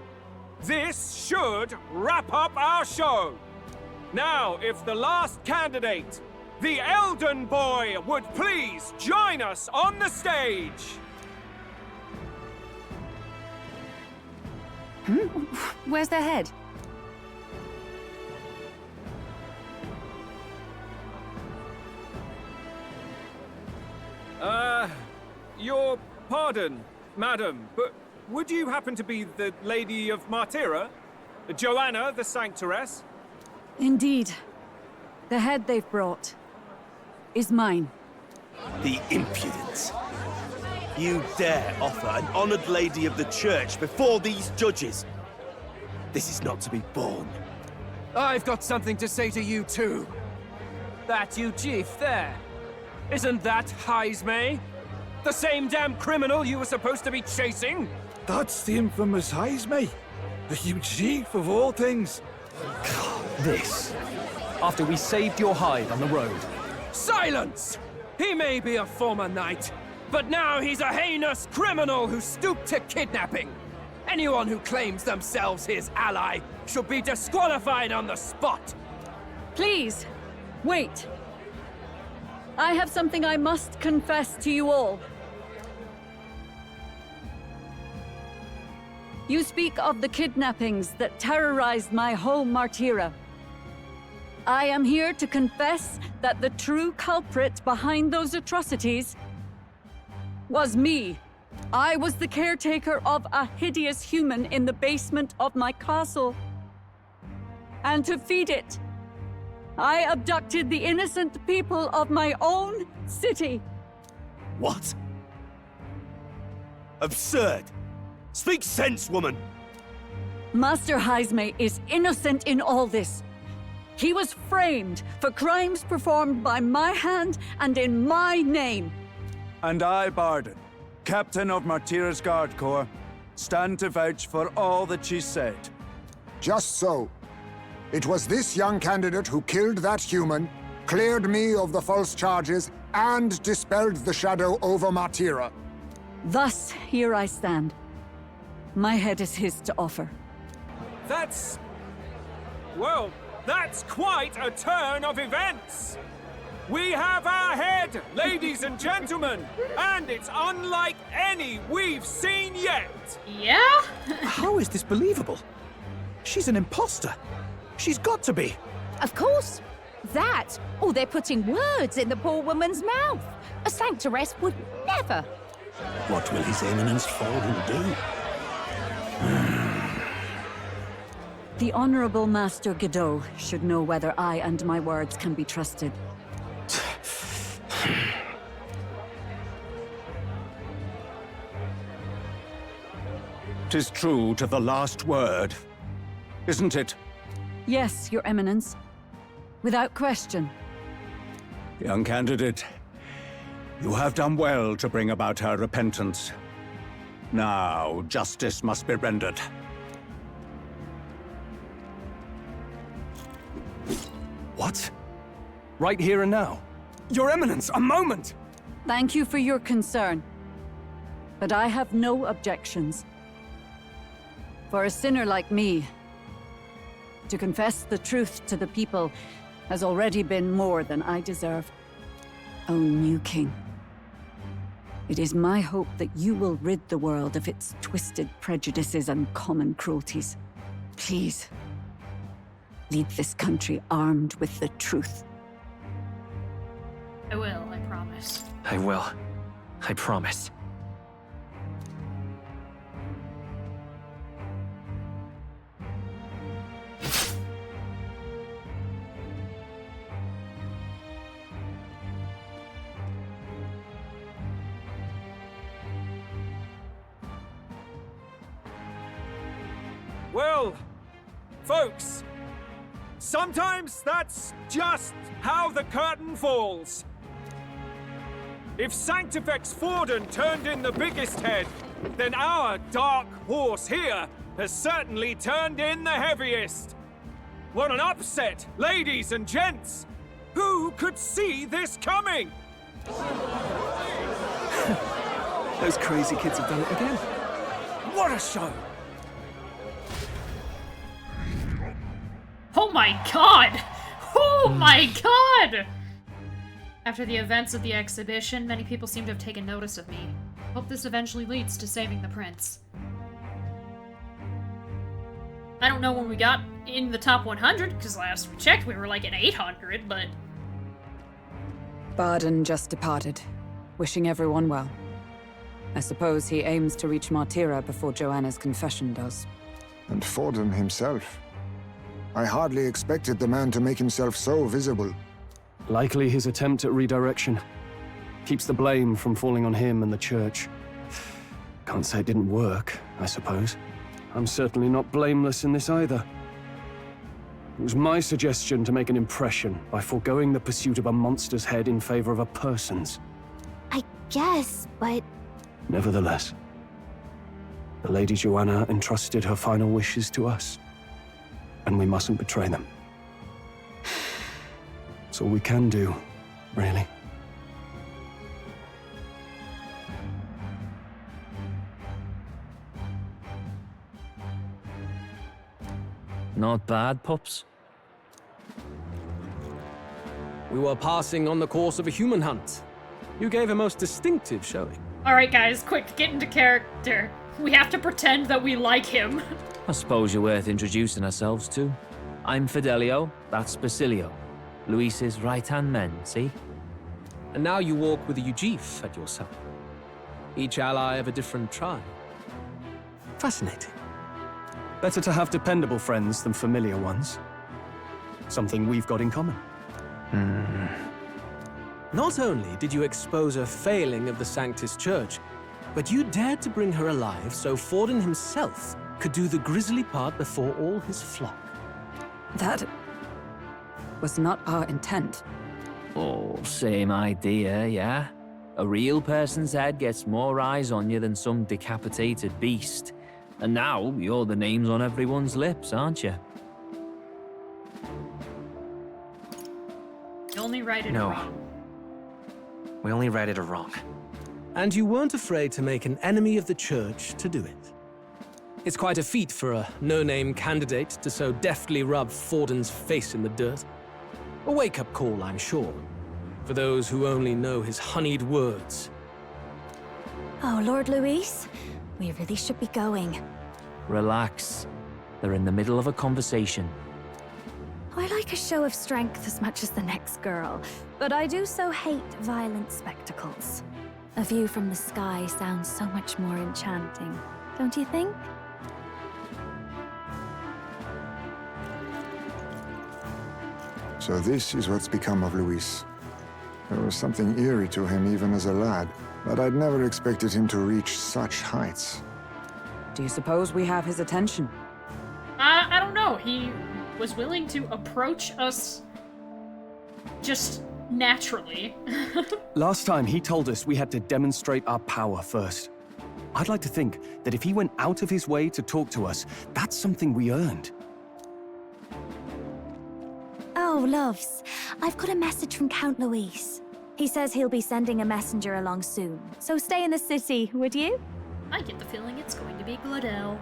This should wrap up our show. Now, if the last candidate, the Elden Boy, would please join us on the stage. Where's their head? Your pardon, madam, but would you happen to be the Lady of Martyra? Joanna, the Sanctoress? Indeed. The head they've brought is mine. The impudence. You dare offer an honored lady of the church before these judges? This is not to be borne. I've got something to say to you too. That you chief there. Isn't that Heismay? The same damn criminal you were supposed to be chasing? That's the infamous Heismay. The huge chief of all things. This after we saved your hide on the road. Silence! He may be a former knight, but now he's a heinous criminal who stooped to kidnapping. Anyone who claims themselves his ally should be disqualified on the spot. Please, wait. I have something I must confess to you all. You speak of the kidnappings that terrorized my home, Martira. I am here to confess that the true culprit behind those atrocities was me. I was the caretaker of a hideous human in the basement of my castle. And to feed it, I abducted the innocent people of my own city. What? Absurd! Speak sense, woman! Master Heisme is innocent in all this. He was framed for crimes performed by my hand and in my name. And I, Barden, captain of Martira's Guard Corps, stand to vouch for all that she said. Just so. It was this young candidate who killed that human, cleared me of the false charges, and dispelled the shadow over Martira. Thus, here I stand. My head is his to offer. That's... well, that's quite a turn of events! We have our head, ladies and gentlemen, and it's unlike any we've seen yet! Yeah? How is this believable? She's an imposter. She's got to be. Of course. That, or they're putting words in the poor woman's mouth. A sanctoress would never. What will His Eminence Forden do? The Honorable Master Godot should know whether I and my words can be trusted. 'Tis true to the last word, isn't it? Yes, Your Eminence. Without question. Young candidate, you have done well to bring about her repentance. Now, justice must be rendered. What? Right here and now? Your Eminence, a moment! Thank you for your concern. But I have no objections. For a sinner like me, to confess the truth to the people has already been more than I deserve. O new king, it is my hope that you will rid the world of its twisted prejudices and common cruelties. Please, lead this country armed with the truth. I will, I promise. I will. I promise. Well, folks, sometimes that's just how the curtain falls. If Sanctifex Forden turned in the biggest head, then our dark horse here has certainly turned in the heaviest. What an upset, ladies and gents! Who could see this coming? Those crazy kids have done it again. What a show! Oh my god! Oh my god! After the events of the exhibition, many people seem to have taken notice of me. Hope this eventually leads to saving the prince. I don't know when we got in the top 100, because last we checked we were like at 800, but... Barden just departed, wishing everyone well. I suppose he aims to reach Martira before Joanna's confession does. And Forden himself. I hardly expected the man to make himself so visible. Likely his attempt at redirection. Keeps the blame from falling on him and the church. Can't say it didn't work, I suppose. I'm certainly not blameless in this either. It was my suggestion to make an impression by foregoing the pursuit of a monster's head in favor of a person's. I guess, but... Nevertheless, the Lady Joanna entrusted her final wishes to us, and we mustn't betray them. That's all we can do, really. Not bad, pups. We were passing on the course of a human hunt. You gave a most distinctive showing. Alright guys, quick, get into character. We have to pretend that we like him. I suppose you're worth introducing ourselves to. I'm Fidelio, that's Basilio. Luis's right-hand men, see? And now you walk with a Ujif at your side. Each ally of a different tribe. Fascinating. Better to have dependable friends than familiar ones. Something we've got in common. Not only did you expose a failing of the Sanctis Church, but you dared to bring her alive so Forden himself could do the grisly part before all his flock. That was not our intent. Oh, same idea, yeah? A real person's head gets more eyes on you than some decapitated beast. And now, you're the names on everyone's lips, aren't you? You only righted it wrong. We only righted it wrong. And you weren't afraid to make an enemy of the Church to do it. It's quite a feat for a no-name candidate to so deftly rub Forden's face in the dirt. A wake-up call, I'm sure, for those who only know his honeyed words. Oh, Lord Luis, we really should be going. Relax. They're in the middle of a conversation. I like a show of strength as much as the next girl, but I do so hate violent spectacles. A view from the sky sounds so much more enchanting, don't you think? So this is what's become of Luis. There was something eerie to him even as a lad, but I'd never expected him to reach such heights. Do you suppose we have his attention? I don't know. He was willing to approach us just naturally. Last time, he told us we had to demonstrate our power first. I'd like to think that if he went out of his way to talk to us, that's something we earned. Oh, loves, I've got a message from Count Luis. He says he'll be sending a messenger along soon, so stay in the city, would you? I get the feeling it's going to be Gladel.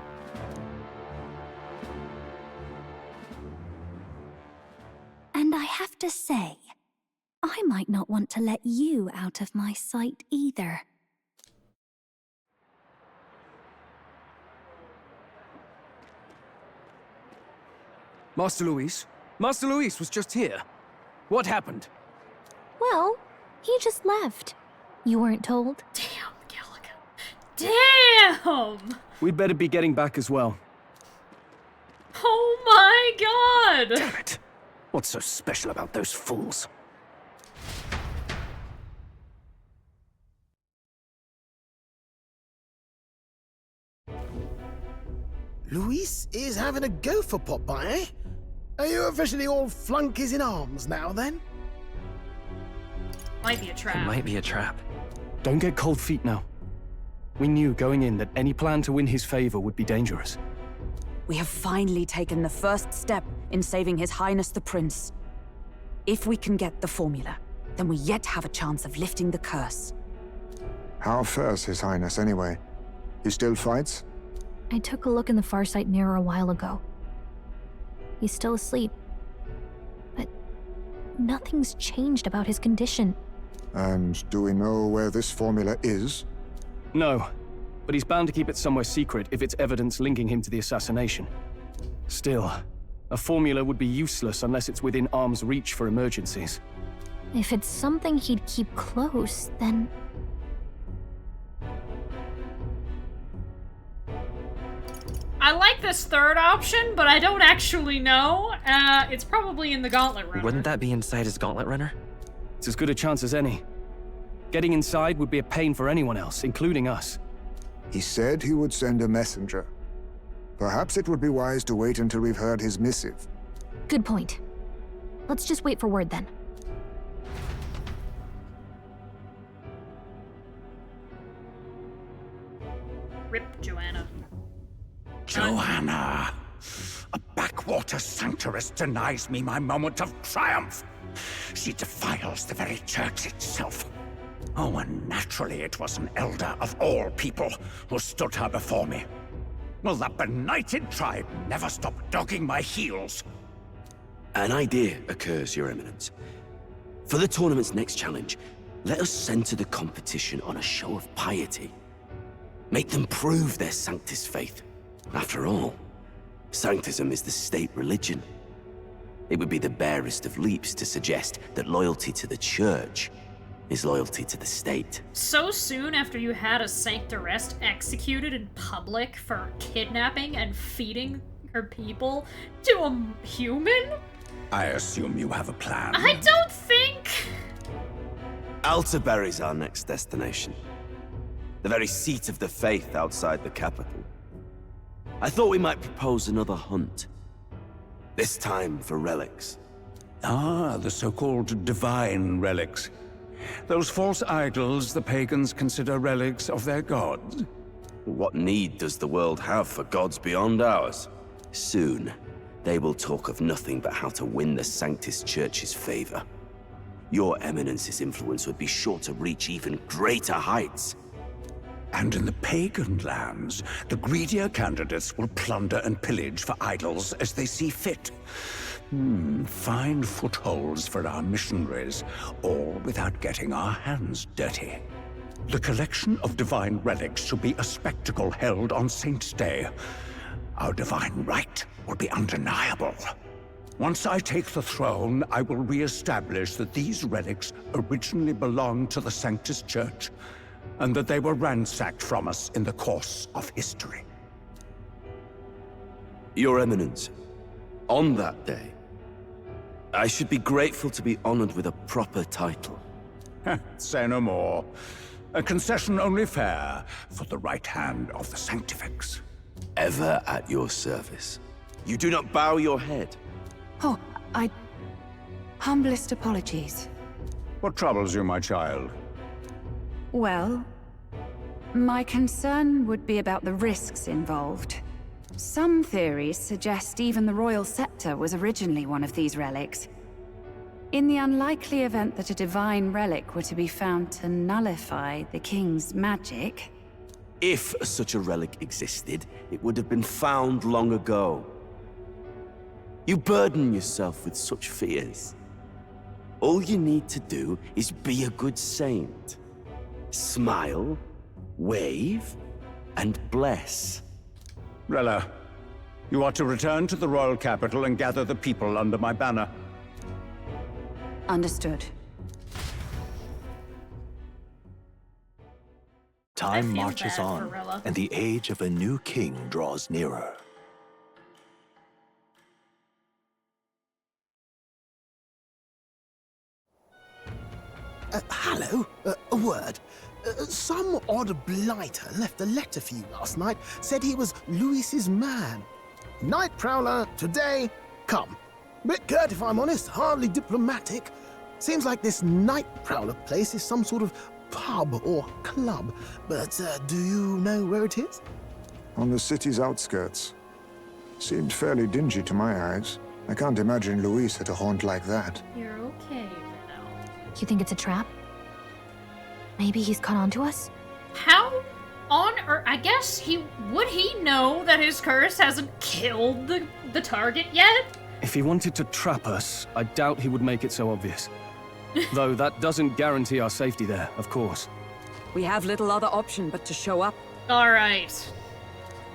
And I have to say, I might not want to let you out of my sight either. Master Luis? Master Luis was just here. What happened? Well, he just left. You weren't told? Damn, Gallagher. Damn! We'd better be getting back as well. Oh my god! Damn it! What's so special about those fools? Luis is having a go for Popeye, eh? Are you officially all flunkies in arms now, then? Might be a trap. It might be a trap. Don't get cold feet now. We knew going in that any plan to win his favor would be dangerous. We have finally taken the first step in saving His Highness the Prince. If we can get the formula, then we yet have a chance of lifting the curse. How fares His Highness, anyway? He still fights? I took a look in the Farsight mirror a while ago. He's still asleep. But nothing's changed about his condition. And do we know where this formula is? No, but he's bound to keep it somewhere secret if it's evidence linking him to the assassination. Still, a formula would be useless unless it's within arm's reach for emergencies. If it's something he'd keep close, then... I like this third option, but I don't actually know. It's probably in the Gauntlet Runner. Wouldn't that be inside his Gauntlet Runner? It's as good a chance as any. Getting inside would be a pain for anyone else, including us. He said he would send a messenger. Perhaps it would be wise to wait until we've heard his missive. Good point. Let's just wait for word then. Rip Joanna. Joanna! A backwater sanctuarist denies me my moment of triumph! She defiles the very church itself. Oh, and naturally it was an elder of all people who stood her before me. Will that benighted tribe never stop dogging my heels? An idea occurs, Your Eminence. For the tournament's next challenge, let us center the competition on a show of piety. Make them prove their Sanctus faith. After all, Sanctism is the state religion. It would be the barest of leaps to suggest that loyalty to the church is loyalty to the state. So soon after you had a sanctoress executed in public for kidnapping and feeding her people to a human? I assume you have a plan. I don't think... Altaberry's our next destination. The very seat of the faith outside the capital. I thought we might propose another hunt. This time for relics. Ah, the so-called divine relics. Those false idols the pagans consider relics of their gods. What need does the world have for gods beyond ours? Soon, they will talk of nothing but how to win the Sanctus Church's favor. Your Eminence's influence would be sure to reach even greater heights. And in the pagan lands, the greedier candidates will plunder and pillage for idols as they see fit. Fine footholds for our missionaries, all without getting our hands dirty. The collection of divine relics should be a spectacle held on Saint's Day. Our divine right will be undeniable. Once I take the throne, I will re-establish that these relics originally belonged to the Sanctus Church, and that they were ransacked from us in the course of history. Your Eminence, on that day, I should be grateful to be honored with a proper title. Say no more. A concession only fair for the right hand of the sanctifex. Ever at your service. You do not bow your head. Oh, humblest apologies. What troubles you, my child? Well, my concern would be about the risks involved. Some theories suggest even the royal scepter was originally one of these relics. In the unlikely event that a divine relic were to be found to nullify the king's magic... If such a relic existed, it would have been found long ago. You burden yourself with such fears. All you need to do is be a good saint. Smile, wave, and bless. Rella, you are to return to the royal capital and gather the people under my banner. Understood. Time marches on, and the age of a new king draws nearer. Hello? A word. Some odd blighter left a letter for you last night. Said he was Louis's man. Night Prowler, today, come. Bit curt if I'm honest, hardly diplomatic. Seems like this Night Prowler place is some sort of pub or club. But do you know where it is? On the city's outskirts. Seemed fairly dingy to my eyes. I can't imagine Louis at a haunt like that. You're okay now. You think it's a trap? Maybe he's caught on to us? How on earth? I guess would he know that his curse hasn't killed the target yet? If he wanted to trap us, I doubt he would make it so obvious. Though that doesn't guarantee our safety there, of course. We have little other option but to show up. All right.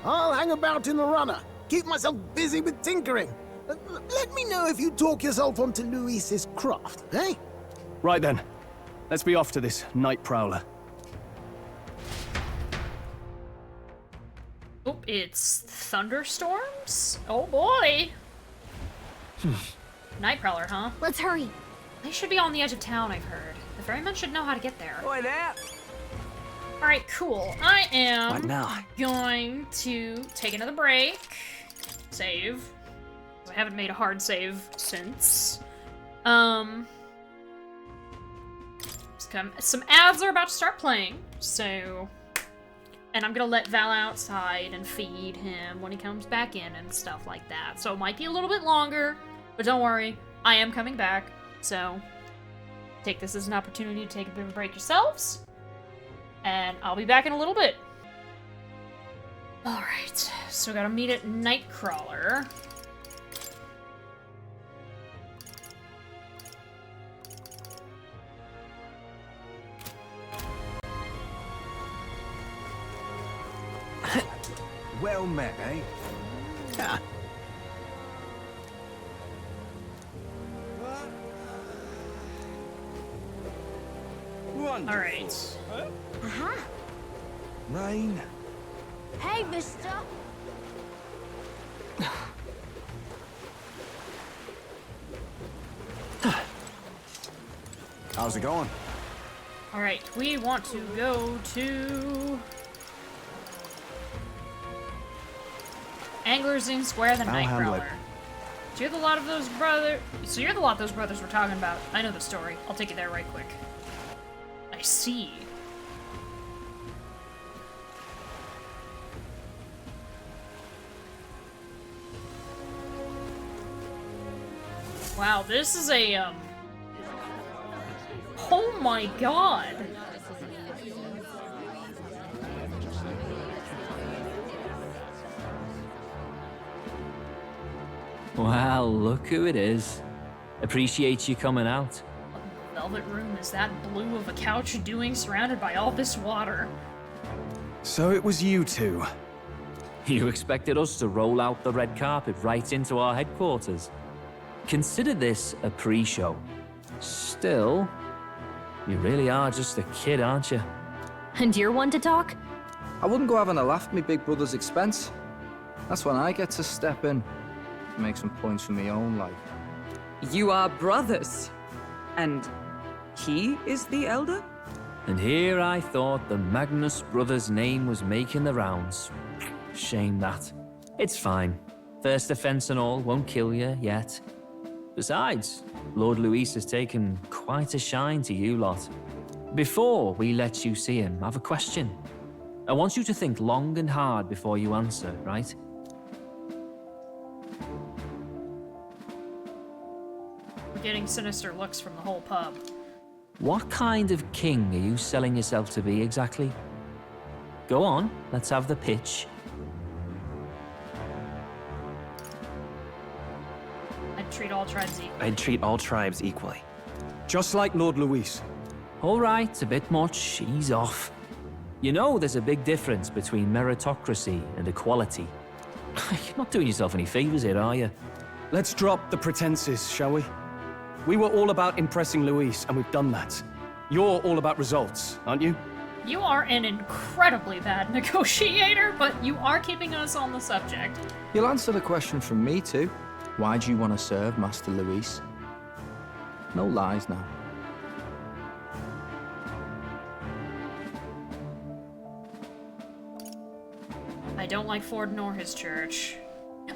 I'll hang about in the runner. Keep myself busy with tinkering. Let me know if you talk yourself onto Louis's craft, eh? Right then. Let's be off to this Night Prowler. Oh, it's thunderstorms? Oh boy. Night Prowler, huh? Let's hurry. They should be on the edge of town, I've heard. The ferryman should know how to get there. Oi there! Alright, cool. I am What now? going to take another break. Save. I haven't made a hard save since. Some ads are about to start playing, so... And I'm gonna let Val outside and feed him when he comes back in and stuff like that. So it might be a little bit longer, but don't worry, I am coming back. So, take this as an opportunity to take a bit of a break yourselves. And I'll be back in a little bit. Alright, so we gotta meet at Nightcrawler. Well met, eh? Yeah. Alright. Aha. Rain. Hey, mister. How's it going? Alright, we want to go to Anglers in Square the Nightcrawler. So you're the lot of those brothers were talking about. I know the story. I'll take you there right quick. I see. Wow, this is a, oh my god! Well, look who it is. Appreciate you coming out. Velvet room is that blue of a couch doing surrounded by all this water? So it was you two. You expected us to roll out the red carpet right into our headquarters? Consider this a pre-show. Still, you really are just a kid, aren't you? And you're one to talk? I wouldn't go having a laugh at me big brother's expense. That's when I get to step in, make some points for my own life. You are brothers. And he is the elder? And here I thought the Magnus brothers' name was making the rounds. Shame that. It's fine. First offense and all won't kill you yet. Besides, Lord Luis has taken quite a shine to you lot. Before we let you see him, I have a question. I want you to think long and hard before you answer, right? We're getting sinister looks from the whole pub. What kind of king are you selling yourself to be exactly? Go on, let's have the pitch. I'd treat all tribes equally. I'd treat all tribes equally. Just like Lord Luis. All right, a bit much, ease off. You know there's a big difference between meritocracy and equality. You're not doing yourself any favors here, are you? Let's drop the pretenses, shall we? We were all about impressing Luis, and we've done that. You're all about results, aren't you? You are an incredibly bad negotiator, but you are keeping us on the subject. You'll answer the question from me too. Why do you want to serve Master Luis? No lies now. I don't like Ford nor his church.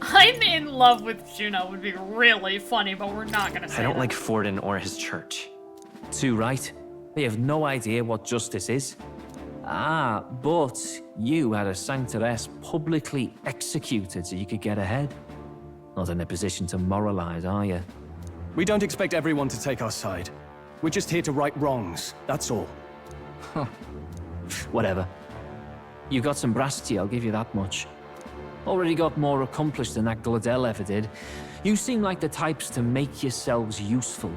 I'm in love with Juno would be really funny, but we're not gonna say I don't that. like Forden or his church. Too right. They have no idea what justice is. Ah, but you had a sanctifex publicly executed so you could get ahead. Not in a position to moralize, are you? We don't expect everyone to take our side. We're just here to right wrongs, that's all. Huh. Whatever. You got some brass to you, I'll give you that much. Already got more accomplished than that Gladell ever did. You seem like the types to make yourselves useful.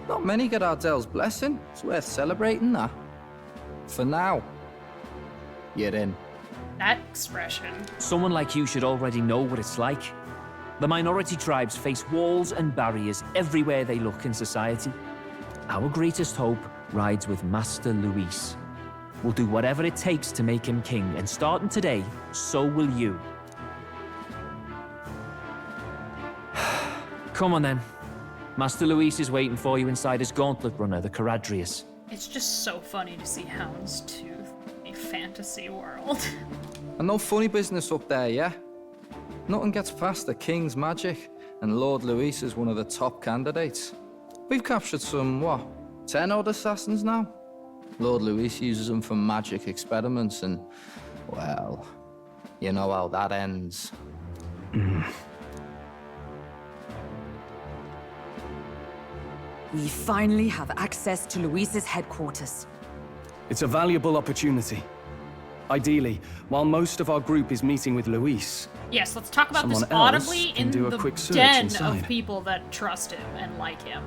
Not many get Ardell's blessing. It's worth celebrating that. For now. You're in. That expression. Someone like you should already know what it's like. The minority tribes face walls and barriers everywhere they look in society. Our greatest hope rides with Master Luis. We'll do whatever it takes to make him king, and starting today, so will you. Come on then. Master Luis is waiting for you inside his gauntlet runner, the Caradrius. It's just so funny to see Houndstooth in a fantasy world. And no funny business up there, yeah? Nothing gets past the King's magic, and Lord Luis is one of the top candidates. We've captured some, what, 10 odd assassins now? Lord Luis uses them for magic experiments, and, well, you know how that ends. We finally have access to Luis's headquarters. It's a valuable opportunity. Ideally, while most of our group is meeting with Luis, Yes, let's talk about this someone else audibly can in do a the quick search den inside. of people that trust him and like him.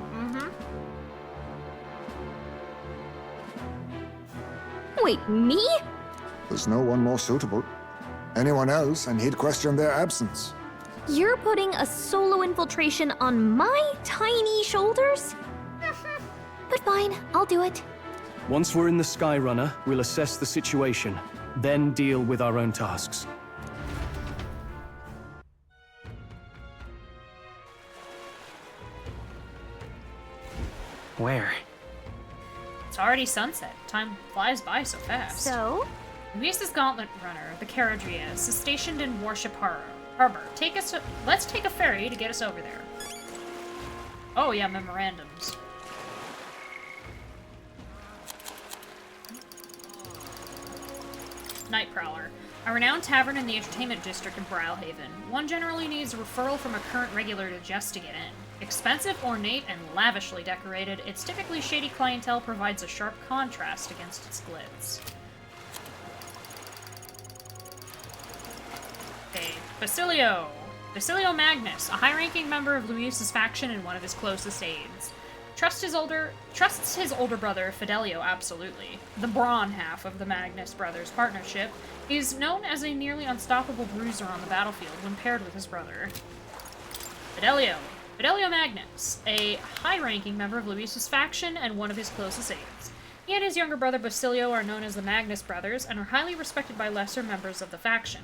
Wait, me? There's no one more suitable. Anyone else, and he'd question their absence. You're putting a solo infiltration on my tiny shoulders? But fine, I'll do it. once we're in the Skyrunner, we'll assess the situation, then deal with our own tasks. Where? It's already sunset. Time flies by so fast. So? Luis's Gauntlet Runner, the Caradrias, is stationed in Warship Harbor. Let's take a ferry to get us over there. Oh yeah, memorandums. Nightcrawler, a renowned tavern in the entertainment district of Brylehaven. One generally needs a referral from a current regular to just to get in. Expensive, ornate, and lavishly decorated, its typically shady clientele provides a sharp contrast against its glitz. Okay, Basilio Magnus, a high-ranking member of Luis's faction and one of his closest aides. Trusts his older brother, Fidelio, absolutely. The brawn half of the Magnus brothers' partnership. He's known as a nearly unstoppable bruiser on the battlefield when paired with his brother. Fidelio Magnus, a high-ranking member of Luis's faction and one of his closest aides. He and his younger brother Basilio are known as the Magnus brothers and are highly respected by lesser members of the faction.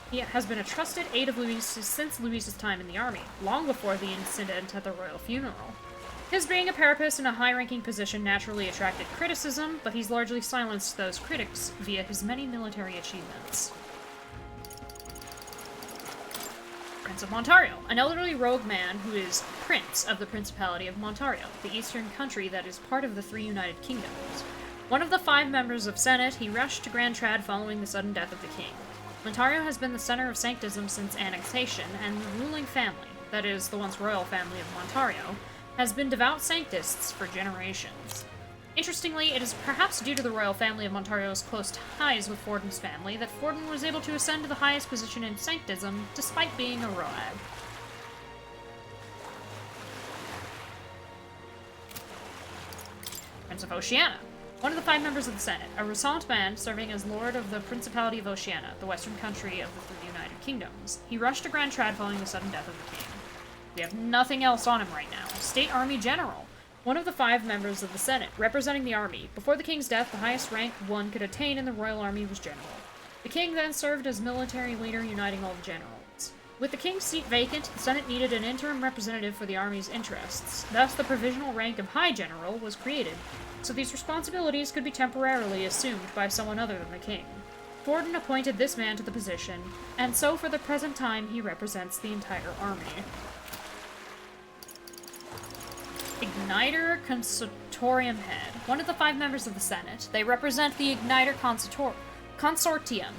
He has been a trusted aide of Luis's since Luis's time in the army, long before the incident at the royal funeral. His being a parapet in a high-ranking position naturally attracted criticism, but he's largely silenced those critics via his many military achievements. Prince of Montario, an elderly rogue man who is Prince of the Principality of Montario, the eastern country that is part of the three United Kingdoms. One of the 5 members of Senate, he rushed to Grand Trad following the sudden death of the king. Montario has been the center of sanctism since annexation, and the ruling family, that is, the once royal family of Montario, has been devout sanctists for generations. Interestingly, it is perhaps due to the royal family of Montario's close ties with Forden's family that Forden was able to ascend to the highest position in sanctism, despite being a roag. Prince of Oceania, one of the 5 members of the Senate, a Ressant man serving as Lord of the Principality of Oceania, the western country of the 3 United Kingdoms. He rushed to Grand Trad following the sudden death of the king. We have nothing else on him right now. State Army General, one of the 5 members of the Senate, representing the army. Before the king's death, the highest rank one could attain in the royal army was general. The king then served as military leader, uniting all the generals. With the king's seat vacant, the Senate needed an interim representative for the army's interests. Thus, the provisional rank of High General was created, so these responsibilities could be temporarily assumed by someone other than the king. Forden appointed this man to the position, and so for the present time he represents the entire army. Igniter Consortium Head, one of the 5 members of the Senate. They represent the Igniter Consortium,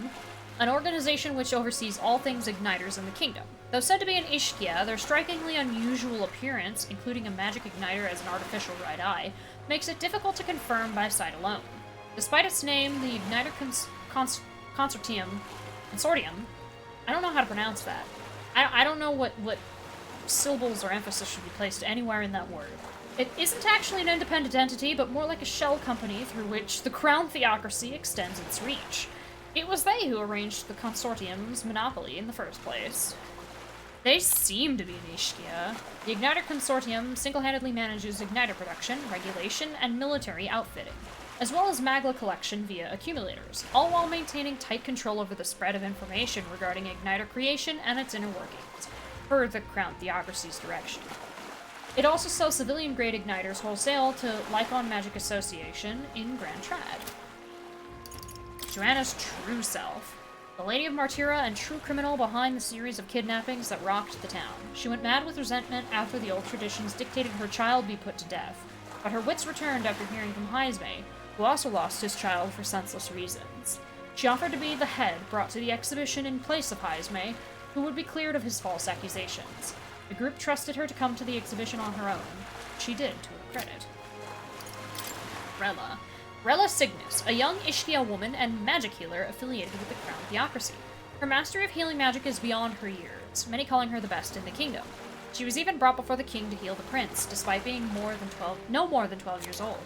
an organization which oversees all things igniters in the kingdom. Though said to be an Ishkia, their strikingly unusual appearance, including a magic igniter as an artificial right eye, makes it difficult to confirm by sight alone. Despite its name, the Igniter Consortium, I don't know how to pronounce that. I don't know what syllables or emphasis should be placed anywhere in that word. It isn't actually an independent entity, but more like a shell company through which the crown theocracy extends its reach. It was they who arranged the consortium's monopoly in the first place. They seem to be an Ishkia. The Igniter Consortium single-handedly manages igniter production, regulation, and military outfitting, as well as magla collection via accumulators, all while maintaining tight control over the spread of information regarding igniter creation and its inner workings, per the crown theocracy's direction. It also sells civilian-grade igniters wholesale to Lycon Magic Association in Grand Trad. Joanna's true self. The Lady of Martyra and true criminal behind the series of kidnappings that rocked the town. She went mad with resentment after the old traditions dictated her child be put to death, but her wits returned after hearing from Heisme, who also lost his child for senseless reasons. She offered to be the head brought to the exhibition in place of Heisme, who would be cleared of his false accusations. The group trusted her to come to the exhibition on her own. She did, to a credit. Rella. Rella Cygnus, a young Ishkia woman and magic healer affiliated with the Crown Theocracy. Her mastery of healing magic is beyond her years, many calling her the best in the kingdom. She was even brought before the king to heal the prince, despite being no more than 12 years old.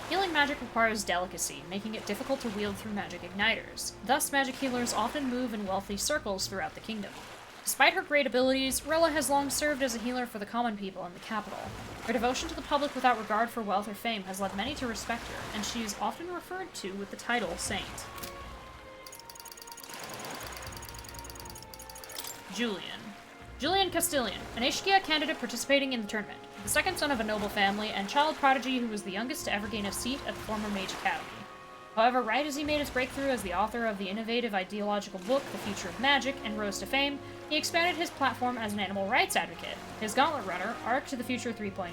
Healing magic requires delicacy, making it difficult to wield through magic igniters. Thus, magic healers often move in wealthy circles throughout the kingdom. Despite her great abilities, Rella has long served as a healer for the common people in the capital. Her devotion to the public without regard for wealth or fame has led many to respect her, and she is often referred to with the title Saint. Julian Castilian, an Ishkia candidate participating in the tournament. The second son of a noble family and child prodigy who was the youngest to ever gain a seat at the former Mage Academy. However, right as he made his breakthrough as the author of the innovative ideological book, The Future of Magic, and rose to fame, he expanded his platform as an animal rights advocate. His Gauntlet Runner, Arc to the Future 3.0,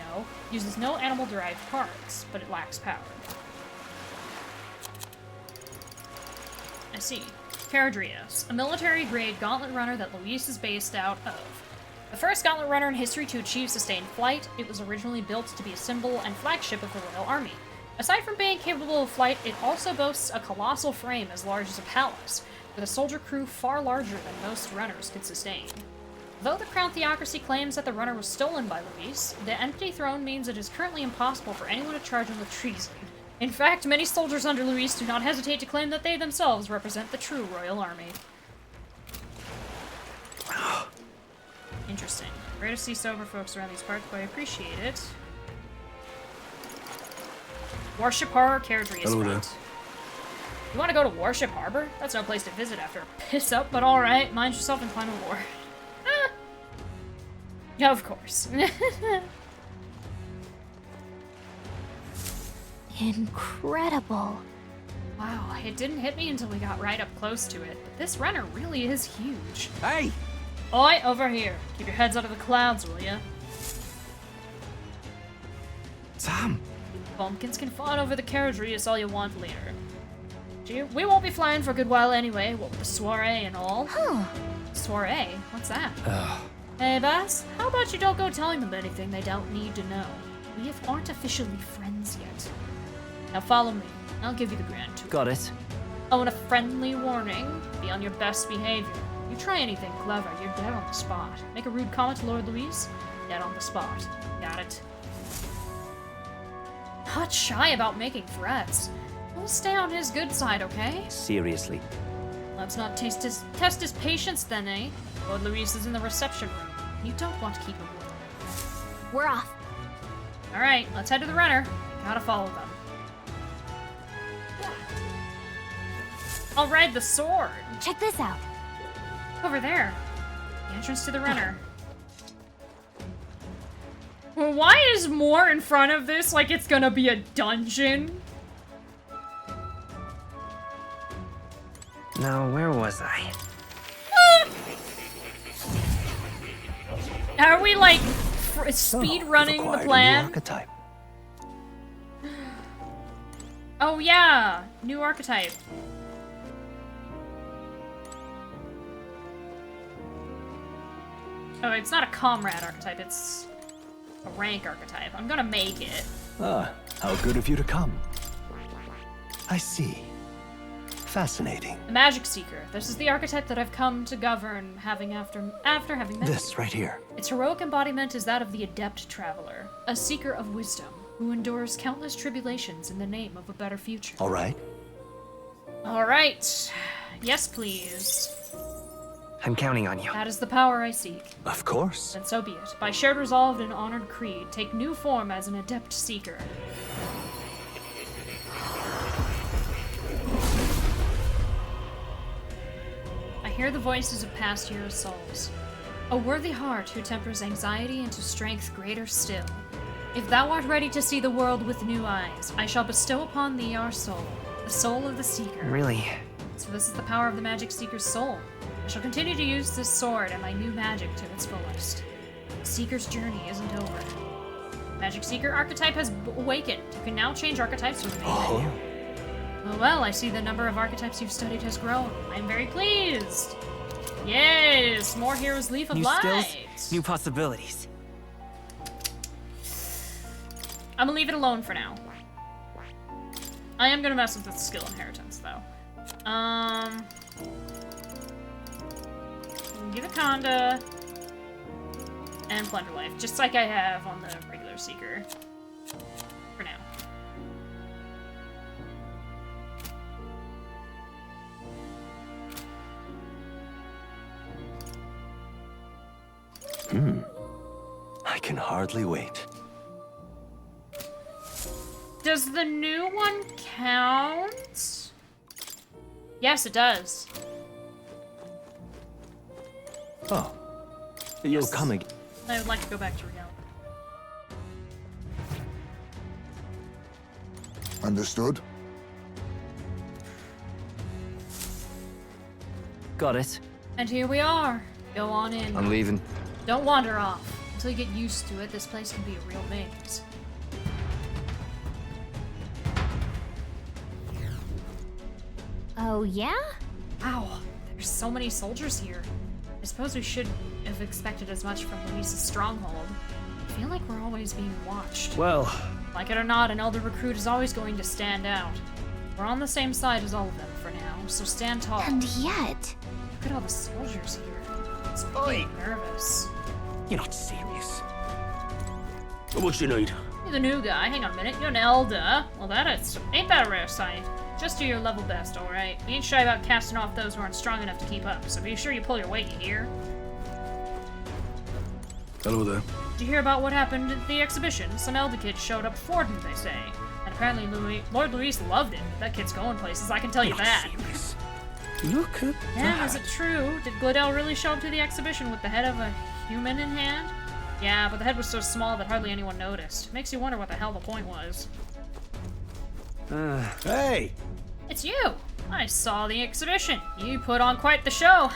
uses no animal-derived parts, but it lacks power. I see. Caradrios, a military-grade Gauntlet Runner that Luis is based out of. The first Gauntlet Runner in history to achieve sustained flight, it was originally built to be a symbol and flagship of the Royal Army. Aside from being capable of flight, it also boasts a colossal frame as large as a palace, with a soldier crew far larger than most runners could sustain. Though the Crown Theocracy claims that the runner was stolen by Luis, the empty throne means it is currently impossible for anyone to charge him with treason. In fact, many soldiers under Luis do not hesitate to claim that they themselves represent the true Royal Army. Interesting. Rare to see sober folks around these parts, but I appreciate it. Warship Harbor, Caradrius Front. You want to go to Warship Harbor? That's no place to visit after a piss up, but alright. Mind yourself and climb aboard. Yeah, of course. Incredible. Wow, it didn't hit me until we got right up close to it, but this runner really is huge. Hey! Oi, over here. Keep your heads out of the clouds, will ya? Sam! Bumpkins can fawn over the Caradrius all you want later. Gee, we won't be flying for a good while anyway, what with the soiree and all. Huh. Soiree? What's that? Hey, Bass, how about you don't go telling them anything they don't need to know? We aren't officially friends yet. Now follow me. I'll give you the grand tour. Got it. Oh, and a friendly warning. Be on your best behavior. You try anything clever, you're dead on the spot. Make a rude comment to Lord Luis, dead on the spot. Got it? Not shy about making threats. We'll stay on his good side, okay? Seriously. Let's not test his patience then, eh? Lord Luis is in the reception room. You don't want to keep him waiting. We're off. Alright, let's head to the runner. Gotta follow them. I'll ride the sword. Check this out. Over there. The entrance to the runner. Well, why is more in front of this like it's gonna be a dungeon? Now, where was I? Are we like speed running the plan? Archetype. Oh yeah, new archetype. Oh, it's not a comrade archetype, it's a rank archetype. I'm gonna make it. Ah, how good of you to come. I see. Fascinating. The Magic Seeker. This is the archetype that I've come to govern, after having met This right here. Its heroic embodiment is that of the Adept Traveler, a seeker of wisdom, who endures countless tribulations in the name of a better future. All right. All right. Yes, please. I'm counting on you. That is the power I seek. Of course. Then so be it. By shared resolve and honored creed, take new form as an Adept Seeker. I hear the voices of past heroes' souls. A worthy heart who tempers anxiety into strength greater still. If thou art ready to see the world with new eyes, I shall bestow upon thee our soul, the soul of the Seeker. Really? So this is the power of the Magic Seeker's soul. I shall continue to use this sword and my new magic to its fullest. The Seeker's journey isn't over. Magic Seeker archetype has awakened. You can now change archetypes from the main menu. Oh well, I see the number of archetypes you've studied has grown. I'm very pleased. Yes, more Heroes Leaf of New Light. skills, new possibilities. I'm gonna leave it alone for now. I am gonna mess with the skill inheritance, though. Give it Conda and Plunder Life, just like I have on the regular Seeker. For now. I can hardly wait. Does the new one count? Yes, it does. Oh. You'll come again. I would like to go back to Regal. Understood. Got it. And here we are. Go on in. I'm leaving. Don't wander off. Until you get used to it, this place can be a real maze. Oh, yeah? Wow, there's so many soldiers here. I suppose we should have expected as much from Luis's stronghold. I feel like we're always being watched. Well... Like it or not, an elder recruit is always going to stand out. We're on the same side as all of them for now, so stand tall. And yet... Look at all the soldiers here. It's making me nervous. You're not serious. What you need? You're the new guy. Hang on a minute. You're an elder. Well, ain't that a rare sight? Just do your level best, alright? We ain't shy about casting off those who aren't strong enough to keep up, so be sure you pull your weight, you hear? Hello there. Did you hear about what happened at the exhibition? Some elder kid showed up for him, they say. And apparently Lord Luis loved it. That kid's going places, I can tell you that. Look at Yeah, is it true? Did Glidell really show up to the exhibition with the head of a human in hand? Yeah, but the head was so small that hardly anyone noticed. Makes you wonder what the hell the point was. Hey! It's you! I saw the exhibition. You put on quite the show.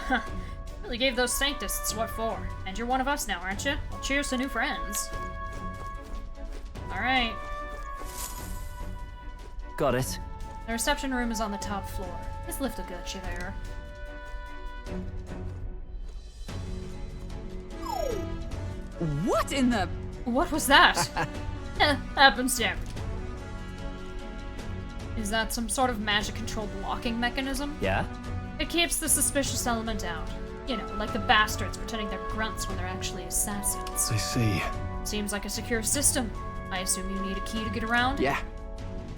Really gave those Sanctists what for. And you're one of us now, aren't you? Well, cheers to new friends. Alright. Got it. The reception room is on the top floor. This lift will get you there. What in the... What was that? Happens to everyone. Is that some sort of magic-controlled blocking mechanism? Yeah? It keeps the suspicious element out. You know, like the bastards pretending they're grunts when they're actually assassins. I see. Seems like a secure system. I assume you need a key to get around? Yeah.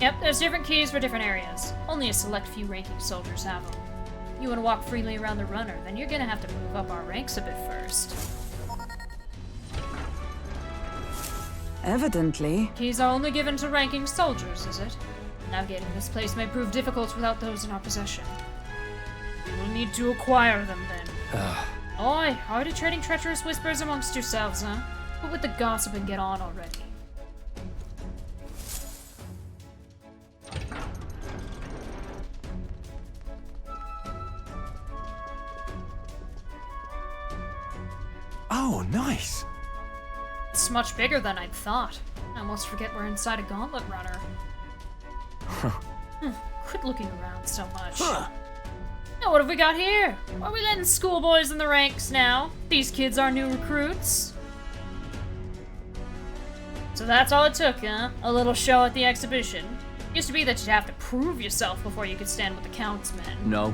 Yep, there's different keys for different areas. Only a select few ranking soldiers have them. You want to walk freely around the runner, then you're gonna have to move up our ranks a bit first. Evidently. Keys are only given to ranking soldiers, is it? Navigating this place may prove difficult without those in our possession. You will need to acquire them then. Oi, already trading treacherous whispers amongst yourselves, huh? Quit with the gossip and get on already. Oh, nice. It's much bigger than I'd thought. I almost forget we're inside a gauntlet runner. Quit looking around so much. Now what have we got here? Are we letting schoolboys in the ranks now? These kids are new recruits? So that's all it took, huh? A little show at the exhibition. Used to be that you'd have to prove yourself before you could stand with the Count's men. No.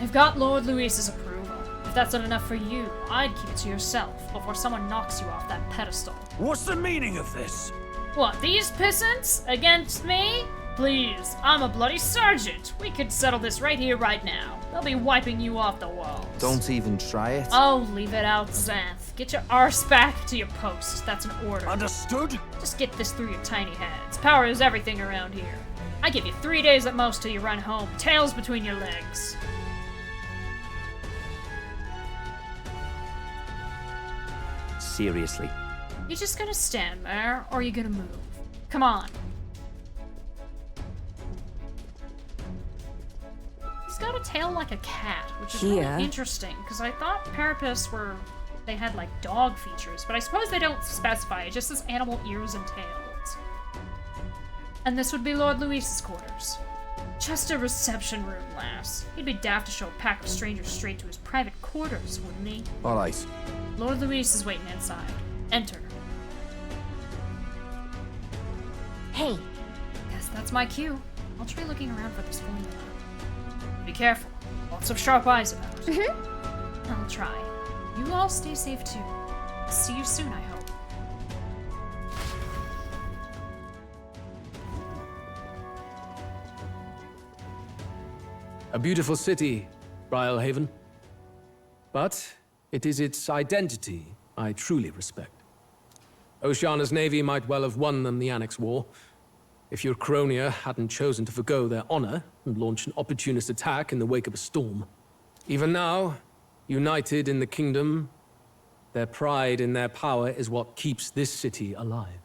You've got Lord Luis's approval. If that's not enough for you, I'd keep it to yourself before someone knocks you off that pedestal. What's the meaning of this? What, these pissants? Against me? Please, I'm a bloody sergeant. We could settle this right here, right now. They'll be wiping you off the walls. Don't even try it. Oh, leave it out, Xanth. Get your arse back to your post. That's an order. Understood? Just get this through your tiny heads. Power is everything around here. I give you 3 days at most till you run home, tails between your legs. Seriously. You just gonna stand there, or are you gonna move? Come on. He's got a tail like a cat, which is really interesting, because I thought Parapus they had like dog features, but I suppose they don't specify, it just says animal ears and tails. And this would be Lord Luis's quarters. Just a reception room, lass. He'd be daft to show a pack of strangers straight to his private quarters, wouldn't he? All right. Lord Luis is waiting inside. Enter. Hey. Guess that's my cue. I'll try looking around for this formula. Be careful. Lots of sharp eyes about. I'll try. You all stay safe too. See you soon, I hope. A beautiful city, Brialhaven. But it is its identity I truly respect. Oceana's navy might well have won them the Annex War, if your Cronia hadn't chosen to forgo their honor and launch an opportunist attack in the wake of a storm. Even now, united in the kingdom, their pride in their power is what keeps this city alive.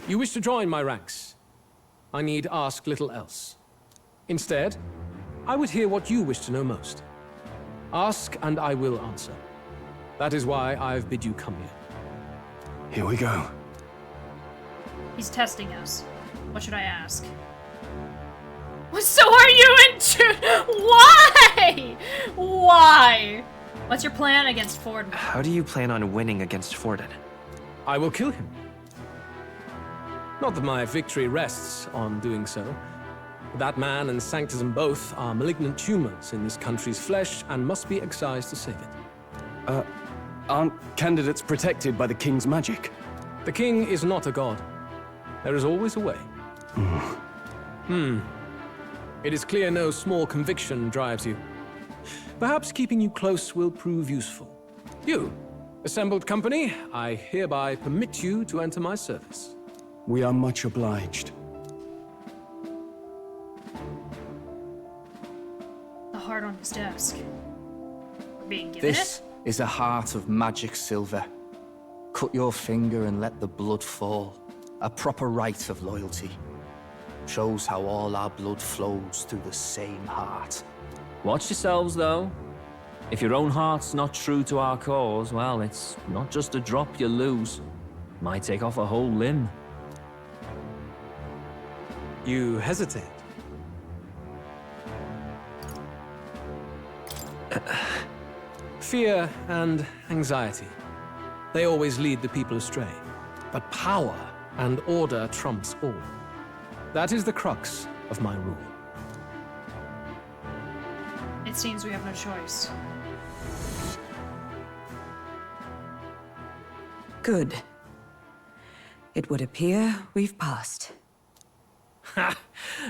You wish to join my ranks. I need ask little else. Instead, I would hear what you wish to know most. Ask and I will answer. That is why I've bid you come here. Here we go. He's testing us. What should I ask? So are you into? Why? Why? What's your plan against Ford? How do you plan on winning against Forden? I will kill him. Not that my victory rests on doing so. That man and Sanctism both are malignant tumors in this country's flesh and must be excised to save it. Aren't candidates protected by the king's magic? The king is not a god. There is always a way. It is clear no small conviction drives you. Perhaps keeping you close will prove useful. You, assembled company, I hereby permit you to enter my service. We are much obliged. The heart on his desk. We're being given This is a heart of magic silver. Cut your finger and let the blood fall. A proper rite of loyalty. Shows how all our blood flows through the same heart. Watch yourselves, though. If your own heart's not true to our cause, well, it's not just a drop you lose. Might take off a whole limb. You hesitate. Fear and anxiety. They always lead the people astray. But power and order trumps all. That is the crux of my rule. It seems we have no choice. Good. It would appear we've passed. Ha!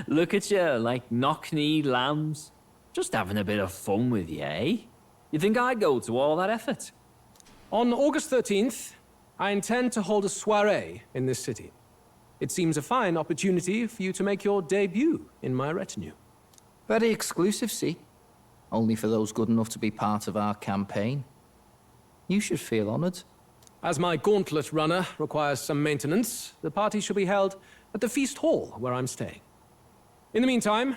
Look at you, like knock-kneed lambs. Just having a bit of fun with you, eh? You think I'd go to all that effort? On August 13th, I intend to hold a soiree in this city. It seems a fine opportunity for you to make your debut in my retinue. Very exclusive, see? Only for those good enough to be part of our campaign. You should feel honored. As my gauntlet runner requires some maintenance, the party shall be held at the feast hall where I'm staying. In the meantime,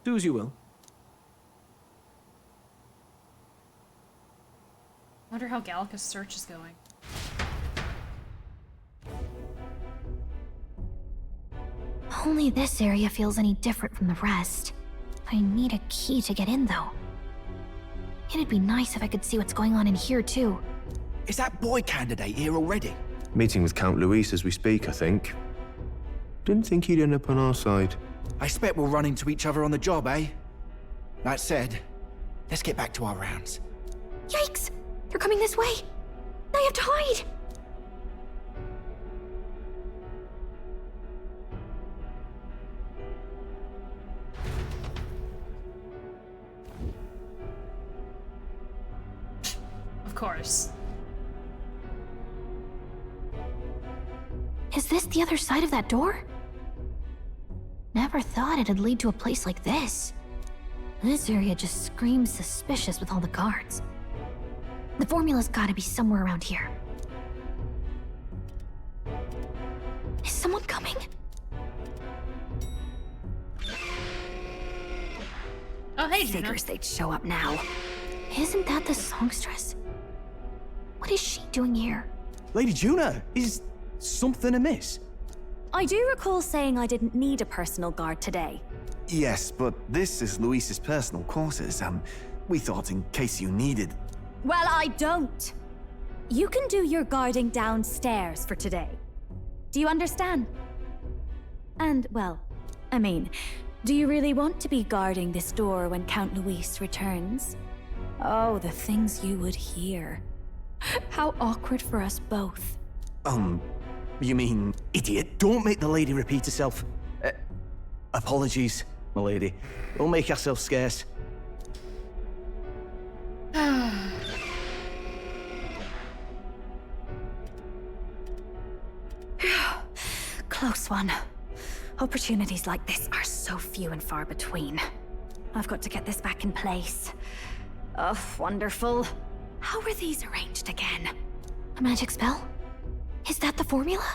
do as you will. Wonder how Gallica's search is going. Only this area feels any different from the rest. I need a key to get in, though. It'd be nice if I could see what's going on in here, too. Is that boy candidate here already? Meeting with Count Luis as we speak, I think. Didn't think he'd end up on our side. I expect we'll run into each other on the job, eh? That said, let's get back to our rounds. Yikes! They're coming this way! I have to hide! Of course. Is this the other side of that door? Never thought it'd lead to a place like this. This area just screams suspicious with all the guards. The formula's gotta be somewhere around here. Is someone coming? Oh, hey, Juna. Figures they'd show up now. Isn't that the songstress? What is she doing here? Lady Juna, is something amiss? I do recall saying I didn't need a personal guard today. Yes, but this is Luis's personal quarters, we thought in case you needed... Well, I don't. You can do your guarding downstairs for today. Do you understand? And, well, I mean, do you really want to be guarding this door when Count Luis returns? Oh, the things you would hear. How awkward for us both. You mean idiot? Don't make the lady repeat herself. Apologies, my lady. We'll make ourselves scarce. Close one. Opportunities like this are so few and far between. I've got to get this back in place. Oh, wonderful. How were these arranged again? A magic spell? Is that the formula?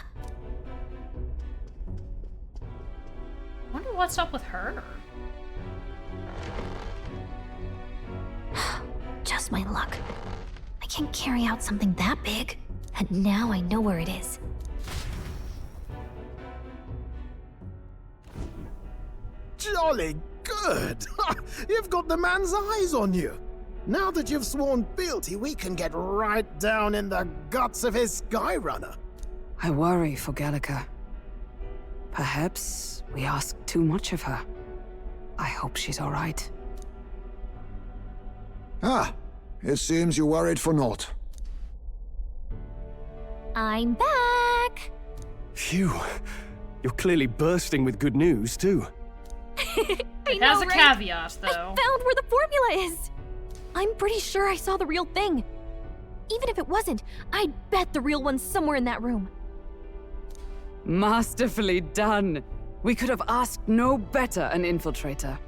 Wonder what's up with her. Just my luck. I can't carry out something that big, and now I know where it is. Jolly good! You've got the man's eyes on you. Now that you've sworn fealty, we can get right down in the guts of his Skyrunner. I worry for Gallica. Perhaps we ask too much of her. I hope she's all right. Ah, it seems you worried for naught. I'm back! Phew. You're clearly bursting with good news, too. It has a caveat, though. I found where the formula is! I'm pretty sure I saw the real thing. Even if it wasn't, I'd bet the real one's somewhere in that room. Masterfully done. We could have asked no better an infiltrator.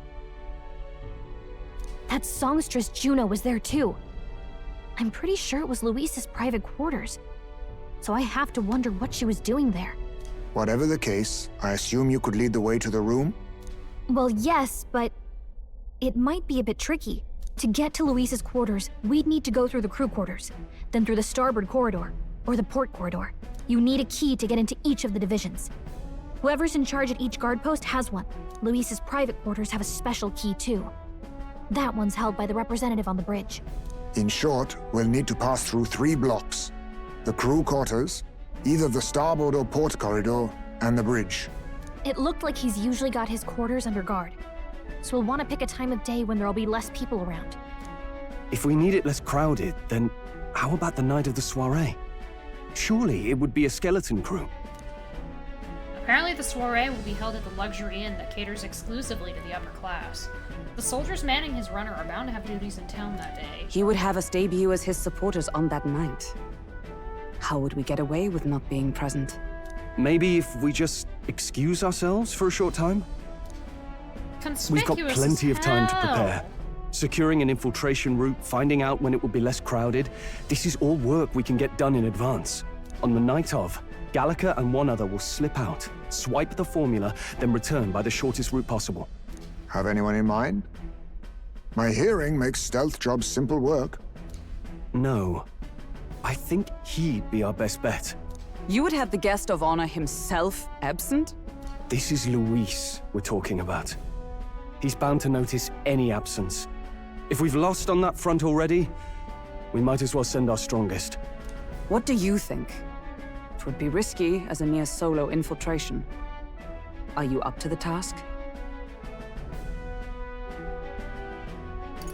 That songstress Juno was there too. I'm pretty sure it was Luis's private quarters. So I have to wonder what she was doing there. Whatever the case, I assume you could lead the way to the room? Well, yes, but it might be a bit tricky. To get to Luis's quarters, we'd need to go through the crew quarters, then through the starboard corridor, or the port corridor. You need a key to get into each of the divisions. Whoever's in charge at each guard post has one. Luis's private quarters have a special key too. That one's held by the representative on the bridge. In short, we'll need to pass through 3 blocks. The crew quarters, either the starboard or port corridor, and the bridge. It looked like he's usually got his quarters under guard. So we'll want to pick a time of day when there'll be less people around. If we need it less crowded, then how about the night of the soiree? Surely it would be a skeleton crew. Apparently the soiree will be held at the luxury inn that caters exclusively to the upper class. The soldiers manning his runner are bound to have duties in town that day. He would have us debut as his supporters on that night. How would we get away with not being present? Maybe if we just excuse ourselves for a short time? We've got plenty of time to prepare. Securing an infiltration route, finding out when it will be less crowded. This is all work we can get done in advance. On the night of, Gallica and one other will slip out, swipe the formula, then return by the shortest route possible. Have anyone in mind? My hearing makes stealth jobs simple work. No. I think he'd be our best bet. You would have the guest of honor himself absent? This is Luis we're talking about. He's bound to notice any absence. If we've lost on that front already, we might as well send our strongest. What do you think? It would be risky as a near solo infiltration. Are you up to the task?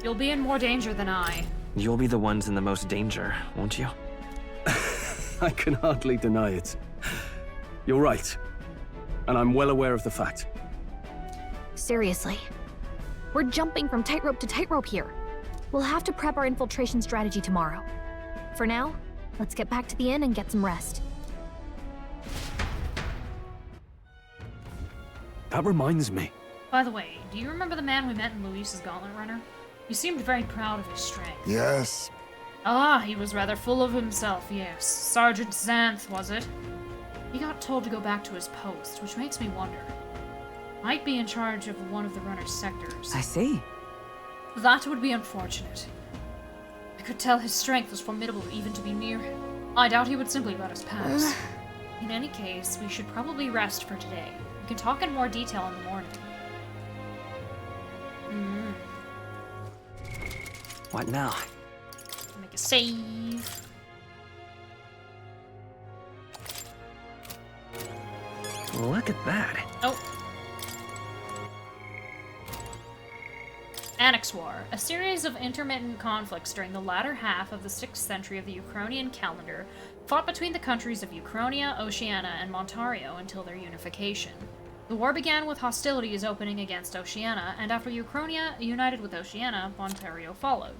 You'll be in more danger than I. You'll be the ones in the most danger, won't you? I can hardly deny it. You're right. And I'm well aware of the fact. Seriously. We're jumping from tightrope to tightrope here. We'll have to prep our infiltration strategy tomorrow. For now, let's get back to the inn and get some rest. That reminds me. By the way, do you remember the man we met in Luis's Gauntlet Runner? He seemed very proud of his strength. Yes. Ah, he was rather full of himself, yes. Sergeant Xanth, was it? He got told to go back to his post, which makes me wonder. Might be in charge of one of the runner's sectors. I see. That would be unfortunate. I could tell his strength was formidable even to be near him. I doubt he would simply let us pass. In any case, we should probably rest for today. We can talk in more detail in the morning. What now? Make a save. Look at that. Oh. Annex War, a series of intermittent conflicts during the latter half of the 6th century of the Uchronian calendar, fought between the countries of Uchronia, Oceania, and Montario until their unification. The war began with hostilities opening against Oceania, and after Uchronia united with Oceania, Montario followed.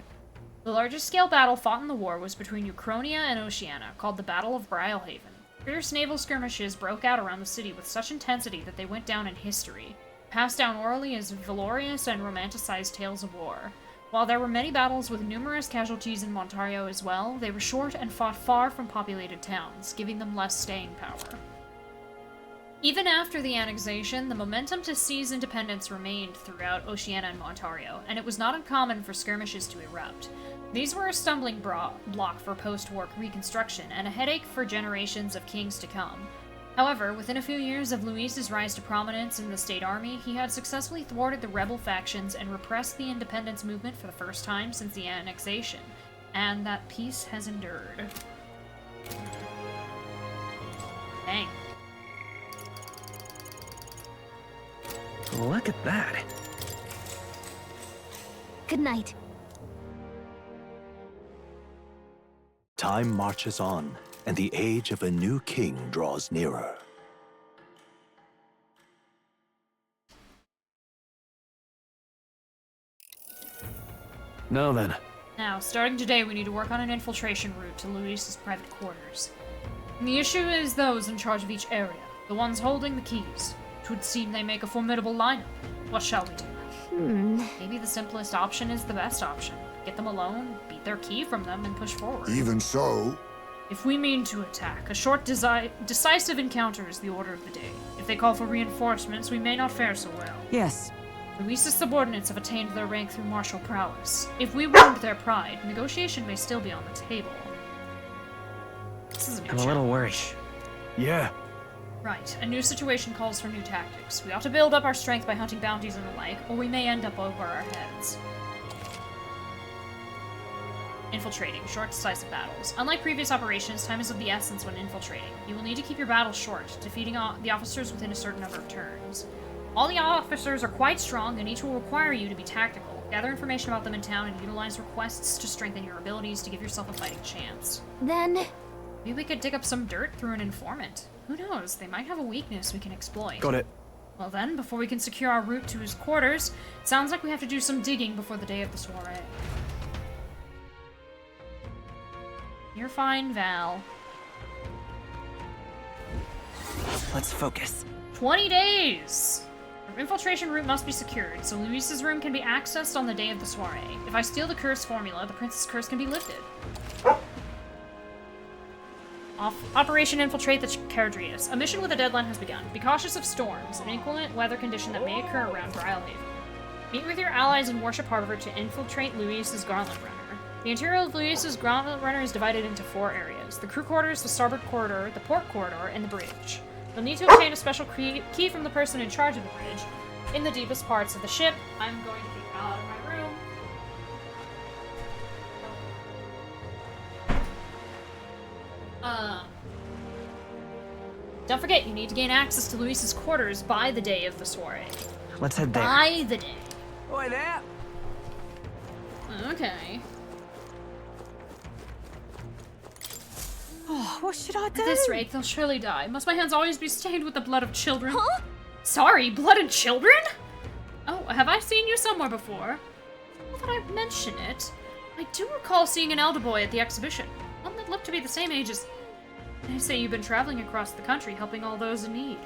The largest scale battle fought in the war was between Uchronia and Oceania, called the Battle of Brylehaven. Fierce naval skirmishes broke out around the city with such intensity that they went down in history, passed down orally as valorous and romanticized tales of war. While there were many battles with numerous casualties in Montario as well, they were short and fought far from populated towns, giving them less staying power. Even after the annexation, the momentum to seize independence remained throughout Oceania and Montario, and it was not uncommon for skirmishes to erupt. These were a stumbling block for post-war reconstruction, and a headache for generations of kings to come. However, within a few years of Luis's rise to prominence in the state army, he had successfully thwarted the rebel factions and repressed the independence movement for the first time since the annexation, and that peace has endured. Dang. Look at that. Good night. Time marches on, and the age of a new king draws nearer. Now then. Now, starting today, we need to work on an infiltration route to Luis's private quarters. And the issue is those in charge of each area, the ones holding the keys. It would seem they make a formidable lineup. What shall we do? Maybe the simplest option is the best option. Get them alone, beat their key from them, and push forward. Even so... If we mean to attack, a short, decisive encounter is the order of the day. If they call for reinforcements, we may not fare so well. Yes. Luis's subordinates have attained their rank through martial prowess. If we wound their pride, negotiation may still be on the table. This is a new I'm a little worried. Yeah. Right, a new situation calls for new tactics. We ought to build up our strength by hunting bounties and the like, or we may end up over our heads. Infiltrating, short, decisive battles. Unlike previous operations, time is of the essence when infiltrating. You will need to keep your battles short, defeating the officers within a certain number of turns. All the officers are quite strong, and each will require you to be tactical. Gather information about them in town and utilize requests to strengthen your abilities to give yourself a fighting chance. Then... maybe we could dig up some dirt through an informant. Who knows, they might have a weakness we can exploit. Got it. Well then, before we can secure our route to his quarters, it sounds like we have to do some digging before the day of the soiree. You're fine, Val. Let's focus. 20 days! Our infiltration route must be secured, so Luis's room can be accessed on the day of the soiree. If I steal the curse formula, the prince's curse can be lifted. Operation Infiltrate the Caradrius. A mission with a deadline has begun. Be cautious of storms, an inclement weather condition that may occur around Brylehaven. Meet with your allies in Worship Harbor to infiltrate Luis's Gauntlet Runner. The interior of Luis's Gauntlet Runner is divided into 4 areas: the crew quarters, the starboard corridor, the port corridor, and the bridge. You'll need to obtain a special key from the person in charge of the bridge. In the deepest parts of the ship, I'm going to kick Val out of my room. Don't forget, you need to gain access to Luis's quarters by the day of the soiree. Let's head there. By the day. Oi there! Okay. Oh, what should I do? At this rate, they'll surely die. Must my hands always be stained with the blood of children? Huh? Sorry, blood and children? Oh, have I seen you somewhere before? Now that I mention it, I do recall seeing an elder boy at the exhibition. One that looked to be the same age as... They say you've been traveling across the country, helping all those in need.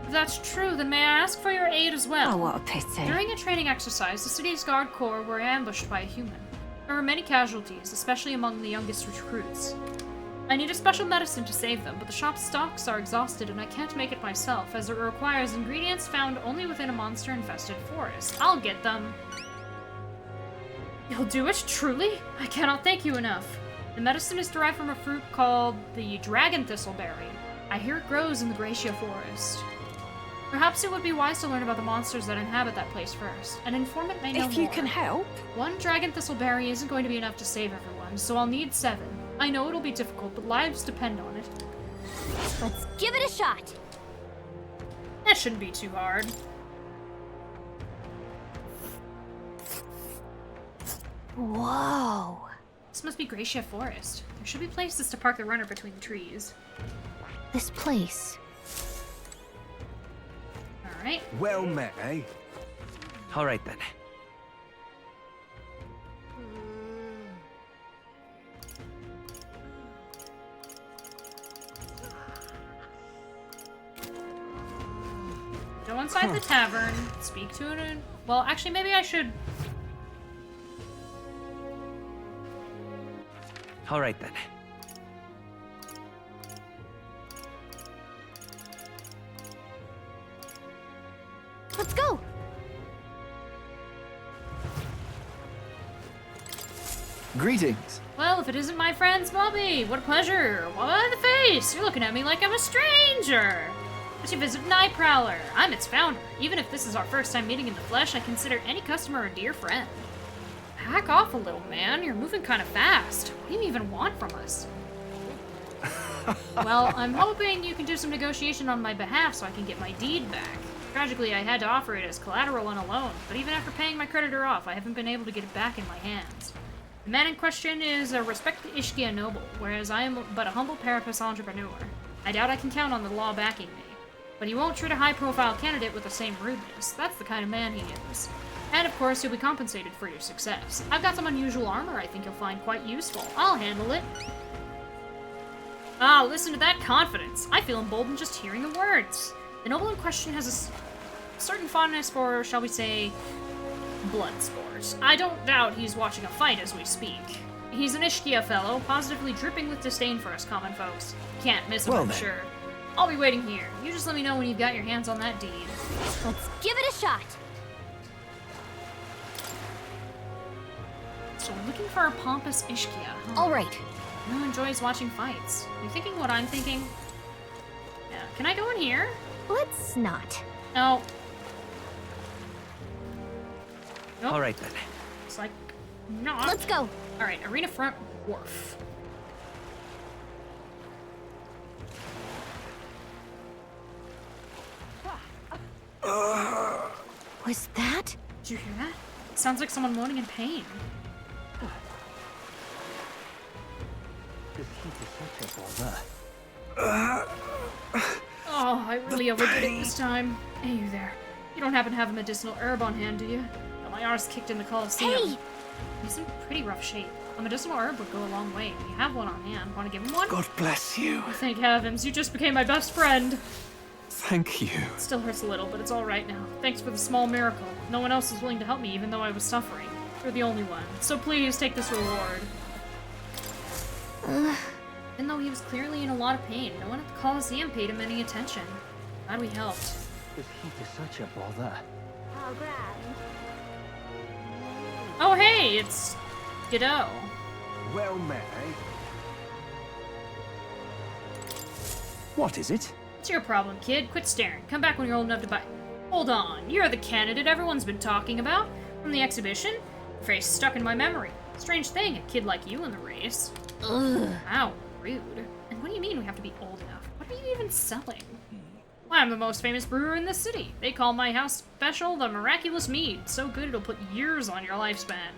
If that's true, then may I ask for your aid as well? Oh, what a pity. During a training exercise, the city's guard corps were ambushed by a human. There were many casualties, especially among the youngest recruits. I need a special medicine to save them, but the shop's stocks are exhausted and I can't make it myself, as it requires ingredients found only within a monster-infested forest. I'll get them. You'll do it, truly? I cannot thank you enough. The medicine is derived from a fruit called the dragon thistleberry. I hear it grows in the Gracia forest. Perhaps it would be wise to learn about the monsters that inhabit that place first. An informant may know If you more. can help. One dragon thistleberry isn't going to be enough to save everyone, so I'll need 7. I know it'll be difficult, but lives depend on it. Let's give it a shot. That shouldn't be too hard. Whoa. This must be Gracia Forest. There should be places to park the runner between the trees. This place. Alright. Well met, eh? All right then. Go inside the tavern, speak to it. Well, actually, maybe I should. All right then. Let's go. Greetings. Well, if it isn't my friend's Bobby, what a pleasure. Why the face? You're looking at me like I'm a stranger. It's your visit Night Prowler. I'm its founder. Even if this is our first time meeting in the flesh, I consider any customer a dear friend. Back off a little, man. You're moving kind of fast. What do you even want from us? Well, I'm hoping you can do some negotiation on my behalf so I can get my deed back. Tragically, I had to offer it as collateral and a loan, but even after paying my creditor off, I haven't been able to get it back in my hands. The man in question is a respected Ishkia noble, whereas I am but a humble parapus entrepreneur. I doubt I can count on the law backing me. But he won't treat a high-profile candidate with the same rudeness. That's the kind of man he is. And of course, you'll be compensated for your success. I've got some unusual armor I think you'll find quite useful. I'll handle it. Ah, listen to that confidence. I feel emboldened just hearing the words. The noble in question has a certain fondness for, shall we say, blood sport. I don't doubt he's watching a fight as we speak. He's an Ishkia fellow, positively dripping with disdain for us common folks. Can't miss him, I'm sure. I'll be waiting here. You just let me know when you've got your hands on that deed. Let's give it a shot. So we're looking for a pompous Ishkia, huh? All right. Who enjoys watching fights? You thinking what I'm thinking? Yeah. Can I go in here? Let's not. No. Nope. All right then. Looks like not. Let's go. All right, arena front wharf. Was that? Did you hear that? It sounds like someone moaning in pain. This heat is such a bother. Oh, I really overdid it this time. Hey, you there. You don't happen to have a medicinal herb on hand, do you? Got my arse kicked in the Colosseum. Hey! He's in pretty rough shape. A medicinal herb would go a long way. You have one on hand. Want to give him one? God bless you. Oh, thank heavens, you just became my best friend. Thank you. It still hurts a little, but it's all right now. Thanks for the small miracle. No one else was willing to help me, even though I was suffering. You're the only one. So please take this reward. Even though he was clearly in a lot of pain, no one at the Colosseum paid him any attention. Glad we helped. This heat is such a bother. I'll grab. Oh hey, it's Godot. Well met, eh? What is it? What's your problem, kid? Quit staring. Come back when you're old enough to buy. Hold on, you're the candidate everyone's been talking about from the exhibition. Your face stuck in my memory. Strange thing, a kid like you in the race. Ugh. Wow, rude. And what do you mean we have to be old enough? What are you even selling? Well, I'm the most famous brewer in the city. They call my house special the Miraculous Mead. So good it'll put years on your lifespan.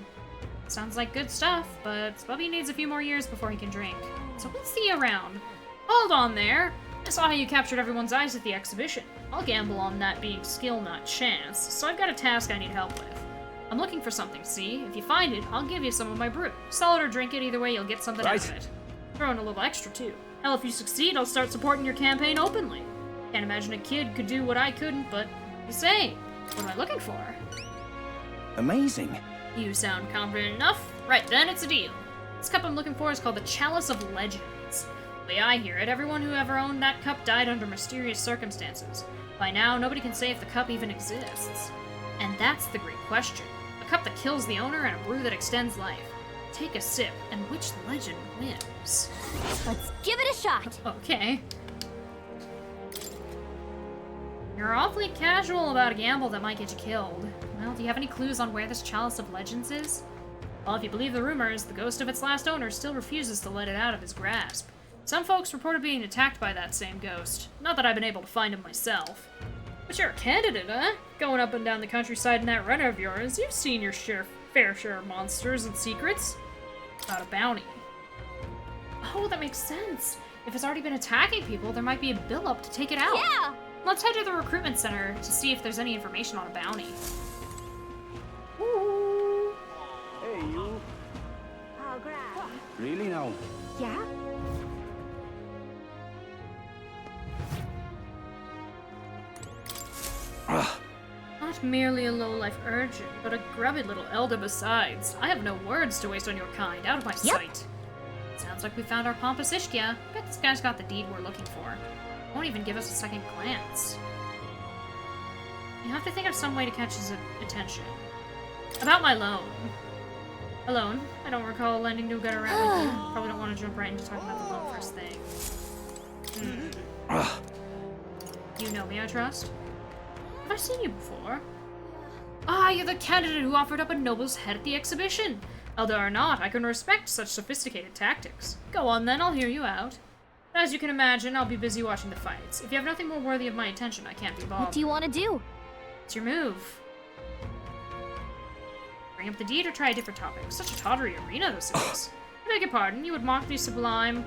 Sounds like good stuff, but Bubby needs a few more years before he can drink. So we'll see you around. Hold on there. I saw how you captured everyone's eyes at the exhibition. I'll gamble on that being skill, not chance, so I've got a task I need help with. I'm looking for something, see? If you find it, I'll give you some of my brew. Sell it or drink it, either way you'll get something out of it. Throw in a little extra, too. Hell, if you succeed, I'll start supporting your campaign openly. Can't imagine a kid could do what I couldn't, but you say, what am I looking for? Amazing. You sound confident enough. Right then, it's a deal. This cup I'm looking for is called the Chalice of Legends. The way I hear it, everyone who ever owned that cup died under mysterious circumstances. By now, nobody can say if the cup even exists. And that's the great question. A cup that kills the owner and a brew that extends life. Take a sip, and which legend wins? Let's give it a shot. Okay. You're awfully casual about a gamble that might get you killed. Well, do you have any clues on where this Chalice of Legends is? Well, if you believe the rumors, the ghost of its last owner still refuses to let it out of his grasp. Some folks reported being attacked by that same ghost. Not that I've been able to find him myself. But you're a candidate, huh? Going up and down the countryside in that runner of yours, you've seen your fair share of monsters and secrets. About a bounty. Oh, that makes sense. If it's already been attacking people, there might be a build-up to take it out. Yeah! Let's head to the recruitment center to see if there's any information on a bounty. Ooh. Hey, you. Oh, grand. Really now? Yeah? Not merely a low-life urchin, but a grubby little elder besides. I have no words to waste on your kind, out of my sight. Sounds like we found our pompous Ishkia. Bet this guy's got the deed we're looking for. Won't even give us a second glance. You have to think of some way to catch his attention. About my loan. A loan? I don't recall lending to a gutter rat like you. Probably don't want to jump right into talking about the loan first thing. You know me, I trust? Have I seen you before? Ah, you're the candidate who offered up a noble's head at the exhibition. Elder or not, I can respect such sophisticated tactics. Go on then, I'll hear you out. As you can imagine, I'll be busy watching the fights. If you have nothing more worthy of my attention, I can't be bothered. What do you want to do? It's your move. Bring up the deed or try a different topic. Such a tawdry arena this is. I beg your pardon, you would mock these sublime,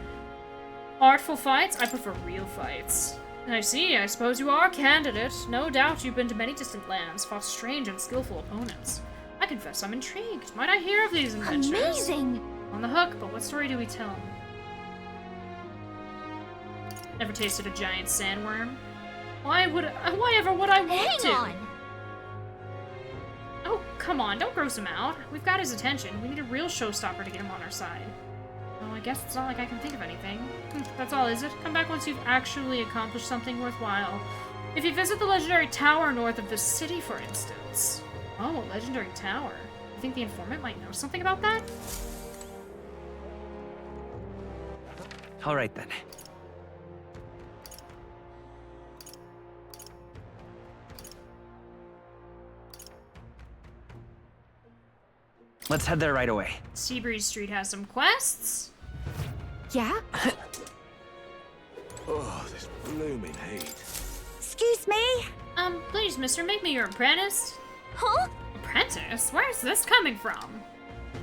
artful fights? I prefer real fights. I see, I suppose you are a candidate. No doubt you've been to many distant lands, fought strange and skillful opponents. I confess I'm intrigued. Might I hear of these adventures? Amazing! On the hook, but what story do we tell? Never tasted a giant sandworm? Why ever would I want to? Hang on! Oh, come on, don't gross him out. We've got his attention. We need a real showstopper to get him on our side. Well, I guess it's not like I can think of anything. That's all, is it? Come back once you've actually accomplished something worthwhile. If you visit the legendary tower north of the city, for instance. Oh, a legendary tower. You think the informant might know something about that? All right, then. Let's head there right away. Seabreeze Street has some quests. Yeah? Oh, this blooming heat. Excuse me? Please, mister, make me your apprentice. Huh? Apprentice? Where's this coming from?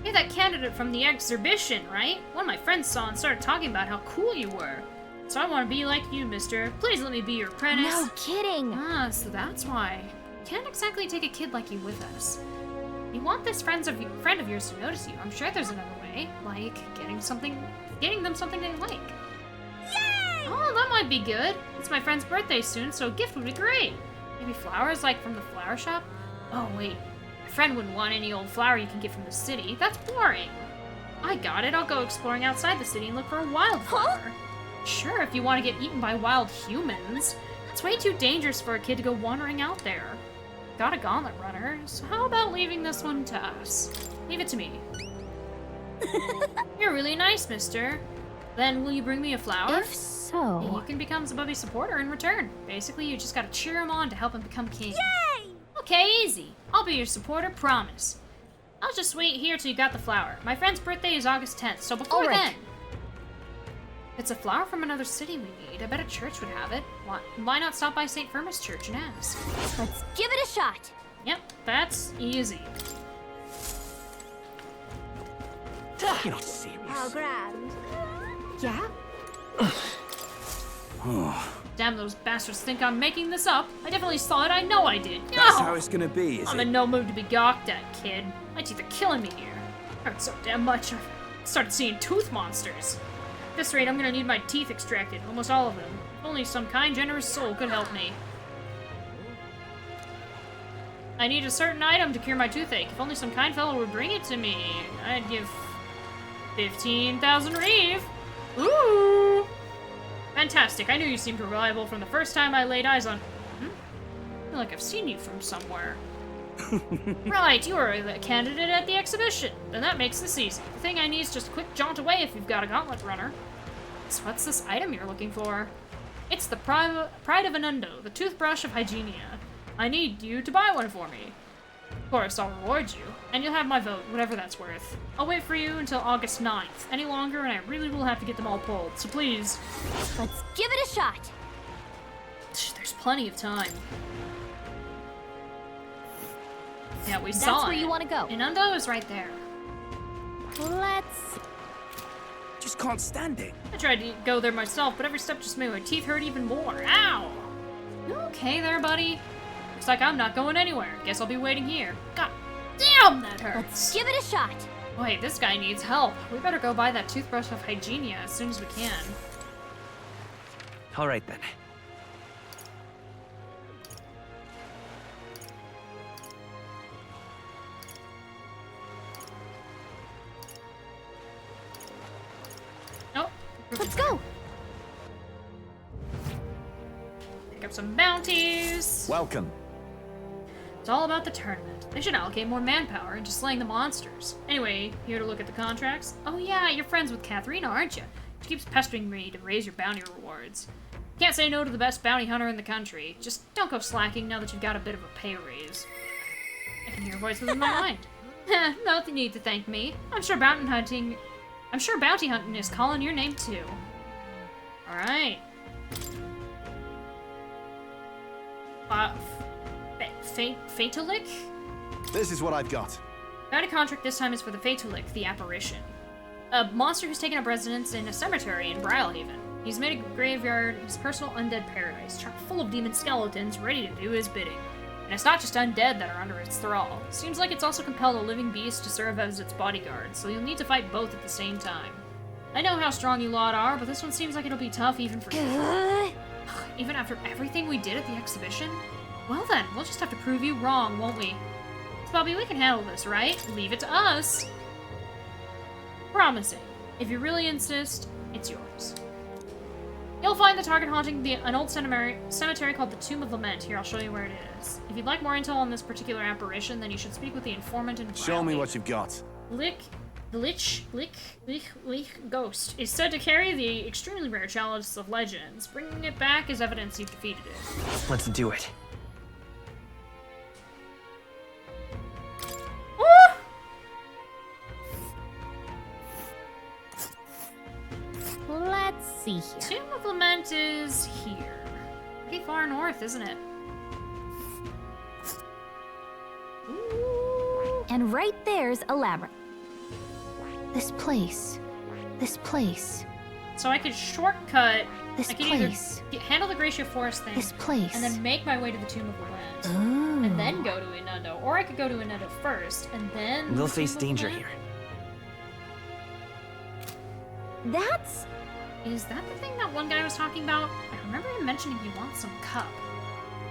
You're that candidate from the exhibition, right? One of my friends saw and started talking about how cool you were. So I want to be like you, mister. Please let me be your apprentice. No kidding. Ah, so that's why. Can't exactly take a kid like you with us. You want this friend of yours to notice you. I'm sure there's another way, like getting them something they like. Yay! Oh, that might be good. It's my friend's birthday soon, so a gift would be great. Maybe flowers, like from the flower shop? Oh, wait. My friend wouldn't want any old flower you can get from the city. That's boring. I got it. I'll go exploring outside the city and look for a wildflower. Huh? Sure, if you want to get eaten by wild humans. That's way too dangerous for a kid to go wandering out there. Got a gauntlet runner, so how about leaving this one to us? Leave it to me. You're really nice, mister. Then will you bring me a flower? If so... You can become Zububby's supporter in return. Basically, you just gotta cheer him on to help him become king. Yay! Okay, easy. I'll be your supporter, promise. I'll just wait here till you got the flower. My friend's birthday is August 10th, so before then... If it's a flower from another city we need, I bet a church would have it. Why not stop by St. Firmus Church and ask? Let's give it a shot. Yep, that's easy. You're not serious. How grand. Yeah? Damn, those bastards think I'm making this up. I definitely saw it. I know I did. That's how it's gonna be, is I'm it? in no mood to be gawked at, kid. My teeth are killing me here. Hurt so damn much, I've started seeing tooth monsters. At this rate, I'm gonna need my teeth extracted, almost all of them. If only some kind, generous soul could help me. I need a certain item to cure my toothache. If only some kind fellow would bring it to me, I'd give 15,000 reeve. Ooh! Fantastic. I knew you seemed reliable from the first time I laid eyes on... I feel like I've seen you from somewhere. Right, you are the candidate at the exhibition. Then that makes this easy. The thing I need is just a quick jaunt away if you've got a gauntlet runner. So what's this item you're looking for? It's the Pride of Anundo, the toothbrush of Hygienia. I need you to buy one for me. Of course, I'll reward you, and you'll have my vote, whatever that's worth. I'll wait for you until August 9th. Any longer, and I really will have to get them all pulled, so please. Let's give it a shot. There's plenty of time. Yeah, we That's saw where it. you want to go. Inando is right there. Let's... Just can't stand it. I tried to go there myself, but every step just made my teeth hurt even more. Ow! You okay there, buddy? Looks like I'm not going anywhere. Guess I'll be waiting here. God damn, that hurts. Let's give it a shot. Wait, this guy needs help. We better go buy that toothbrush of Hygienia as soon as we can. All right then. Nope. Let's go. Pick up some bounties. Welcome. It's all about the tournament. They should allocate more manpower into slaying the monsters. Anyway, here to look at the contracts. Oh yeah, you're friends with Katharina, aren't you? She keeps pestering me to raise your bounty rewards. Can't say no to the best bounty hunter in the country. Just don't go slacking now that you've got a bit of a pay raise. I can hear a voice within my mind. No need to thank me. I'm sure bounty hunting is calling your name too. Alright. Fatalic? This is what I've got. Bounty contract this time is for the Fatalic, the apparition. A monster who's taken up residence in a cemetery in Brylehaven. He's made a graveyard his personal undead paradise, chock full of demon skeletons ready to do his bidding. And it's not just undead that are under its thrall. Seems like it's also compelled a living beast to serve as its bodyguard, so you'll need to fight both at the same time. I know how strong you lot are, but this one seems like it'll be tough even for you. Even after everything we did at the exhibition? Well then, we'll just have to prove you wrong, won't we? Bobby, we can handle this, right? Leave it to us. Promising. If you really insist, it's yours. You'll find the target haunting an old cemetery called the Tomb of Lament. Here, I'll show you where it is. If you'd like more intel on this particular apparition, then you should speak with the informant in Show me what you've got. The Lich Ghost is said to carry the extremely rare chalice of legends. Bringing it back is evidence you've defeated it. Let's do it. Let's see here. Tomb of Lament is here. Pretty far north, isn't it? And right there's a labyrinth. This place. So I could shortcut. This I could place. either handle the Gracia Forest thing. This place. And then make my way to the Tomb of Lament. Oh. And then go to Inando. Or I could go to Inando first, and then... We'll face danger here. That's... Is that the thing that one guy was talking about? I remember him mentioning he wants some cup.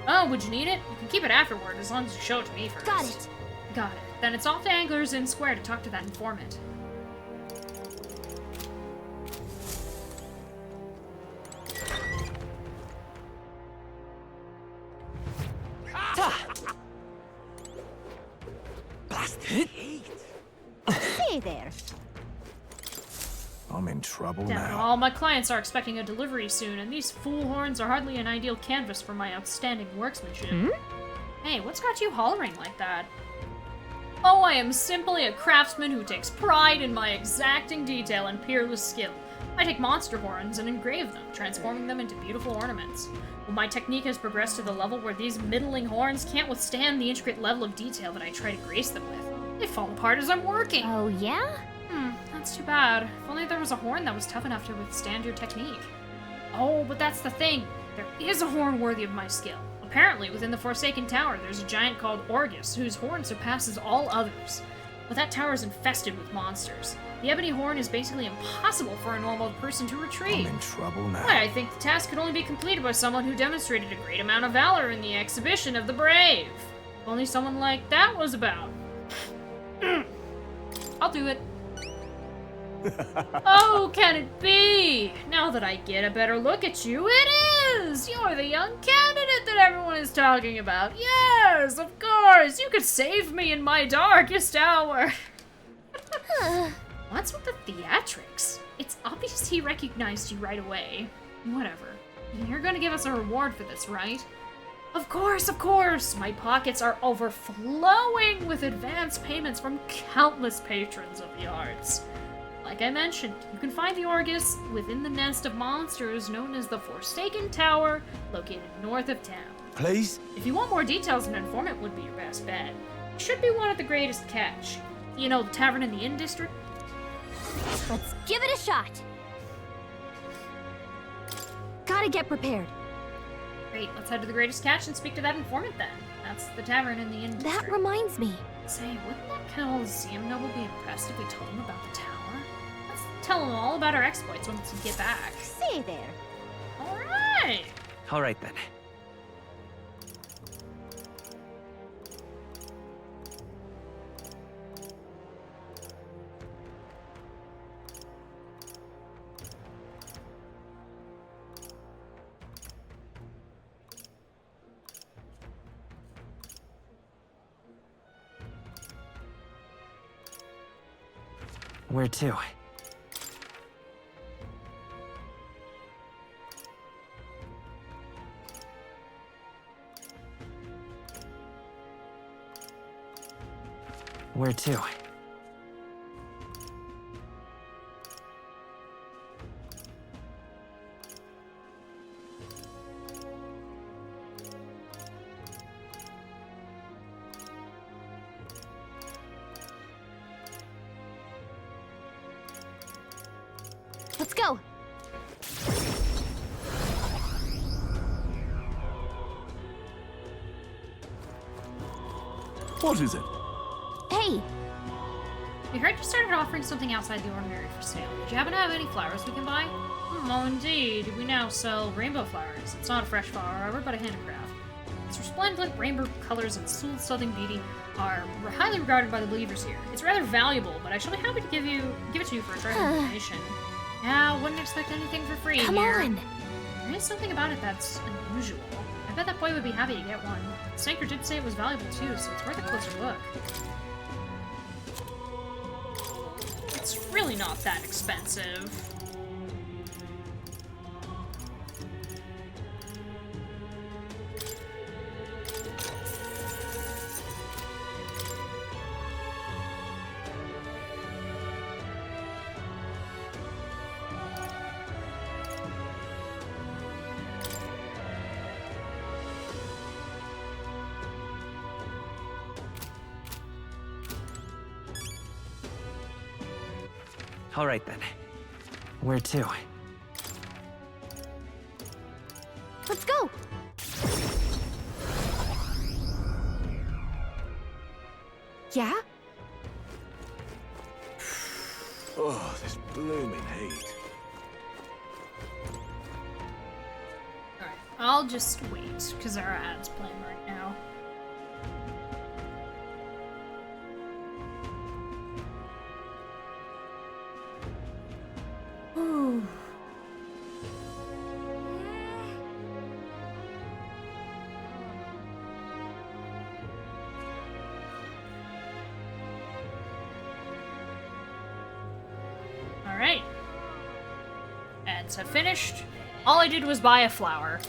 Oh, would you need it? You can keep it afterward, as long as you show it to me first. Got it. Got it. Then it's off to Angler's Inn Square to talk to that informant. Hey there. I'm in trouble Damn, now. all my clients are expecting a delivery soon, and these fool horns are hardly an ideal canvas for my outstanding workmanship. Hey, what's got you hollering like that? Oh, I am simply a craftsman who takes pride in my exacting detail and peerless skill. I take monster horns and engrave them, transforming them into beautiful ornaments. Well, my technique has progressed to the level where these middling horns can't withstand the intricate level of detail that I try to grace them with. They fall apart as I'm working. Oh, yeah? That's too bad. If only there was a horn that was tough enough to withstand your technique. Oh, but that's the thing. There is a horn worthy of my skill. Apparently, within the Forsaken Tower, there's a giant called Orgus, whose horn surpasses all others. But that tower is infested with monsters. The ebony horn is basically impossible for a normal person to retrieve. I'm in trouble now. Why, I think the task could only be completed by someone who demonstrated a great amount of valor in the exhibition of the brave. If only someone like that was about. I'll do it. Oh, can it be? Now that I get a better look at you, it is! You're the young candidate that everyone is talking about. Yes, of course! You could save me in my darkest hour. What's with the theatrics? It's obvious he recognized you right away. Whatever. You're gonna give us a reward for this, right? Of course, of course! My pockets are overflowing with advance payments from countless patrons of the arts. Like I mentioned, you can find the Orgus within the nest of monsters known as the Forsaken Tower, located north of town. Please? If you want more details, an informant would be your best bet. Should be one of the greatest catch. You know, the tavern in the Inn District? Let's give it a shot. Gotta get prepared. Great, let's head to the greatest catch and speak to that informant then. That's the tavern in the Inn District. That reminds me. Say, wouldn't that Coliseum noble be impressed if we told him about the tower? Let's tell him all about our exploits once we get back. Say there. Alright! All right then. Where to? Where to? Let's go. What is it? Hey. We heard you started offering something outside the ordinary for sale. Did you happen to have any flowers we can buy? Oh, indeed. We now sell rainbow flowers. It's not a fresh flower, however, but a handicraft. Its resplendent rainbow colors and soothing beauty are highly regarded by the believers here. It's rather valuable, but I shall be happy to give it to you for a short donation. Yeah, wouldn't expect anything for free Come here. on. There is something about it that's unusual. I bet that boy would be happy to get one. Sanker did say it was valuable too, so it's worth a closer look. It's really not that expensive. All right then. Where to? Let's go. Yeah? Oh, this blooming heat. Alright, I'll just wait, because our ad's playing right now. Ooh. Alright. Ads have finished. All I did was buy a flower.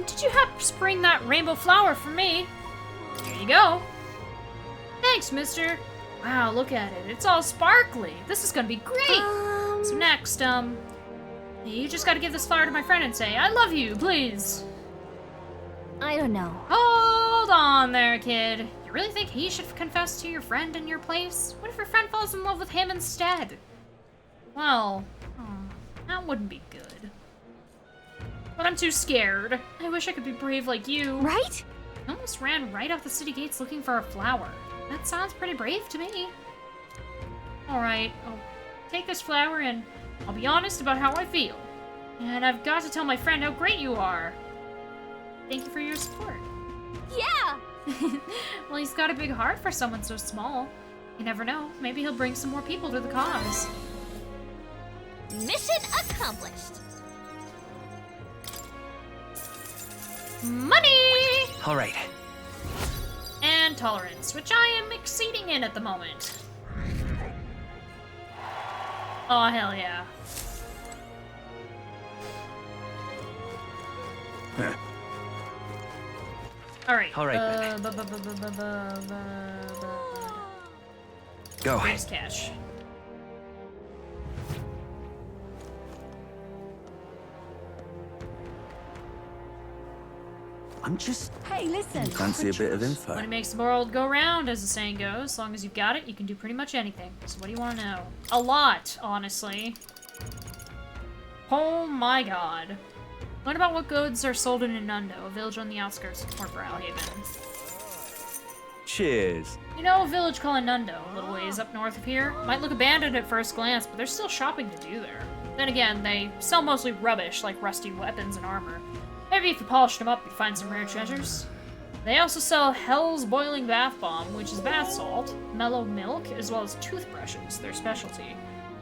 Did you happen to spring that rainbow flower for me? Here you go. Thanks, mister. Wow, look at it. It's all sparkly. This is gonna be great. So next, you just gotta give this flower to my friend and say, I love you, please. I don't know. Hold on there, kid. You really think he should confess to your friend in your place? What if your friend falls in love with him instead? Well, that wouldn't be good. But I'm too scared. I wish I could be brave like you. Right? I almost ran right out the city gates looking for a flower. That sounds pretty brave to me. Alright, I'll take this flower and I'll be honest about how I feel. And I've got to tell my friend how great you are. Thank you for your support. Yeah! Well, he's got a big heart for someone so small. You never know. Maybe he'll bring some more people to the cause. Mission accomplished. Money! All right. And tolerance, which I am exceeding in at the moment. Oh, hell yeah. Alright. All right, Go. Where's cash? I'm just... Hey, listen. Fancy a bit of info. Money makes the world go round, as the saying goes. As long as you've got it, you can do pretty much anything. So what do you want to know? A lot, honestly. Oh my god. Learn about what goods are sold in Inundo, a village on the outskirts of Port Brawlhaven. Cheers. You know a village called Inundo, a little ways up north of here? Might look abandoned at first glance, but there's still shopping to do there. Then again, they sell mostly rubbish, like rusty weapons and armor. Maybe if you polished them up, you'd find some rare treasures. They also sell Hell's Boiling Bath Bomb, which is bath salt, mellow milk, as well as toothbrushes, their specialty.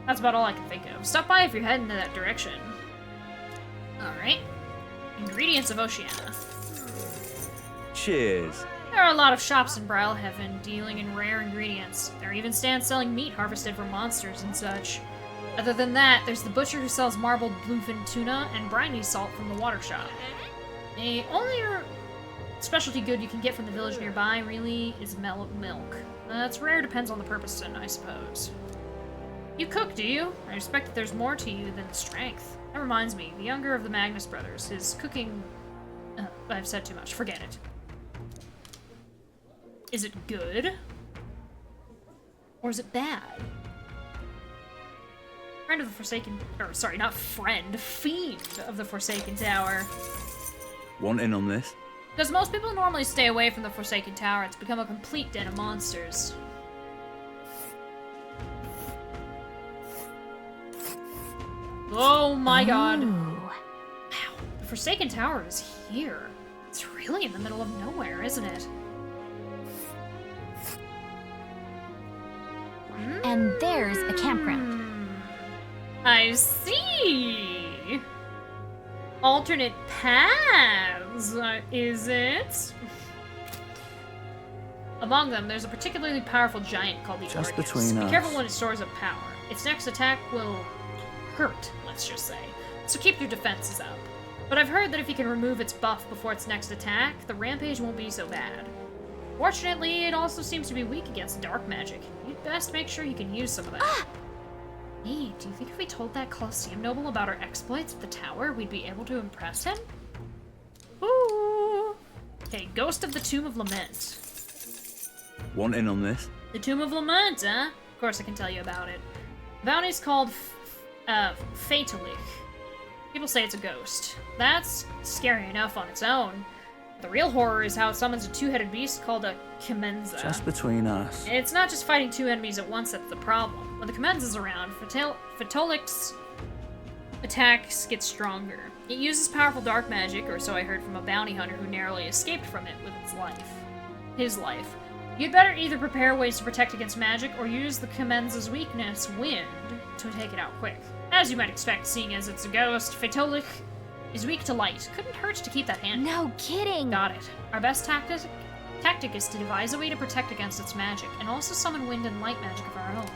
That's about all I can think of. Stop by if you're heading in that direction. Alright. Ingredients of Oceania. Cheers. There are a lot of shops in Brawlhaven dealing in rare ingredients. There are even stands selling meat harvested from monsters and such. Other than that, there's the butcher who sells marbled bluefin tuna and briny salt from the water shop. The only specialty good you can get from the village nearby, really, is mellow milk. That's rare, depends on the purpose, I suppose. You cook, do you? I expect that there's more to you than strength. That reminds me, the younger of the Magnus brothers, his cooking... I've said too much, forget it. Is it good? Or is it bad? Friend of the Forsaken... Or, sorry, not friend. Fiend of the Forsaken Tower. Want in on this? Because most people normally stay away from the Forsaken Tower, it's become a complete den of monsters. Oh my god. Wow. The Forsaken Tower is here. It's really in the middle of nowhere, isn't it? And there's a campground. I see. Alternate paths, is it? Among them, there's a particularly powerful giant called the Just Orcus. between Be us. careful when it stores up power. Its next attack will hurt, let's just say. So keep your defenses up. But I've heard that if you can remove its buff before its next attack, the rampage won't be so bad. Fortunately, it also seems to be weak against dark magic. You'd best make sure you can use some of that. Hey, do you think if we told that Colosseum noble about our exploits at the tower, we'd be able to impress him? Ooh! Okay, Ghost of the Tomb of Lament. Want in on this? The Tomb of Lament, huh? Of course I can tell you about it. The bounty's called Fatalich. People say it's a ghost. That's scary enough on its own. The real horror is how it summons a two-headed beast called a Kimenza. Just between us. It's not just fighting two enemies at once that's the problem. When the Kimenza's around, Fatalich's attacks get stronger. It uses powerful dark magic, or so I heard from a bounty hunter who narrowly escaped from it with his life. You'd better either prepare ways to protect against magic, or use the Kimenza's weakness, wind, to take it out quick. As you might expect, seeing as it's a ghost, Fatalich is weak to light. Couldn't hurt to keep that handy. No kidding! Got it. Our best tactic is to devise a way to protect against its magic, and also summon wind and light magic of our own.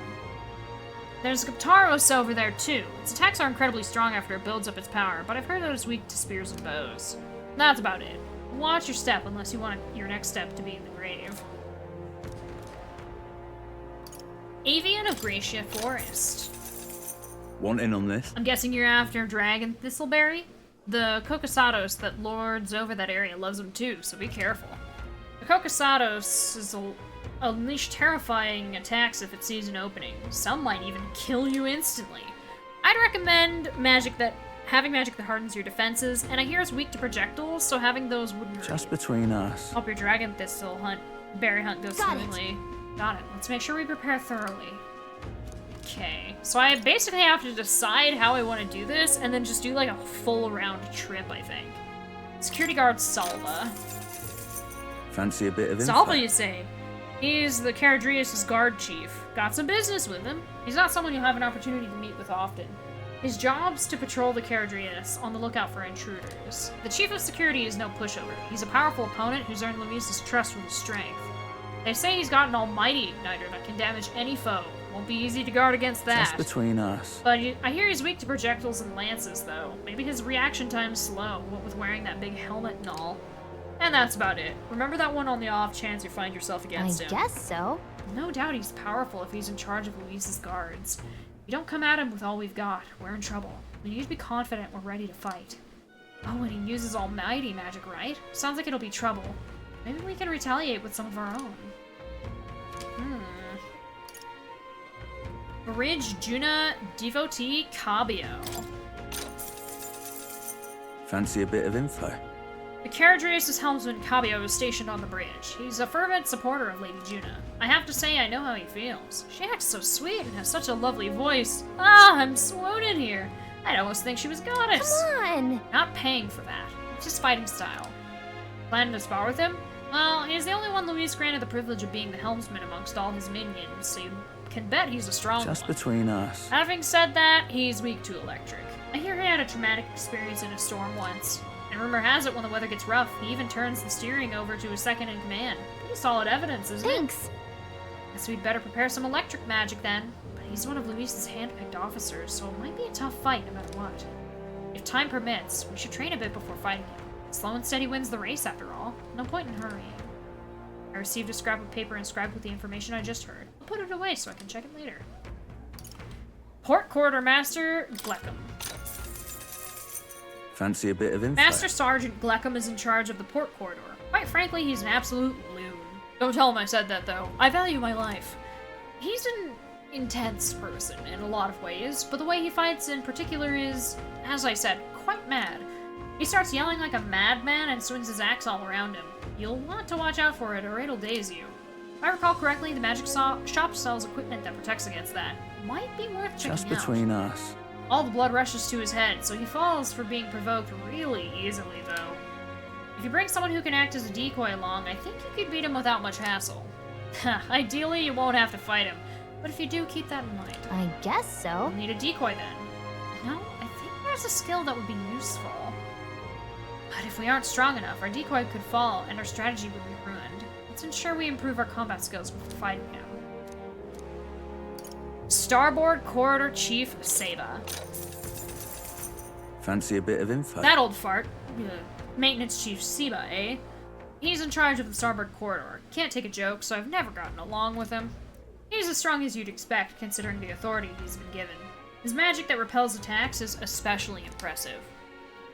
There's Gaptaros over there too. Its attacks are incredibly strong after it builds up its power, but I've heard that it's weak to spears and bows. That's about it. Watch your step unless you want your next step to be in the grave. Avian of Gracia Forest. Want in on this? I'm guessing you're after Dragon Thistleberry? The Kokosados that lords over that area loves them too, so be careful. The Kokosados unleash terrifying attacks if it sees an opening. Some might even kill you instantly. I'd recommend having magic that hardens your defenses, and I hear it's weak to projectiles, so having those wouldn't hurt. Just between us. Hope your Dragon Thistle berry hunt goes smoothly. Got it. Let's make sure we prepare thoroughly. Okay, so I basically have to decide how I want to do this, and then just do like a full round trip, I think. Security guard Salva. Fancy a bit of info? Salva, you say? He's the Caradrius' guard chief. Got some business with him. He's not someone you'll have an opportunity to meet with often. His job's to patrol the Caradrius, on the lookout for intruders. The chief of security is no pushover. He's a powerful opponent who's earned Luisa's trust with his strength. They say he's got an almighty igniter that can damage any foe. Won't be easy to guard against that. Just between us. But I hear he's weak to projectiles and lances, though. Maybe his reaction time's slow, what with wearing that big helmet and all. And that's about it. Remember that one on the off chance you find yourself against him. I guess so. No doubt he's powerful if he's in charge of Luisa's guards. If you don't come at him with all we've got, we're in trouble. We need to be confident we're ready to fight. Oh, and he uses almighty magic, right? Sounds like it'll be trouble. Maybe we can retaliate with some of our own. Bridge Juna Devotee Cabio. Fancy a bit of info? The Caradrius' helmsman Cabio is stationed on the bridge. He's a fervent supporter of Lady Juna. I have to say, I know how he feels. She acts so sweet and has such a lovely voice. Ah, I'm swooning here. I'd almost think she was a goddess. Come on! Not paying for that. It's just fighting style. Planning to spar with him? Well, he's the only one Luis granted the privilege of being the helmsman amongst all his minions, so you can bet he's a strong Just one. between us. Having said that, he's weak to electric. I hear he had a traumatic experience in a storm once. And rumor has it when the weather gets rough, he even turns the steering over to his second in command. Pretty solid evidence, isn't it? Thanks. Guess we'd better prepare some electric magic then. But he's one of Luis's hand-picked officers, so it might be a tough fight no matter what. If time permits, we should train a bit before fighting him. Slow and steady wins the race after all. No point in hurrying. I received a scrap of paper inscribed with the information I just heard. I'll put it away so I can check it later. Port Quartermaster Gleckham. Fancy a bit of info? Master Sergeant Gleckham is in charge of the port corridor. Quite frankly, he's an absolute loon. Don't tell him I said that, though. I value my life. He's an intense person in a lot of ways, but the way he fights in particular is, as I said, quite mad. He starts yelling like a madman and swings his axe all around him. You'll want to watch out for it, or it'll daze you. If I recall correctly, the magic shop sells equipment that protects against that. Might be worth checking out. Just between us. All the blood rushes to his head, so he falls for being provoked really easily, though. If you bring someone who can act as a decoy along, I think you could beat him without much hassle. Ideally, you won't have to fight him, but if you do, keep that in mind. I guess so. You'll need a decoy then. No, I think there's a skill that would be useful. But if we aren't strong enough, our decoy could fall, and our strategy would be ruined. Let's ensure we improve our combat skills before fighting him. Starboard Corridor Chief Saba. Fancy a bit of info? That old fart. Maintenance Chief Seba, eh? He's in charge of the starboard corridor. Can't take a joke, so I've never gotten along with him. He's as strong as you'd expect, considering the authority he's been given. His magic that repels attacks is especially impressive.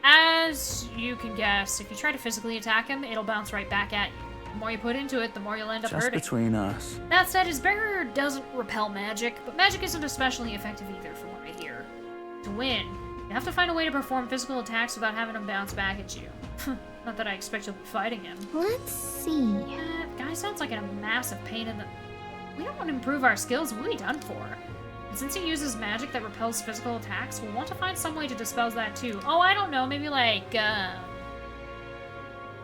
As you can guess, if you try to physically attack him, it'll bounce right back at you. The more you put into it, the more you'll end up hurting. Just between us. That said, his barrier doesn't repel magic, but magic isn't especially effective either, from what I hear. To win, you have to find a way to perform physical attacks without having him bounce back at you. Not that I expect you'll be fighting him. Let's see. Guy sounds like a massive pain in the... We don't want to improve our skills, we'll be done for. And since he uses magic that repels physical attacks, we'll want to find some way to dispel that too. Oh, I don't know, maybe like,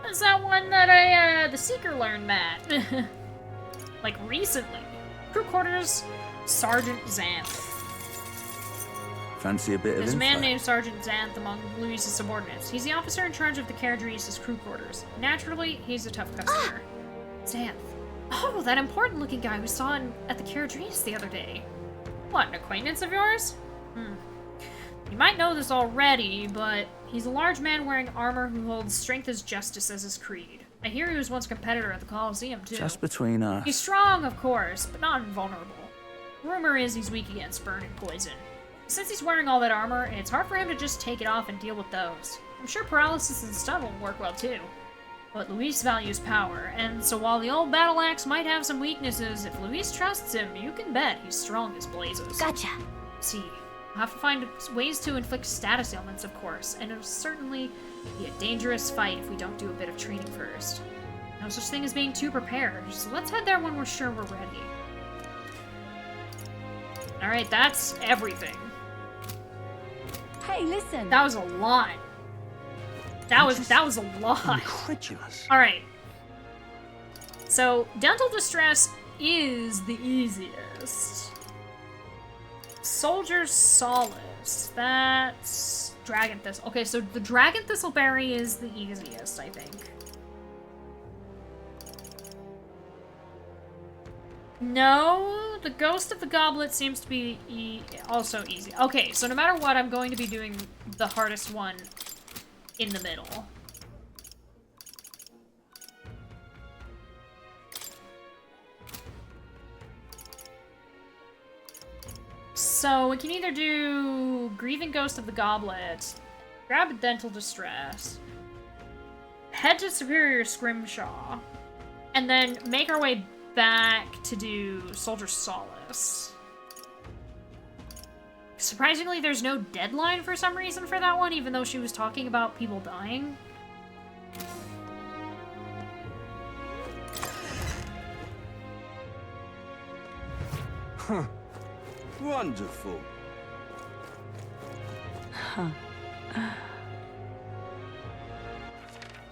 is that one that the Seeker learned, Matt? Like, recently. Crew quarters, Sergeant Xanth. Fancy a bit of info? There's a man named Sergeant Xanth among Luis's subordinates. He's the officer in charge of the Caradrius' crew quarters. Naturally, he's a tough customer. Xanth. Oh, that important-looking guy we saw at the Caradrius the other day. What, an acquaintance of yours? You might know this already, but he's a large man wearing armor who holds strength as justice as his creed. I hear he was once a competitor at the Colosseum, too. Just between us. He's strong, of course, but not invulnerable. Rumor is he's weak against burn and poison. Since he's wearing all that armor, it's hard for him to just take it off and deal with those. I'm sure paralysis and stun will work well, too. But Luis values power, and so while the old battle axe might have some weaknesses, if Luis trusts him, you can bet he's strong as blazes. Gotcha. See, we'll have to find ways to inflict status ailments, of course, and it'll certainly be a dangerous fight if we don't do a bit of training first. No such thing as being too prepared, so let's head there when we're sure we're ready. Alright, that's everything. Hey, listen. That was a lot. That was a lot. Incredulous. Alright. So, dental distress is the easiest. Soldier's Solace. That's Dragon Thistle. Okay, so the Dragon Thistleberry is the easiest, I think. No, the Ghost of the Goblet seems to be also easy. Okay, so no matter what, I'm going to be doing the hardest one in the middle. So we can either do Grieving Ghost of the Goblet, Grab a dental distress. Head to Superior Scrimshaw. And then make our way back to do Soldier Solace. Surprisingly, there's no deadline for some reason for that one, even though she was talking about people dying. Huh. Wonderful. Huh.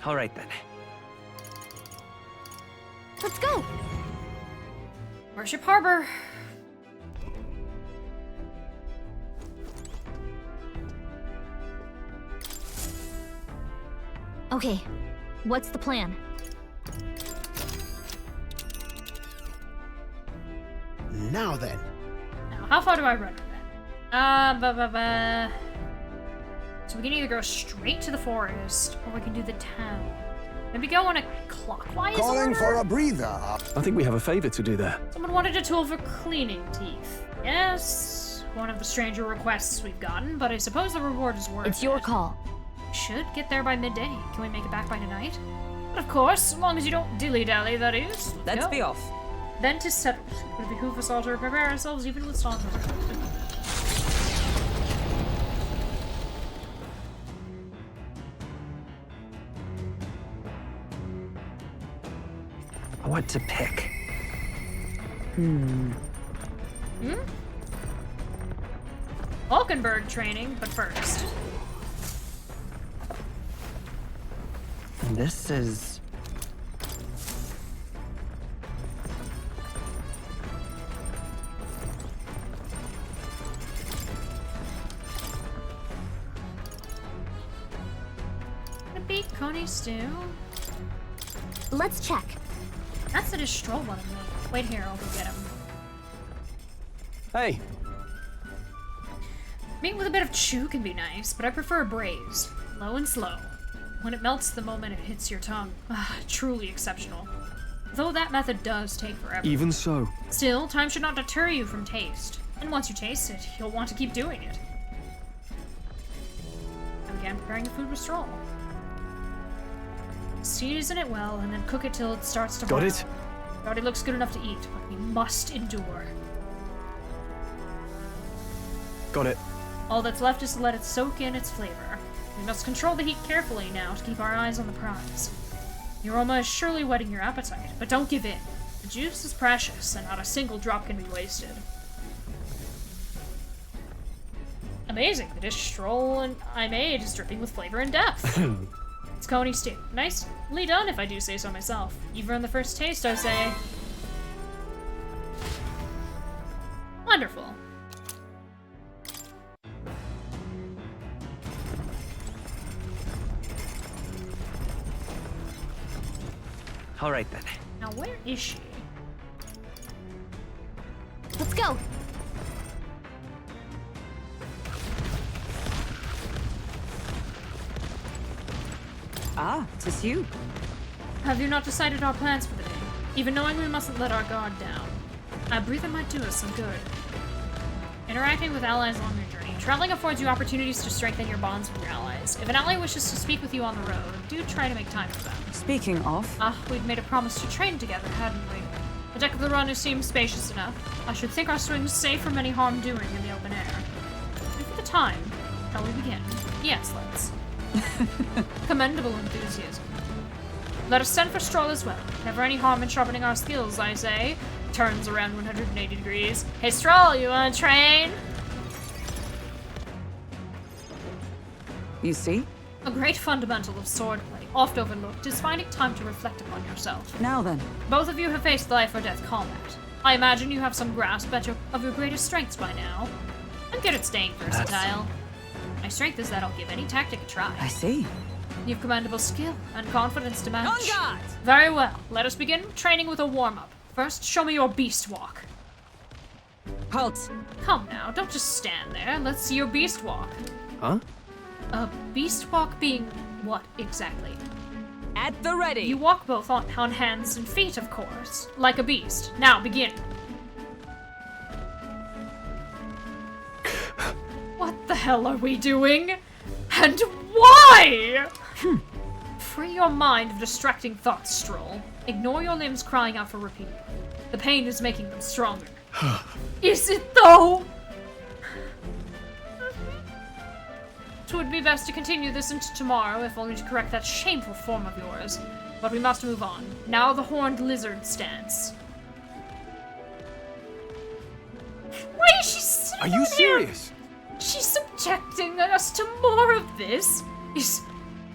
All right, then. Let's go! Worship Harbor. Okay, what's the plan? Now then. Now, how far do I run then? So we can either go straight to the forest, or we can do the town. Maybe go in a clockwise Calling order? for a breather. I think we have a favor to do there. Someone wanted a tool for cleaning teeth. Yes, one of the stranger requests we've gotten, but I suppose the reward is worth it. It's your call. Should get there by midday. Can we make it back by tonight? But of course, as long as you don't dilly-dally, that is. Let's go. be off. Then to set. It would behoove us all to prepare ourselves even with on the road. What to pick? Valkenburg training, but first. This is... A beat Coney stew. Let's check. That's the Destroll one of me. Wait here, I'll go get him. Hey. Meat with a bit of chew can be nice, but I prefer a braise. Low and slow. When it melts the moment it hits your tongue. Ah, truly exceptional. Though that method does take forever. Even so. Still, time should not deter you from taste. And once you taste it, you'll want to keep doing it. I began preparing the food with Stroll. Season it well, and then cook it till it starts to Got brown. it? It already looks good enough to eat, but we must endure. Got it. All that's left is to let it soak in its flavor. We must control the heat carefully now to keep our eyes on the prize. The aroma is surely whetting your appetite, but don't give in. The juice is precious, and not a single drop can be wasted. Amazing, the dish Stroll I made is dripping with flavor and depth. It's Coney stew. Nicely done, if I do say so myself. You've earned the first taste, I say. Wonderful. All right, then. Now, where is she? Let's go. Ah, 'tis you. Have you not decided our plans for the day? Even knowing we mustn't let our guard down. A breather might do us some good. Interacting with allies along your journey. Traveling affords you opportunities to strengthen your bonds with your allies. If an ally wishes to speak with you on the road, do try to make time for them. Speaking of... We'd made a promise to train together, hadn't we? The deck of the runner seems spacious enough. I should think our swing's safe from any harm doing in the open air. And for the time, shall we begin? Yes, let's. Commendable enthusiasm. Let us send for Stroll as well. Never any harm in sharpening our skills, I say. Turns around 180 degrees. Hey Stroll, you wanna train? You see? A great fundamental of swordplay, oft overlooked, is finding time to reflect upon yourself. Now then. Both of you have faced life or death combat. I imagine you have some grasp of your greatest strengths by now. I'm good at staying versatile. My strength is that I'll give any tactic a try. I see. You've commendable skill and confidence to match. On guard! Very well. Let us begin training with a warm-up. First, show me your beast walk. Halt! Come now, don't just stand there. Let's see your beast walk. Huh? A beast walk being what exactly? At the ready! You walk both on hands and feet, of course. Like a beast. Now, begin. What the hell are we doing? And why? Free your mind of distracting thoughts, Stroll. Ignore your limbs crying out for repeat. The pain is making them stronger. Is it, though? It would be best to continue this into tomorrow, if only to correct that shameful form of yours. But we must move on. Now the horned lizard stance. Why is she sitting Are you serious? She's subjecting us to more of this? Is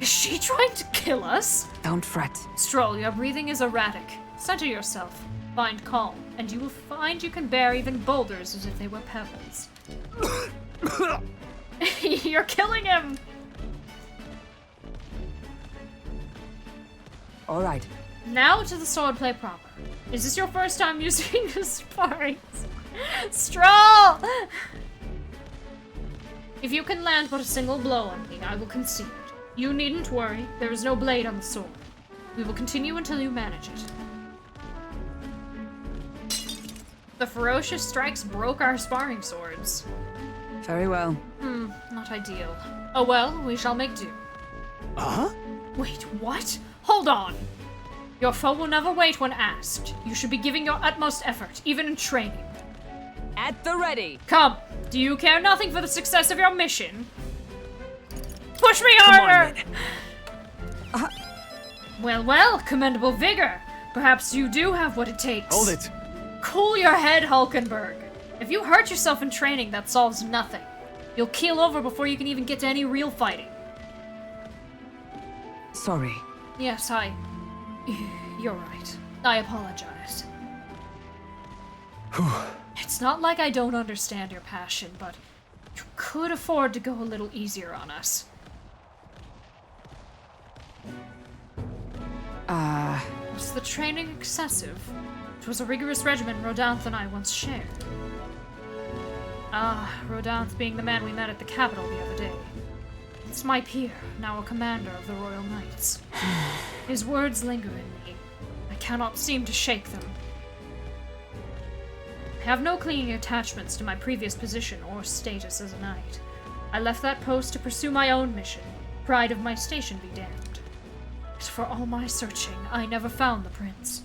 she trying to kill us? Don't fret. Stroll, your breathing is erratic. Center yourself. Find calm, and you will find you can bear even boulders as if they were pebbles. You're killing him! All right. Now to the swordplay proper. Is this your first time using the sparring? Stroll! If you can land but a single blow on me, I will concede. You needn't worry, there is no blade on the sword. We will continue until you manage it. The ferocious strikes broke our sparring swords. Very well. Not ideal. Oh well, we shall make do. Uh-huh? Wait, what? Hold on! Your foe will never wait when asked. You should be giving your utmost effort, even in training. At the ready. Come, do you care nothing for the success of your mission? Push me harder! Well, commendable vigor. Perhaps you do have what it takes. Hold it. Cool your head, Hulkenberg. If you hurt yourself in training, that solves nothing. You'll keel over before you can even get to any real fighting. Sorry. Yes, you're right. I apologize. It's not like I don't understand your passion, but you could afford to go a little easier on us. Was the training excessive? It was a rigorous regimen Rodanth and I once shared. Rodanth being the man we met at the capital the other day. It's my peer, now a commander of the Royal Knights. His words linger in me. I cannot seem to shake them. I have no clinging attachments to my previous position or status as a knight. I left that post to pursue my own mission. Pride of my station be damned. But for all my searching, I never found the prince.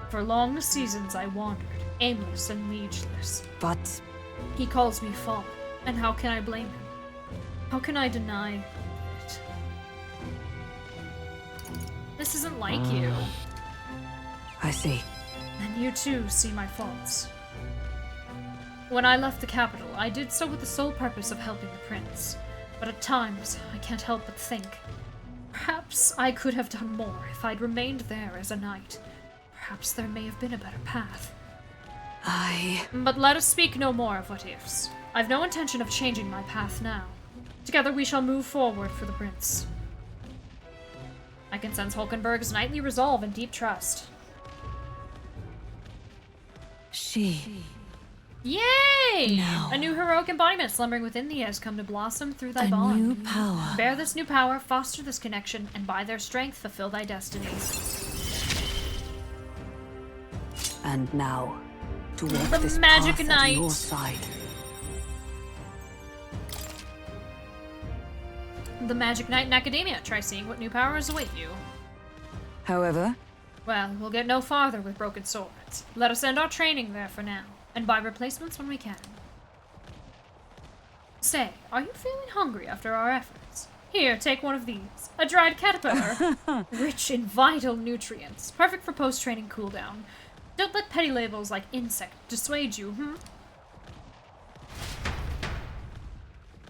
For long seasons I wandered, aimless and liegeless. But he calls me fallen, and how can I blame him? How can I deny it? This isn't like you. I see. And you too see my faults. When I left the capital, I did so with the sole purpose of helping the prince. But at times, I can't help but think. Perhaps I could have done more if I'd remained there as a knight. Perhaps there may have been a better path. But let us speak no more of what-ifs. I've no intention of changing my path now. Together we shall move forward for the prince. I can sense Hulkenberg's knightly resolve and deep trust. Yay! No. A new heroic embodiment slumbering within thee has come to blossom through thy bond. New power. Bear this new power, foster this connection, and by their strength fulfill thy destinies. And now, to walk The this magic path knight. at your side. The Magic Knight in Academia. Try seeing what new powers await you. However, Well, we'll get no farther with broken swords. Let us end our training there for now, and buy replacements when we can. Say, are you feeling hungry after our efforts? Here, take one of these. A dried caterpillar. Rich in vital nutrients. Perfect for post-training cooldown. Don't let petty labels like insect dissuade you,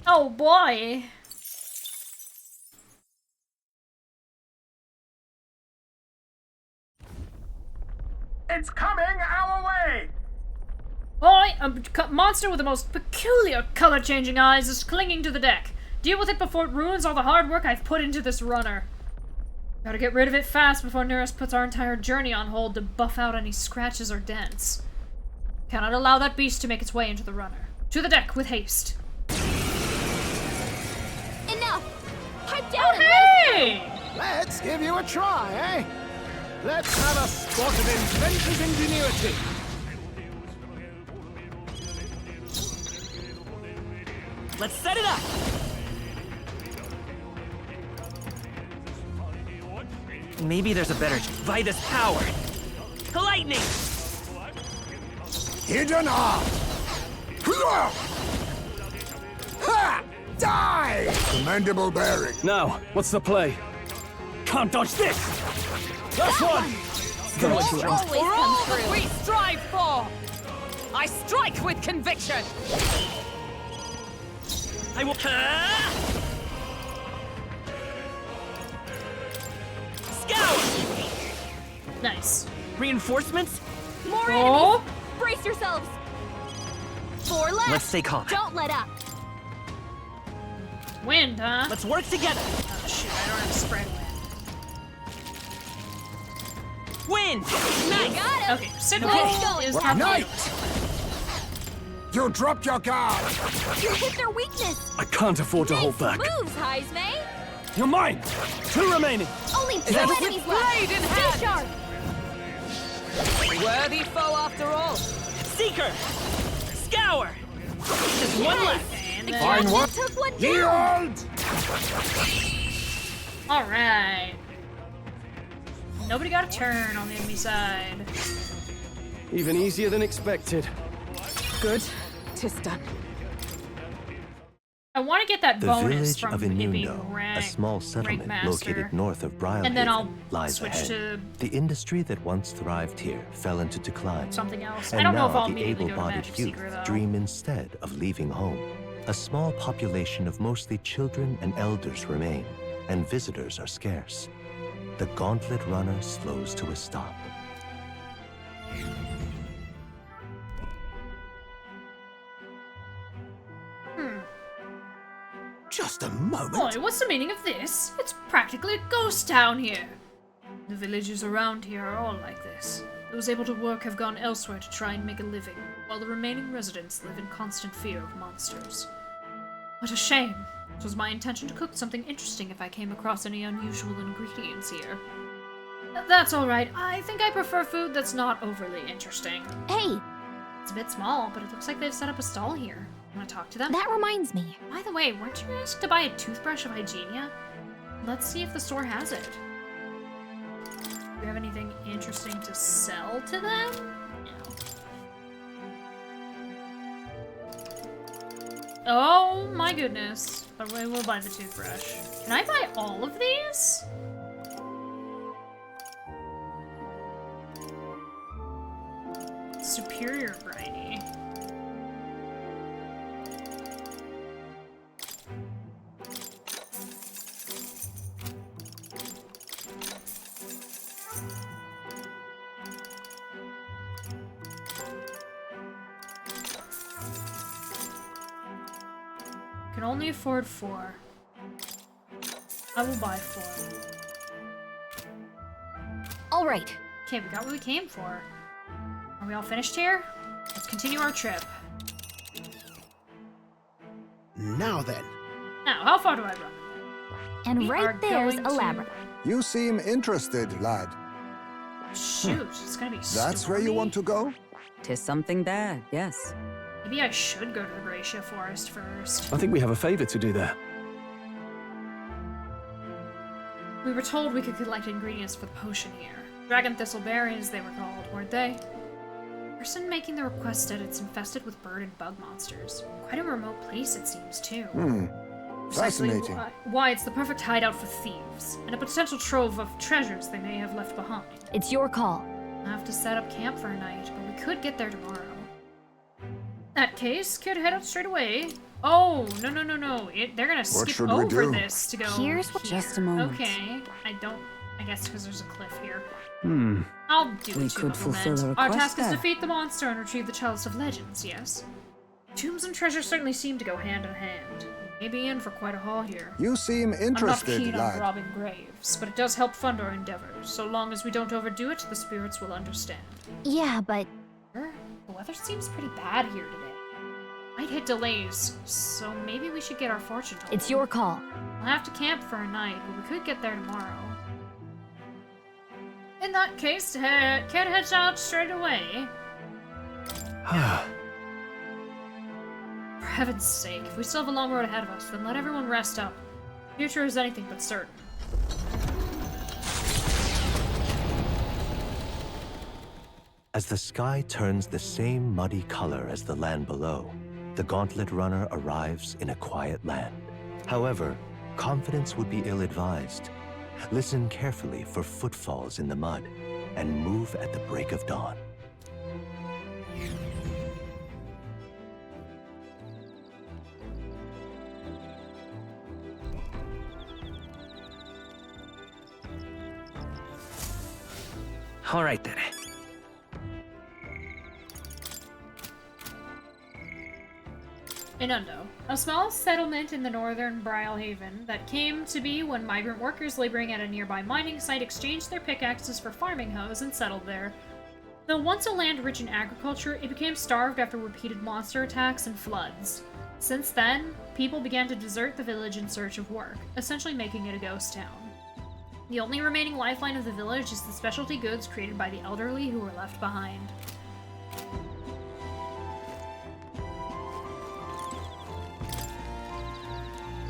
Oh boy! It's coming our way! Oi! A monster with the most peculiar color-changing eyes is clinging to the deck. Deal with it before it ruins all the hard work I've put into this runner. Gotta get rid of it fast before Neris puts our entire journey on hold to buff out any scratches or dents. Cannot allow that beast to make its way into the runner. To the deck with haste. Enough! Pipe down and Hey! Let's give you a try, eh? Let's have a spot of inventor's ingenuity. Let's set it up! Maybe there's a better Vitus power. Lightning! Hidden arm! Ha! Die! Commendable bearing. Now, what's the play? Can't dodge this! Last one! Always all that we strive for! I strike with conviction! I will... Scout! Nice. Reinforcements? More Oh. enemies! Brace yourselves! 4 left! Let's stay calm. Don't let up! Wind, huh? Let's work together! Oh shoot, I don't have spread Wind! wind. Nice! Got him! Okay, signal is Night! You dropped your guard! You hit their weakness! I can't afford to hold back. Moves, Heismay! You're mine! 2 remaining! Only 2 enemies left! Blade in Stay hand! sharp! Worthy foe after all. Seeker! Scour! Just one left! And Fine then... one! Took one down! Yield! Alright. Nobody got a turn on the enemy side. Even easier than expected. Good. 'Tis done. I want to get that The bonus village from of it being Inundo, rank, a small settlement rank located master. north of Briarhaven, And then I'll lies switch ahead. to The industry that once thrived here fell into decline. something else. And I don't know now if I'll the immediately go to able-bodied Magic youth Seeker, though. dream instead of leaving home. A small population of mostly children and elders remain, and visitors are scarce. The Gauntlet Runner slows to a stop. Just a moment. Boy, what's the meaning of this? It's practically a ghost town here. The villagers around here are all like this. Those able to work have gone elsewhere to try and make a living, while the remaining residents live in constant fear of monsters. What a shame. It was my intention to cook something interesting if I came across any unusual ingredients here. That's alright. I think I prefer food that's not overly interesting. Hey! It's a bit small, but it looks like they've set up a stall here. Want to talk to them? That reminds me. By the way, weren't you asked to buy a toothbrush of Hygienia? Let's see if the store has it. Do you have anything interesting to sell to them? No. Oh my goodness. But we will buy the toothbrush. Can I buy all of these? Superior briny. Can only afford 4. I will buy 4. All right. Okay, we got what we came for. Are we all finished here? Let's continue our trip. Now then. Now, how far do I run? And We are right there's going a to- labyrinth. You seem interested, lad. Shoot, it's gonna be That's where you want to go? 'Tis something bad, yes. Maybe I should go to the Gracia Forest first. I think we have a favor to do there. We were told we could collect ingredients for the potion here. Dragon thistle berries, they were called, weren't they? The person making the request said it's infested with bird and bug monsters. Quite a remote place, it seems, too. Precisely Fascinating. why it's the perfect hideout for thieves, and a potential trove of treasures they may have left behind. It's your call. I'll have to set up camp for a night, but we could get there tomorrow. In that case, could head out straight away. Oh, no. They're gonna skip should we over do? this to go Here's what- here. Just a moment. Okay, I guess because there's a cliff here. Hmm. I'll do We it, could fulfill a Our request task is there. defeat the monster and retrieve the Chalice of Legends, yes? Tombs and treasure certainly seem to go hand in hand. We may be in for quite a haul here. You seem I'm not interested, keen on lad. robbing graves, but it does help fund our endeavors. So long as we don't overdo it, the spirits will understand. Yeah, but The weather seems pretty bad here today. Might hit delays, so maybe we should get our fortune told. it's your call. We'll have to camp for a night, but we could get there tomorrow. In that case, care to head out straight away? For heaven's sake, if we still have a long road ahead of us, then let everyone rest up. Future is anything but certain. As the sky turns the same muddy color as the land below, the Gauntlet Runner arrives in a quiet land. However, confidence would be ill-advised. Listen carefully for footfalls in the mud, and move at the break of dawn. All right then. Inundo, a small settlement in the northern Brylehaven that came to be when migrant workers laboring at a nearby mining site exchanged their pickaxes for farming hoes and settled there. Though once a land rich in agriculture, it became starved after repeated monster attacks and floods. Since then, people began to desert the village in search of work, essentially making it a ghost town. The only remaining lifeline of the village is the specialty goods created by the elderly who were left behind.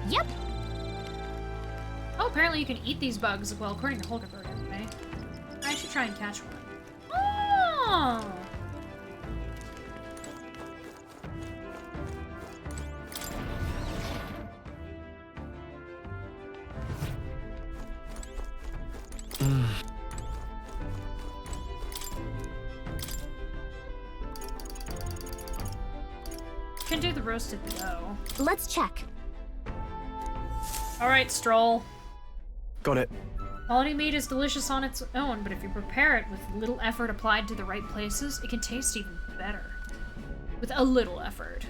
Yep. Oh, apparently you can eat these bugs. Well, according to Hulkenberg, anyway. I should try and catch one. Oh! Can do the roasted dough. Let's check. Alright, Stroll. Got it. Quality meat is delicious on its own, but if you prepare it with little effort applied to the right places, it can taste even better. With a little effort.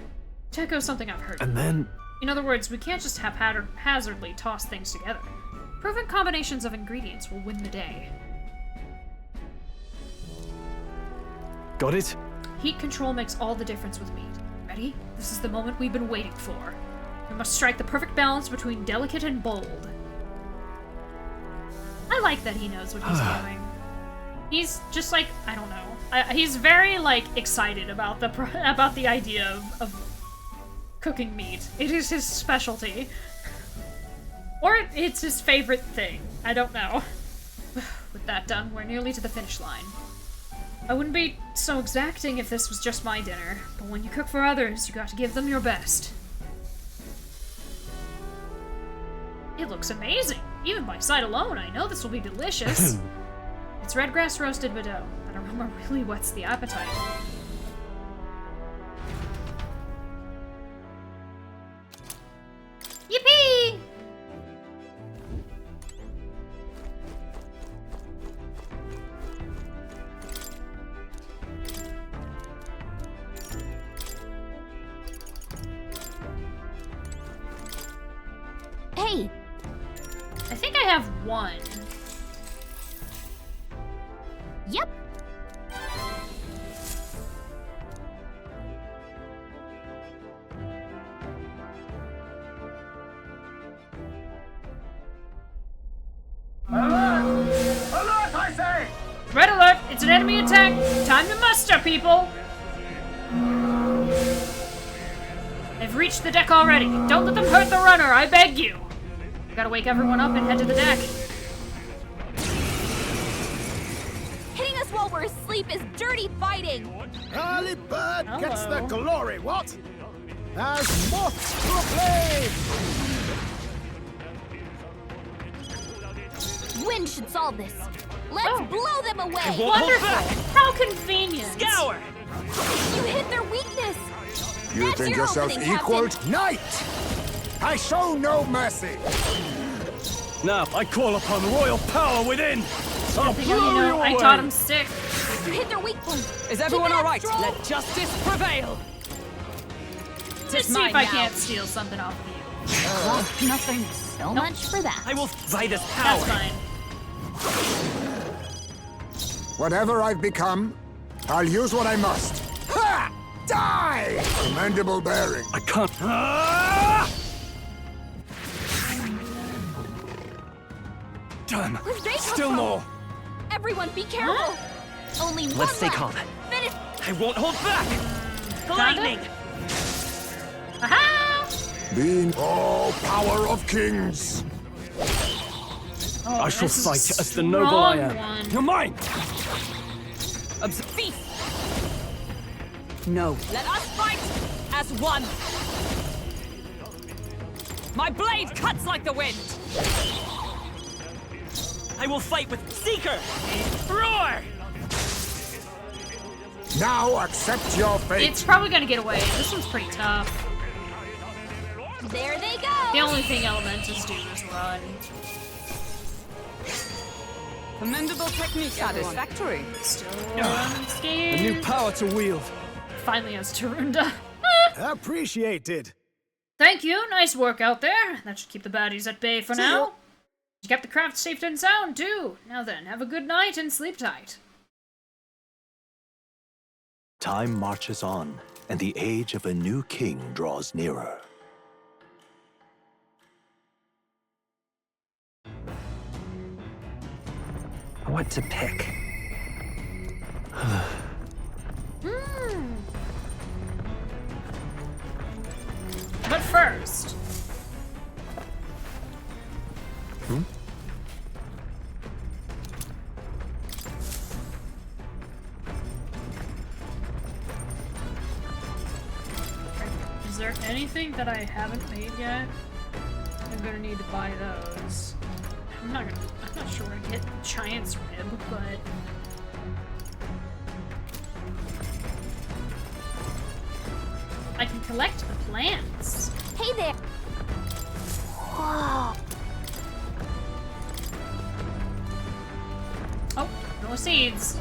To echo something I've heard. And then... In other words, we can't just haphazardly toss things together. Proven combinations of ingredients will win the day. Got it? Heat control makes all the difference with meat. Ready? This is the moment we've been waiting for. We must strike the perfect balance between delicate and bold. I like that he knows what he's doing. He's just like, I don't know. He's very, like, excited about the idea of cooking meat. It is his specialty. Or it's his favorite thing. I don't know. With that done, we're nearly to the finish line. I wouldn't be so exacting if this was just my dinner, but when you cook for others, you got to give them your best. It looks amazing. Even by sight alone, I know this will be delicious. It's redgrass roasted Bordeaux. That aroma really whets the appetite. Yippee! Hey! I think I have one. Yep. Alert! Alert, I say! Red alert! It's an enemy attack! Time to muster, people! They've reached the deck already. Don't let them hurt the runner, I beg you! Gotta wake everyone up and head to the deck. Hitting us while we're asleep is dirty fighting! Early bird gets the glory, what? As moths to a flame! Wind should solve this. Let's blow them away! Wonderful! How convenient! Scour! You hit their weakness! You That's think your yourself opening, equal? Captain. Knight! I show no mercy! Now, I call upon royal power within! I'll You blow you know, away! I taught him sick. You hit their weak point! Is everyone Keep it up, alright? Stroll. Let justice prevail! Let's see if I can't steal something off of you. Lost nothing. So much for that. I will by this power! That's fine. Whatever I've become, I'll use what I must. Ha! Die! Commendable bearing. I can't... Damn! Where'd they come Still from? more! Everyone, be careful! Only one Let's stay left. calm. Finish! I won't hold back! The lightning! Aha! Being all power of kings. Oh, I shall this is a fight as the noble I strong am. one. You're mine! Feast! No. Let us fight as one! My blade cuts like the wind! I will fight with Seeker! Roar! Now accept your fate! It's probably gonna get away. This one's pretty tough. There they go! The only thing Elementals do is run. Commendable technique, satisfactory. Still A scared. new power to wield. Finally has Tarunda. Appreciated. Thank you. Nice work out there. That should keep the baddies at bay for now. You kept the craft safe and sound, too. Now then, have a good night and sleep tight. Time marches on, and the age of a new king draws nearer. What to pick? But first... Is there anything that I haven't made yet? I'm gonna need to buy those. I'm not sure where to get Giant's Rib, but... I can collect the plants. Hey there! Whoa! Oh, no seeds.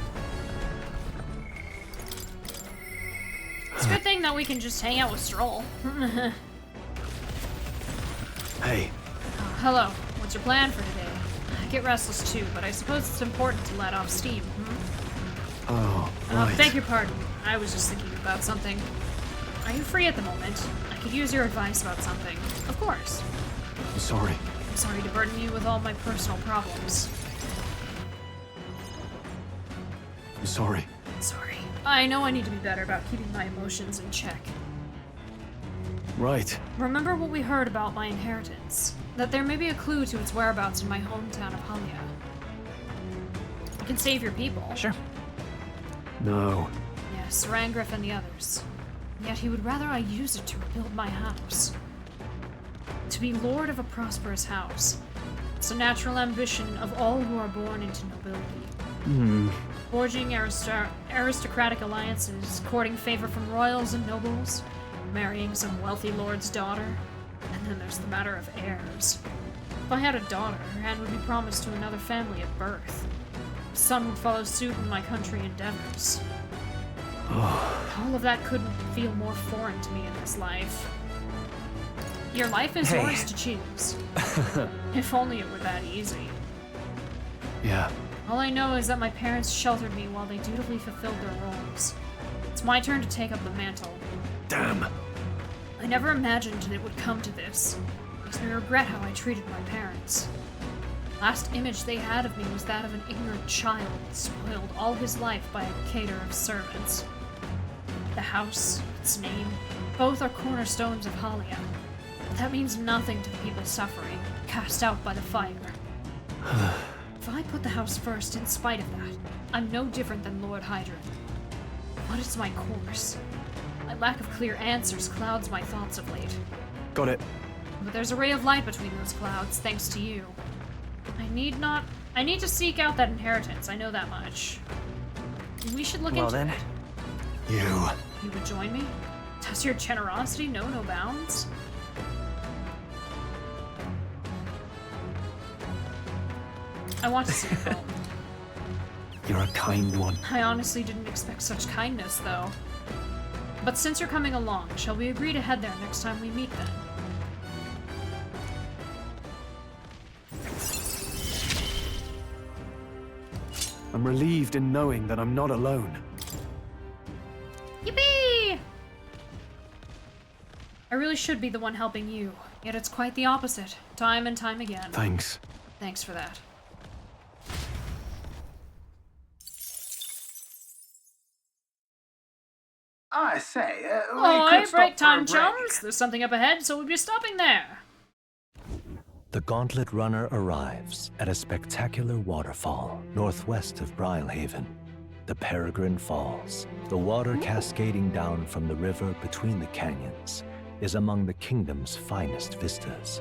It's a good thing that we can just hang out with Stroll. Hey. Hello. What's your plan for today? I get restless too, but I suppose it's important to let off steam, Oh, right. Beg your pardon. I was just thinking about something. Are you free at the moment? I could use your advice about something. Of course. I'm sorry. I'm sorry to burden you with all my personal problems. I'm sorry. Sorry. I know I need to be better about keeping my emotions in check. Right. Remember what we heard about my inheritance? That there may be a clue to its whereabouts in my hometown of Halia. You can save your people. Sure. No. Yes, Rangriff and the others. Yet he would rather I use it to rebuild my house. To be lord of a prosperous house. It's a natural ambition of all who are born into nobility. Forging aristocratic alliances, courting favor from royals and nobles, marrying some wealthy lord's daughter, and then there's the matter of heirs. If I had a daughter, her hand would be promised to another family at birth. A son would follow suit in my country endeavors. All of that couldn't feel more foreign to me in this life. Your life is yours to choose. If only it were that easy. Yeah. All I know is that my parents sheltered me while they dutifully fulfilled their roles. It's my turn to take up the mantle. Damn. I never imagined it would come to this. Makes me regret how I treated my parents. Last image they had of me was that of an ignorant child, spoiled all his life by a cater of servants. The house, its name, both are cornerstones of Halia. But that means nothing to the people suffering, cast out by the fire. If I put the house first in spite of that, I'm no different than Lord Hydran. What is my course? My lack of clear answers clouds my thoughts of late. Got it. But there's a ray of light between those clouds, thanks to you. I need to seek out that inheritance, I know that much. We should look into it. You would join me? Does your generosity know no bounds? I want to see your home. You're a kind one. I honestly didn't expect such kindness, though. But since you're coming along, shall we agree to head there next time we meet then? I'm relieved in knowing that I'm not alone. Yippee! I really should be the one helping you, yet it's quite the opposite, time and time again. Thanks. Thanks for that. I say, Oi, break time, chums! There's something up ahead, so we'll be stopping there. The Gauntlet Runner arrives at a spectacular waterfall northwest of Brilehaven. the Peregrine Falls. The water cascading down from the river between the canyons is among the kingdom's finest vistas,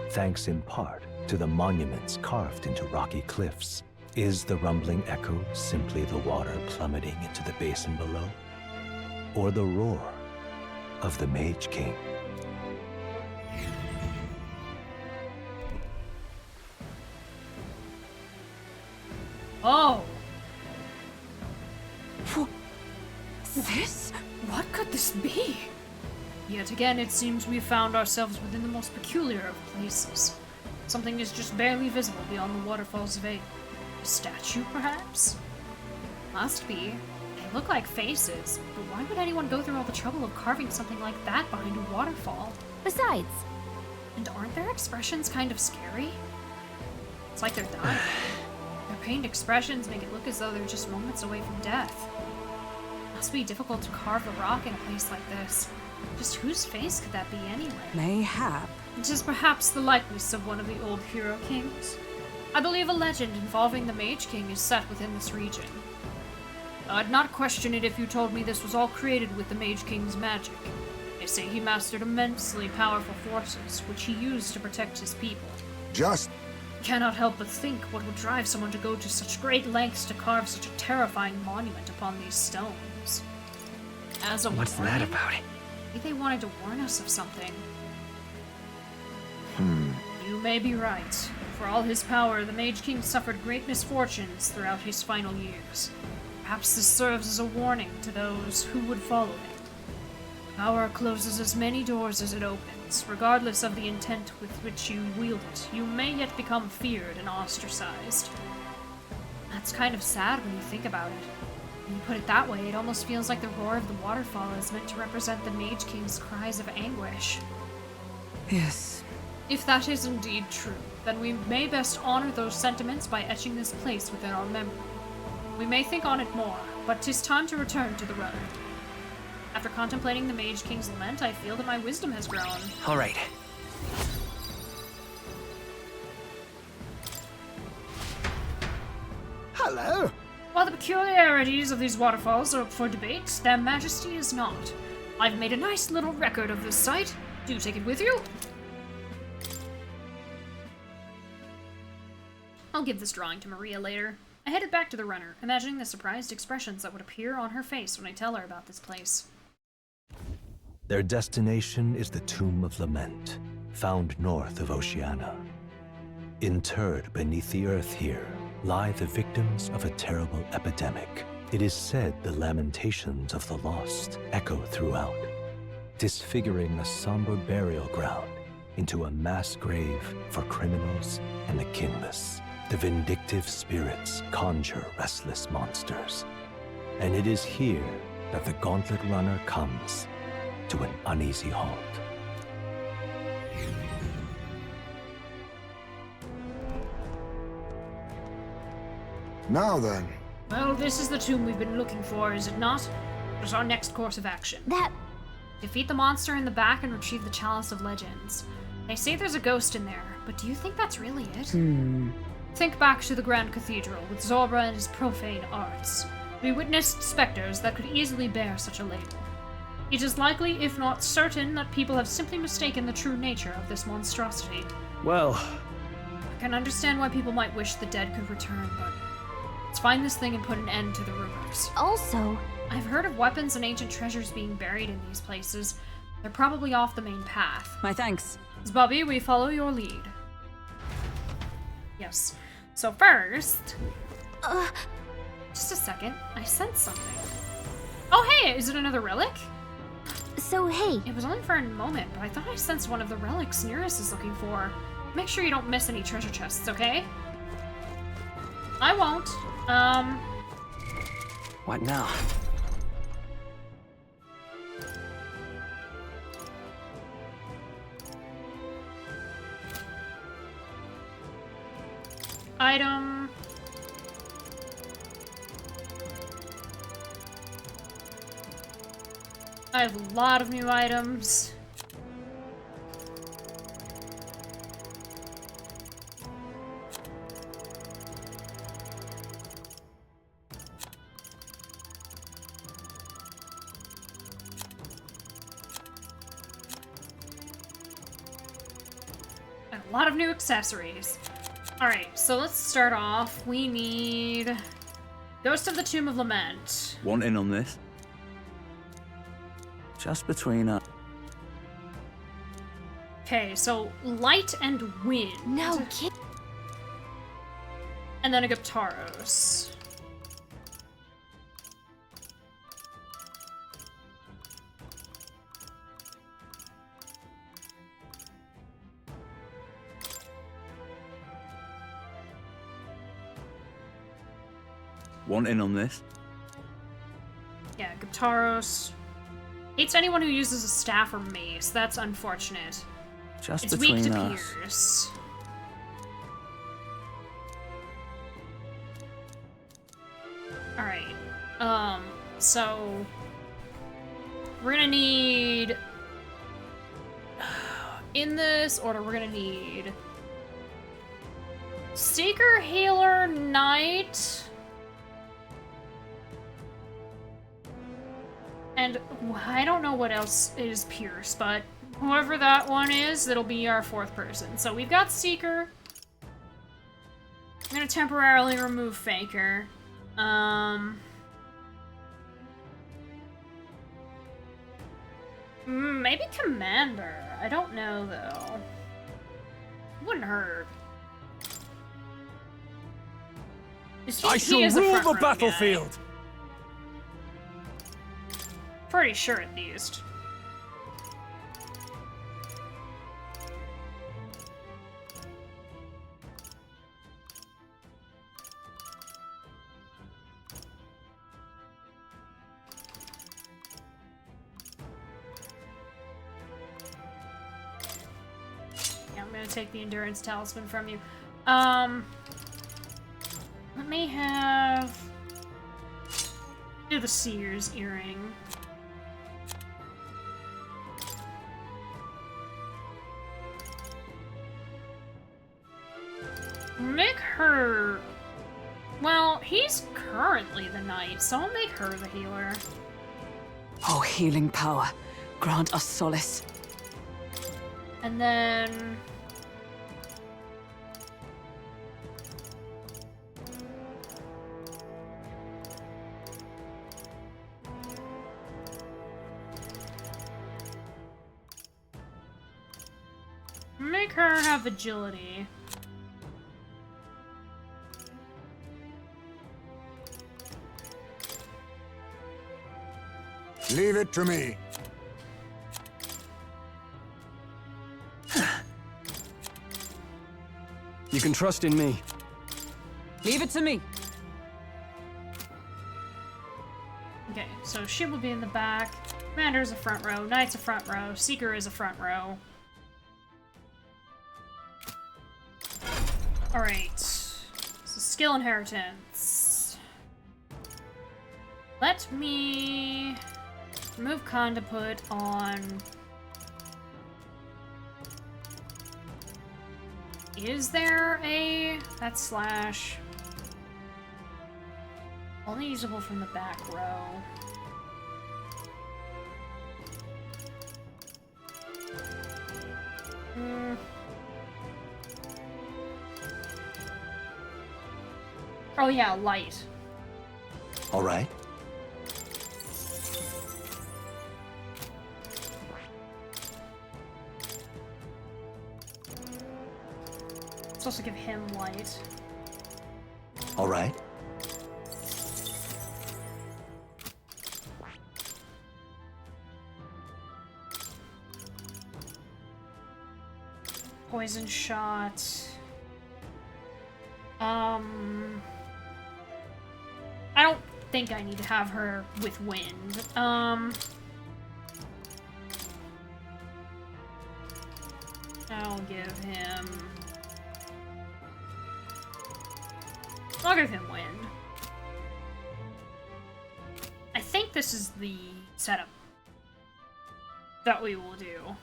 thanks in part to the monuments carved into rocky cliffs. Is the rumbling echo simply the water plummeting into the basin below? Or the roar of the Mage King? Oh! This? What could this be? Yet again, it seems we've found ourselves within the most peculiar of places. Something is just barely visible beyond the waterfall's veil. A statue, perhaps? Must be. They look like faces, but why would anyone go through all the trouble of carving something like that behind a waterfall? Besides... And aren't their expressions kind of scary? It's like they're dying. Their pained expressions make it look as though they're just moments away from death. It must be difficult to carve a rock in a place like this. Just whose face could that be anyway? Mayhap. It is perhaps the likeness of one of the old hero kings. I believe a legend involving the Mage King is set within this region. I'd not question it if you told me this was all created with the Mage King's magic. They say he mastered immensely powerful forces, which he used to protect his people. Cannot help but think what would drive someone to go to such great lengths to carve such a terrifying monument upon these stones. As a What's warning, that about? maybe they wanted to warn us of something. You may be right. For all his power, the Mage King suffered great misfortunes throughout his final years. Perhaps this serves as a warning to those who would follow him. Power closes as many doors as it opens. Regardless of the intent with which you wield it, you may yet become feared and ostracized. That's kind of sad when you think about it. When you put it that way, it almost feels like the roar of the waterfall is meant to represent the Mage King's cries of anguish. Yes. If that is indeed true, then we may best honor those sentiments by etching this place within our memory. We may think on it more, but 'tis time to return to the runner. After contemplating the Mage King's lament, I feel that my wisdom has grown. All right. Hello! While the peculiarities of these waterfalls are up for debate, their majesty is not. I've made a nice little record of this site. Do take it with you. I'll give this drawing to Maria later. I headed back to the runner, imagining the surprised expressions that would appear on her face when I tell her about this place. Their destination is the Tomb of Lament, found north of Oceania. Interred beneath the earth here lie the victims of a terrible epidemic. It is said the lamentations of the lost echo throughout, disfiguring a somber burial ground into a mass grave for criminals and the kinless. The vindictive spirits conjure restless monsters, and it is here that the Gauntlet Runner comes to an uneasy halt. Now then. Well, this is the tomb we've been looking for, is it not? What is our next course of action? Defeat the monster in the back and retrieve the Chalice of Legends. They say there's a ghost in there, but do you think that's really it? Think back to the Grand Cathedral with Zorba and his profane arts. We witnessed specters that could easily bear such a label. It is likely, if not certain, that people have simply mistaken the true nature of this monstrosity. Well, I can understand why people might wish the dead could return, but let's find this thing and put an end to the rumors. Also, I've heard of weapons and ancient treasures being buried in these places. They're probably off the main path. My thanks. Bobby, we follow your lead. Yes. So first... just a second. I sensed something. Oh, hey! Is it another relic? So, hey. It was only for a moment, but I thought I sensed one of the relics Nearest is looking for. Make sure you don't miss any treasure chests, okay? I won't. What now? Item. I have a lot of new items. A lot of new accessories. Alright, so let's start off. We need... Ghost of the Tomb of Lament. Want in on this? Just between us. Okay, so light and wind. No, kid. And then a Giptaros. Want in on this? Yeah, Giptaros. Hates anyone who uses a staff or mace. That's unfortunate. Just it's weak between to us. pierce. Alright. So... We're gonna need... In this order, we're gonna need... Seeker, Healer, Knight... And I don't know what else is Pierce, but whoever that one is, it'll be our fourth person. So we've got Seeker. I'm gonna temporarily remove Faker. Maybe Commander. I don't know, though. Wouldn't hurt. I shall rule the battlefield! Guy. Pretty sure, at least. Yeah, I'm gonna take the Endurance Talisman from you. Let me do the Seer's Earring. Make her... Well, he's currently the knight, so I'll make her the healer. Oh, healing power, grant us solace. And then... Make her have agility. Leave it to me. You can trust in me. Leave it to me. Okay, so she will be in the back. Commander's a front row. Knight's a front row. Seeker is a front row. Alright. So skill inheritance. Let me remove Khan to put on... Is there a... That's slash... Only usable from the back row. Oh yeah, light. All right. Supposed to give him light. All right. Poison shot. I don't think I need to have her with wind. I'll give him... I'll give him wind. I think this is the setup that we will do.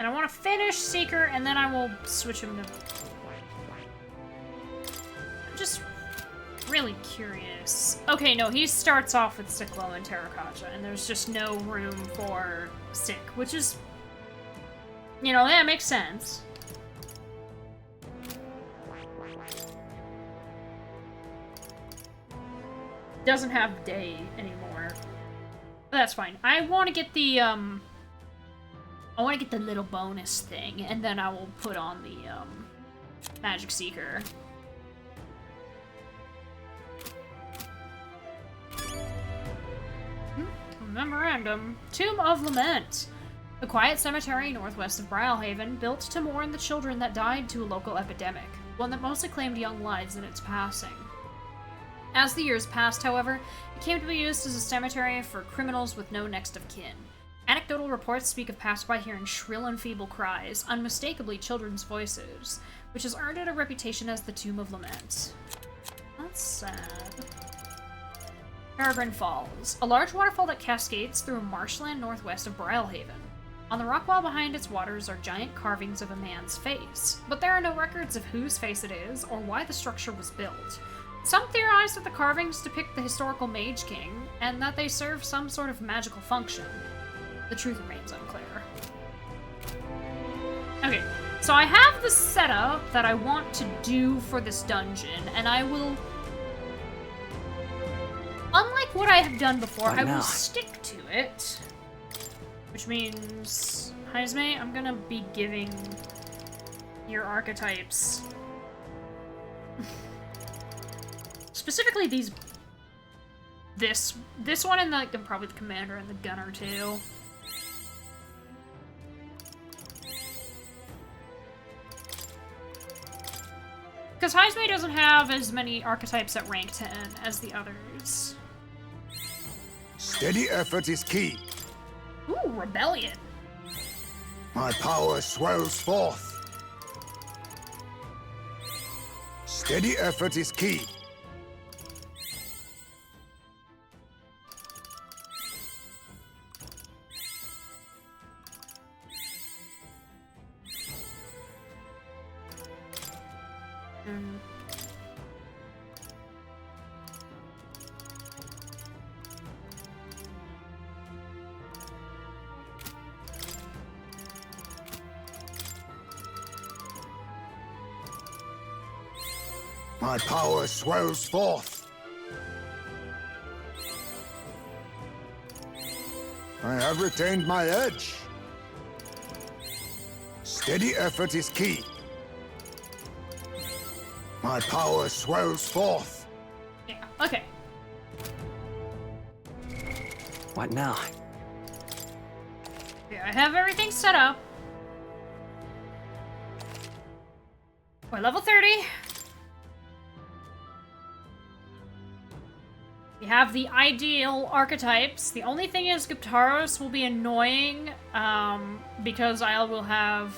And I want to finish Seeker, and then I will switch him to... I'm just really curious. Okay, no, he starts off with Cyclo and Terracotta, and there's just no room for Sick, which is... You know, that makes sense. Doesn't have Day anymore. But that's fine. I want to get the, I want to get the little bonus thing, and then I will put on the, Magic Seeker. Memorandum. Tomb of Lament. A quiet cemetery northwest of Brylehaven, built to mourn the children that died to a local epidemic, one that mostly claimed young lives in its passing. As the years passed, however, it came to be used as a cemetery for criminals with no next of kin. Anecdotal reports speak of passersby hearing shrill and feeble cries, unmistakably children's voices, which has earned it a reputation as the Tomb of Lament. That's sad. Guiabern Falls, a large waterfall that cascades through marshland northwest of Brylehaven. On the rock wall behind its waters are giant carvings of a man's face, but there are no records of whose face it is or why the structure was built. Some theorize that the carvings depict the historical Mage King, and that they serve some sort of magical function. The truth remains unclear. Okay, so I have the setup that I want to do for this dungeon, and I will... Unlike what I have done before, I will stick to it. Which means... Heisme, I'm gonna be giving your archetypes... Specifically these... This one and probably the commander and the gunner too. Because Heisme doesn't have as many archetypes at rank 10 as the others. Steady effort is key. Ooh, Rebellion. My power swells forth. Steady effort is key. My power swells forth. I have retained my edge. Steady effort is key. My power swells forth. Yeah, okay. What now? Yeah, I have everything set up. We're level 30. We have the ideal archetypes. The only thing is Gyptaros will be annoying, because I will have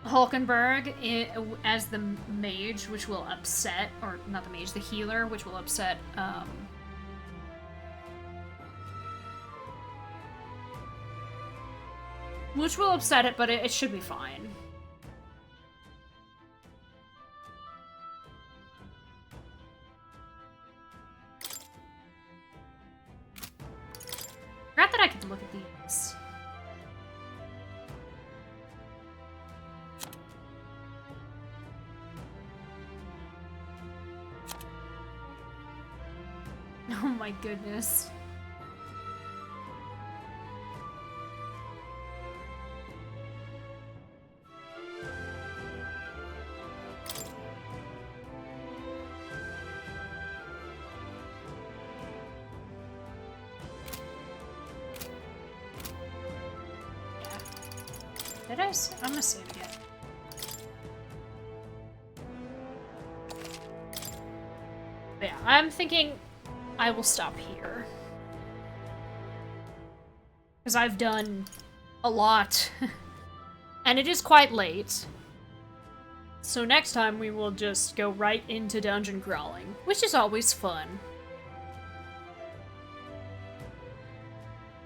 Hulkenberg as the mage, which will upset, or not the mage, the healer, which will upset, it, but it should be fine. Forgot that I could look at these. Oh my goodness. I'm gonna save again. But yeah, I'm thinking I will stop here. Because I've done a lot. And it is quite late. So next time we will just go right into dungeon crawling, which is always fun.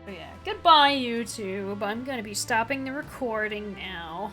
But yeah, Goodbye, YouTube. I'm gonna be stopping the recording now.